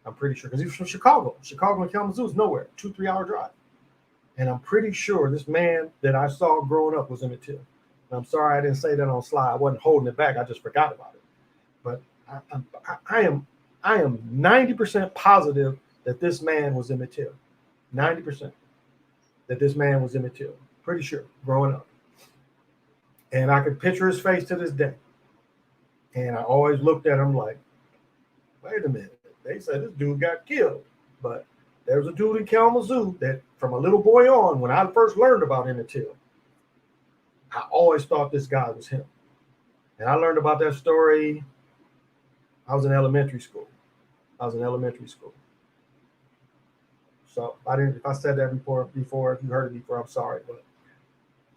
Because he was from Chicago. Chicago and Kalamazoo is nowhere. 2-3 hour drive. And I'm pretty sure this man that I saw growing up was Emmett Till. And I'm sorry I didn't say that on Sly. I wasn't holding it back. I just forgot about it. But I am 90% positive that this man was Emmett Till. 90% that this man was Emmett Till. Pretty sure, growing up. And I could picture his face to this day. And I always looked at him like, wait a minute. They said this dude got killed. But there was a dude in Kalamazoo that from a little boy on, when I first learned about Emmett Till, I always thought this guy was him. And I learned about that story. I was in elementary school. So if I said that before, if you heard it before, I'm sorry, but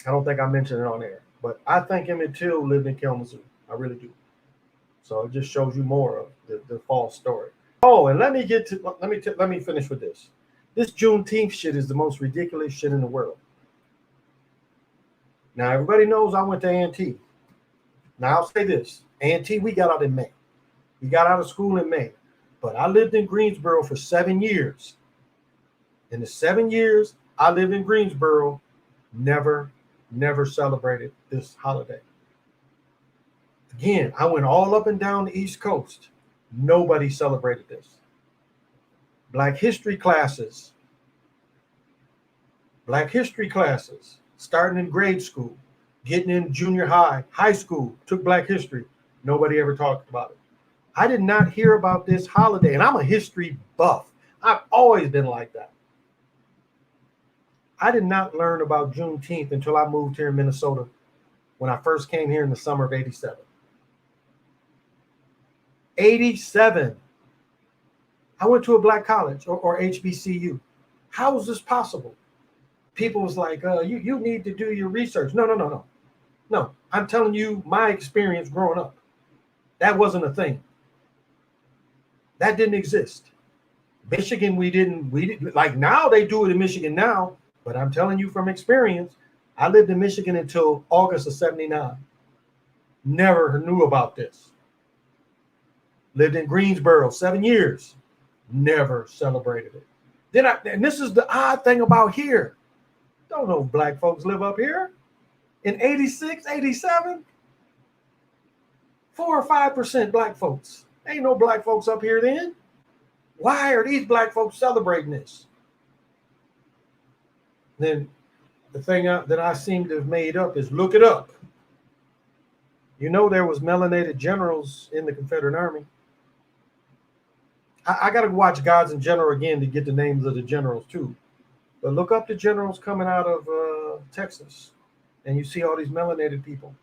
I don't think I mentioned it on air. But I think Emmett Till lived in Kalamazoo. I really do. So it just shows you more of the false story. Oh, and let me finish with this. This Juneteenth shit is the most ridiculous shit in the world. Now everybody knows I went to A&T. Now I'll say this: A&T, we got out in May. We got out of school in May, but I lived in Greensboro for 7 years. In the 7 years I lived in Greensboro, never celebrated this holiday. Again, I went all up and down the East Coast. Nobody celebrated this. Black history classes, starting in grade school, getting in junior high, high school, took Black history. Nobody ever talked about it. I did not hear about this holiday, and I'm a history buff. I've always been like that. I did not learn about Juneteenth until I moved here in Minnesota when I first came here in the summer of 87. 87. I went to a black college or HBCU. How is this possible? People was like, you need to do your research. No. I'm telling you my experience growing up. That wasn't a thing. That didn't exist. Michigan, we didn't like now they do it in Michigan now, but I'm telling you from experience, I lived in Michigan until August of 79. Never knew about this. Lived in Greensboro 7 years. Never celebrated it. And this is the odd thing about here. Don't know if black folks live up here. In 86, 87, 4 or 5% black folks. Ain't no black folks up here then. Why are these black folks celebrating this? Then the thing that I seem to have made up is look it up. There was melanated generals in the Confederate Army. I got to watch Gods in General again to get the names of the generals too. But look up the generals coming out of Texas, and you see all these melanated people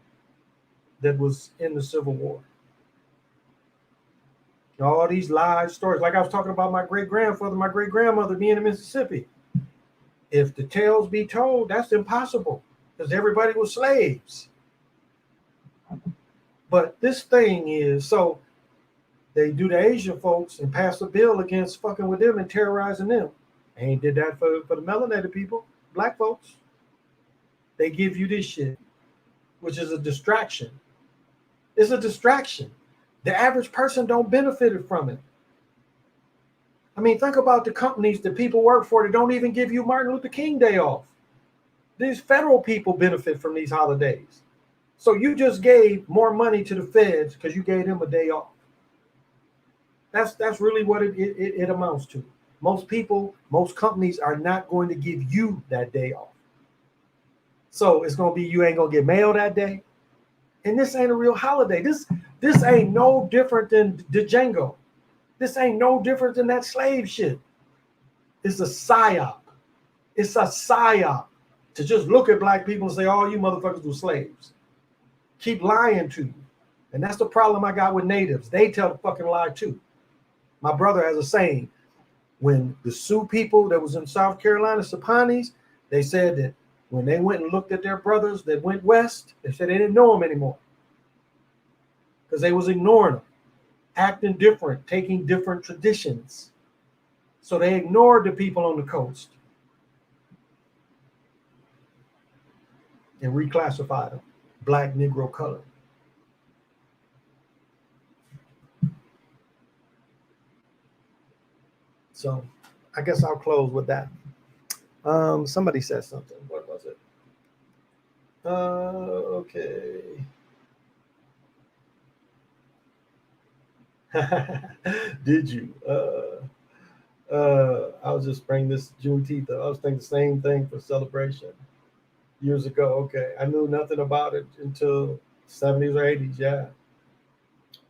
that was in the Civil War. All these live stories, like I was talking about my great-grandmother being in Mississippi. If the tales be told, that's impossible because everybody was slaves. But this thing is, so they do the Asian folks and pass a bill against fucking with them and terrorizing them. They ain't did that for the melanated people, black folks. They give you this shit, which is a distraction. It's a distraction. The average person don't benefit from it. I mean, think about the companies that people work for that don't even give you Martin Luther King Day off. These federal people benefit from these holidays. So you just gave more money to the feds because you gave them a day off. That's really what it amounts to. Most people, most companies are not going to give you that day off. So it's going to be you ain't going to get mail that day. And this ain't a real holiday. This ain't no different than the Django. This ain't no different than that slave shit. It's a psyop. It's a psyop to just look at black people and say, oh, you motherfuckers were slaves. Keep lying to you. And that's the problem I got with natives. They tell the fucking lie too. My brother has a saying. When the Sioux people that was in South Carolina, Sapanis, they said that when they went and looked at their brothers that went west, they said they didn't know them anymore because they was ignoring them, acting different, taking different traditions. So they ignored the people on the coast and reclassified them, black, Negro, color. So I guess I'll close with that. Somebody said something. What was it? Okay. Did you? I was just bringing this Juneteenth. I was thinking the same thing for celebration years ago. Okay, I knew nothing about it until 70s or 80s.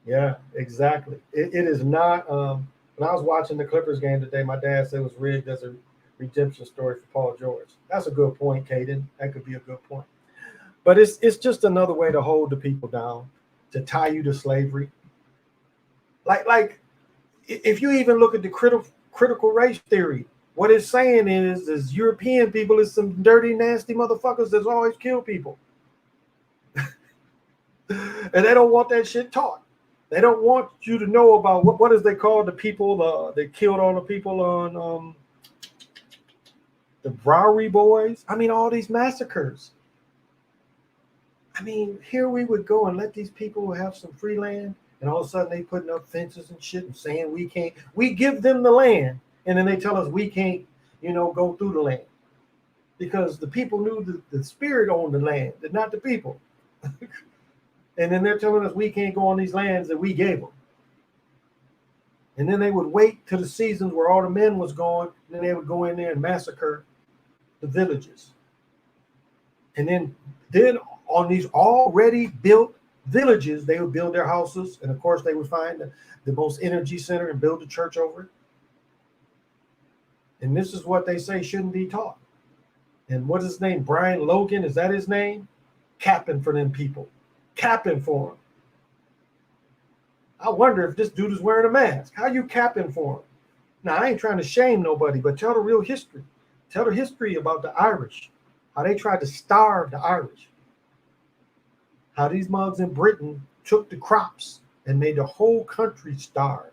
Yeah, exactly. It is not. When I was watching the Clippers game today, my dad said it was rigged as a redemption story for Paul George. That's a good point, Caden. That could be a good point. But it's just another way to hold the people down, to tie you to slavery. Like if you even look at the critical race theory, what it's saying is European people is some dirty, nasty motherfuckers that's always kill people. And they don't want that shit taught. They don't want you to know about what is they call the people they killed all the people on the Bowery Boys. I mean, all these massacres. I mean, here we would go and let these people have some free land, and all of a sudden they putting up fences and shit and saying we can't. We give them the land, and then they tell us we can't, go through the land because the people knew the spirit owned the land, not the people. And then they're telling us we can't go on these lands that we gave them. And then they would wait till the seasons where all the men was gone, and then they would go in there and massacre the villages. And then on these already built villages, they would build their houses. And of course, they would find the most energy center and build a church over it. And this is what they say shouldn't be taught. And what is his name? Brian Logan, is that his name? Capping for them people. Capping for him. I wonder if this dude is wearing a mask. How you capping for him? Now, I ain't trying to shame nobody, but tell the real history. Tell the history about the Irish, how they tried to starve the Irish, how these mugs in Britain took the crops and made the whole country starve,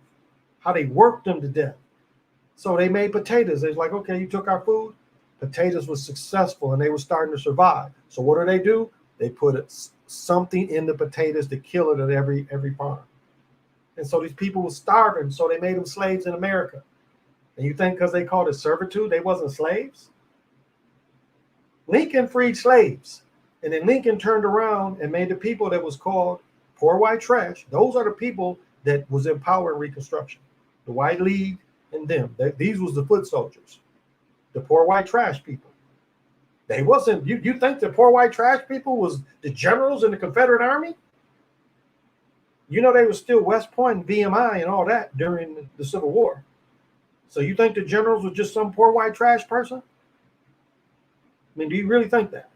how they worked them to death. So they made potatoes. They was like, okay, you took our food. Potatoes was successful and they were starting to survive. So what do? They put something in the potatoes to kill it at every farm. And so these people were starving, so they made them slaves in America. And you think because they called it servitude, they wasn't slaves? Lincoln freed slaves. And then Lincoln turned around and made the people that was called poor white trash. Those are the people that was in power in Reconstruction. The White League and them. These was the foot soldiers. The poor white trash people. They wasn't, you think the poor white trash people was the generals in the Confederate Army? They were still West Point and VMI and all that during the Civil War. So you think the generals were just some poor white trash person? I mean, do you really think that?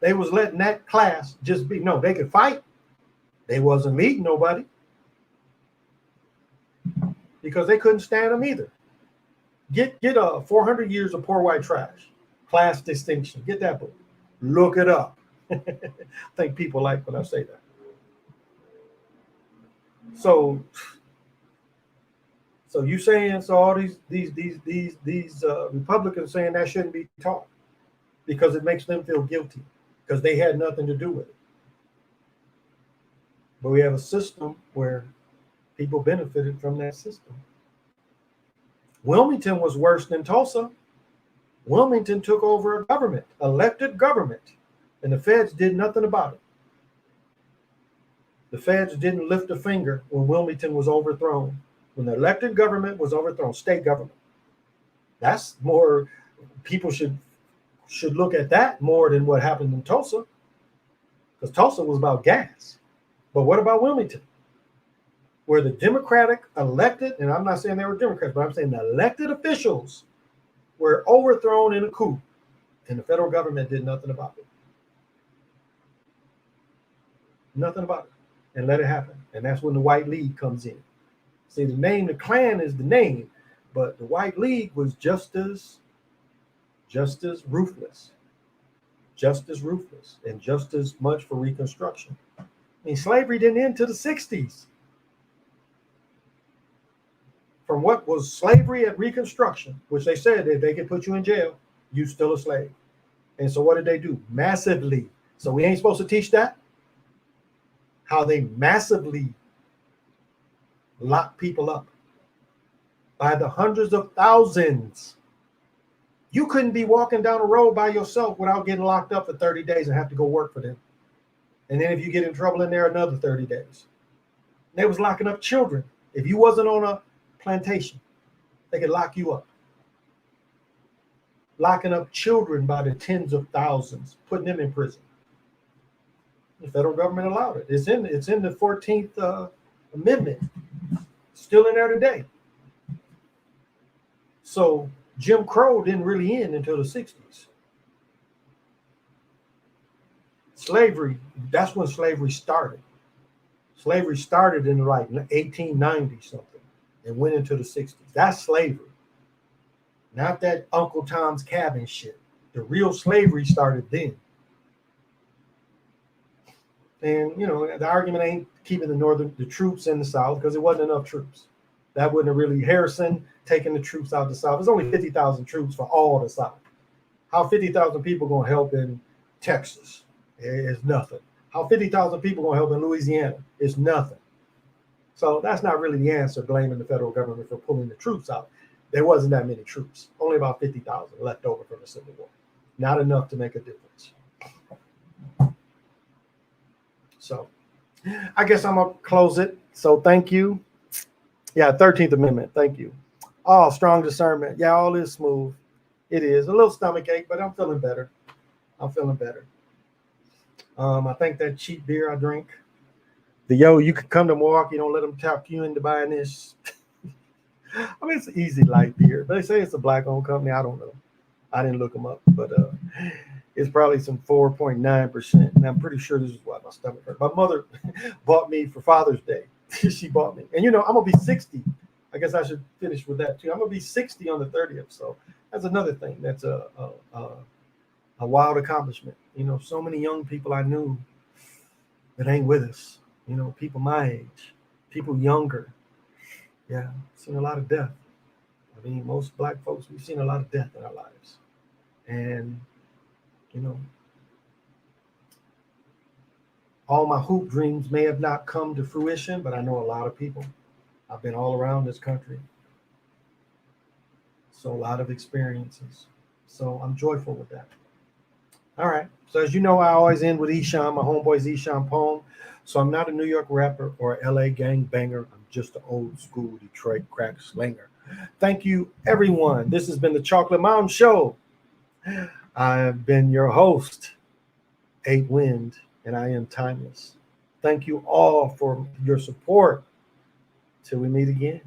They was letting that class just be, no, they could fight. They wasn't leading nobody. Because they couldn't stand them either. Get 400 years of poor white trash. Class distinction. Get that book. Look it up. I think people like when I say that. So So you saying so all these Republicans saying that shouldn't be taught because it makes them feel guilty because they had nothing to do with it. But we have a system where people benefited from that system. Wilmington was worse than Tulsa. Wilmington took over a government, elected government, and the feds did nothing about it. The feds didn't lift a finger when Wilmington was overthrown. When the elected government was overthrown, state government. That's more, people should look at that more than what happened in Tulsa. Because Tulsa was about gas. But what about Wilmington? Where the Democratic elected, and I'm not saying they were Democrats, but I'm saying the elected officials were overthrown in a coup, and the federal government did nothing about it. Nothing about it. And let it happen. And that's when the White League comes in. See, the name, the Klan is the name, but the White League was just as ruthless, and just as much for Reconstruction. I mean, slavery didn't end to the 60s. From what was slavery at Reconstruction, which they said that they could put you in jail, you still a slave. And so what did they do? Massively. So we ain't supposed to teach that? How they massively lock people up by the hundreds of thousands. You couldn't be walking down the road by yourself without getting locked up for 30 days and have to go work for them. And then if you get in trouble in there, another 30 days. They was locking up children. If you wasn't on a plantation, they could lock you up. Locking up children by the tens of thousands, putting them in prison. The federal government allowed it. It's in the 14th Amendment. Still in there today. So Jim Crow didn't really end until the 60s. Slavery, that's when slavery started. Slavery started in like 1890 something and went into the 60s. That's slavery. Not that Uncle Tom's Cabin shit. The real slavery started then. And, you know, the argument ain't keeping the troops in the South because there wasn't enough troops. That wouldn't have really, Harrison taking the troops out of the South. There's only 50,000 troops for all the South. How 50,000 people going to help in Texas? It's nothing. How 50,000 people going to help in Louisiana? It's nothing. So that's not really the answer, blaming the federal government for pulling the troops out. There wasn't that many troops. Only about 50,000 left over from the Civil War. Not enough to make a difference. So I guess I'm going to close it. So thank you. Yeah, 13th Amendment. Thank you. Oh, strong discernment. Yeah, all is smooth. It is. A little stomach ache, but I'm feeling better. I think that cheap beer I drink, you could come to Milwaukee, don't let them talk you into buying this. I mean, it's an easy light beer. They say it's a black-owned company. I don't know. I didn't look them up, but it's probably some 4.9%. And I'm pretty sure this is why my stomach hurt. My mother bought me for Father's Day. She bought me. And, you know, I'm going to be 60. I guess I should finish with that, too. I'm going to be 60 on the 30th. So that's another thing. That's a wild accomplishment. You know, so many young people I knew that ain't with us. You know, people my age, people younger. Yeah, seen a lot of death. I mean, most black folks, we've seen a lot of death in our lives. And, you know, all my hoop dreams may have not come to fruition, but I know a lot of people. I've been all around this country. So a lot of experiences. So I'm joyful with that. All right. So as you know, I always end with Eshawn, my homeboy's Eshawn poem. So I'm not a New York rapper or LA gang banger. I'm just an old school Detroit crack slinger. Thank you, everyone. This has been the Chocolate Mountain Show. I've been your host, 8 Wind, and I am timeless. Thank you all for your support. Till we meet again.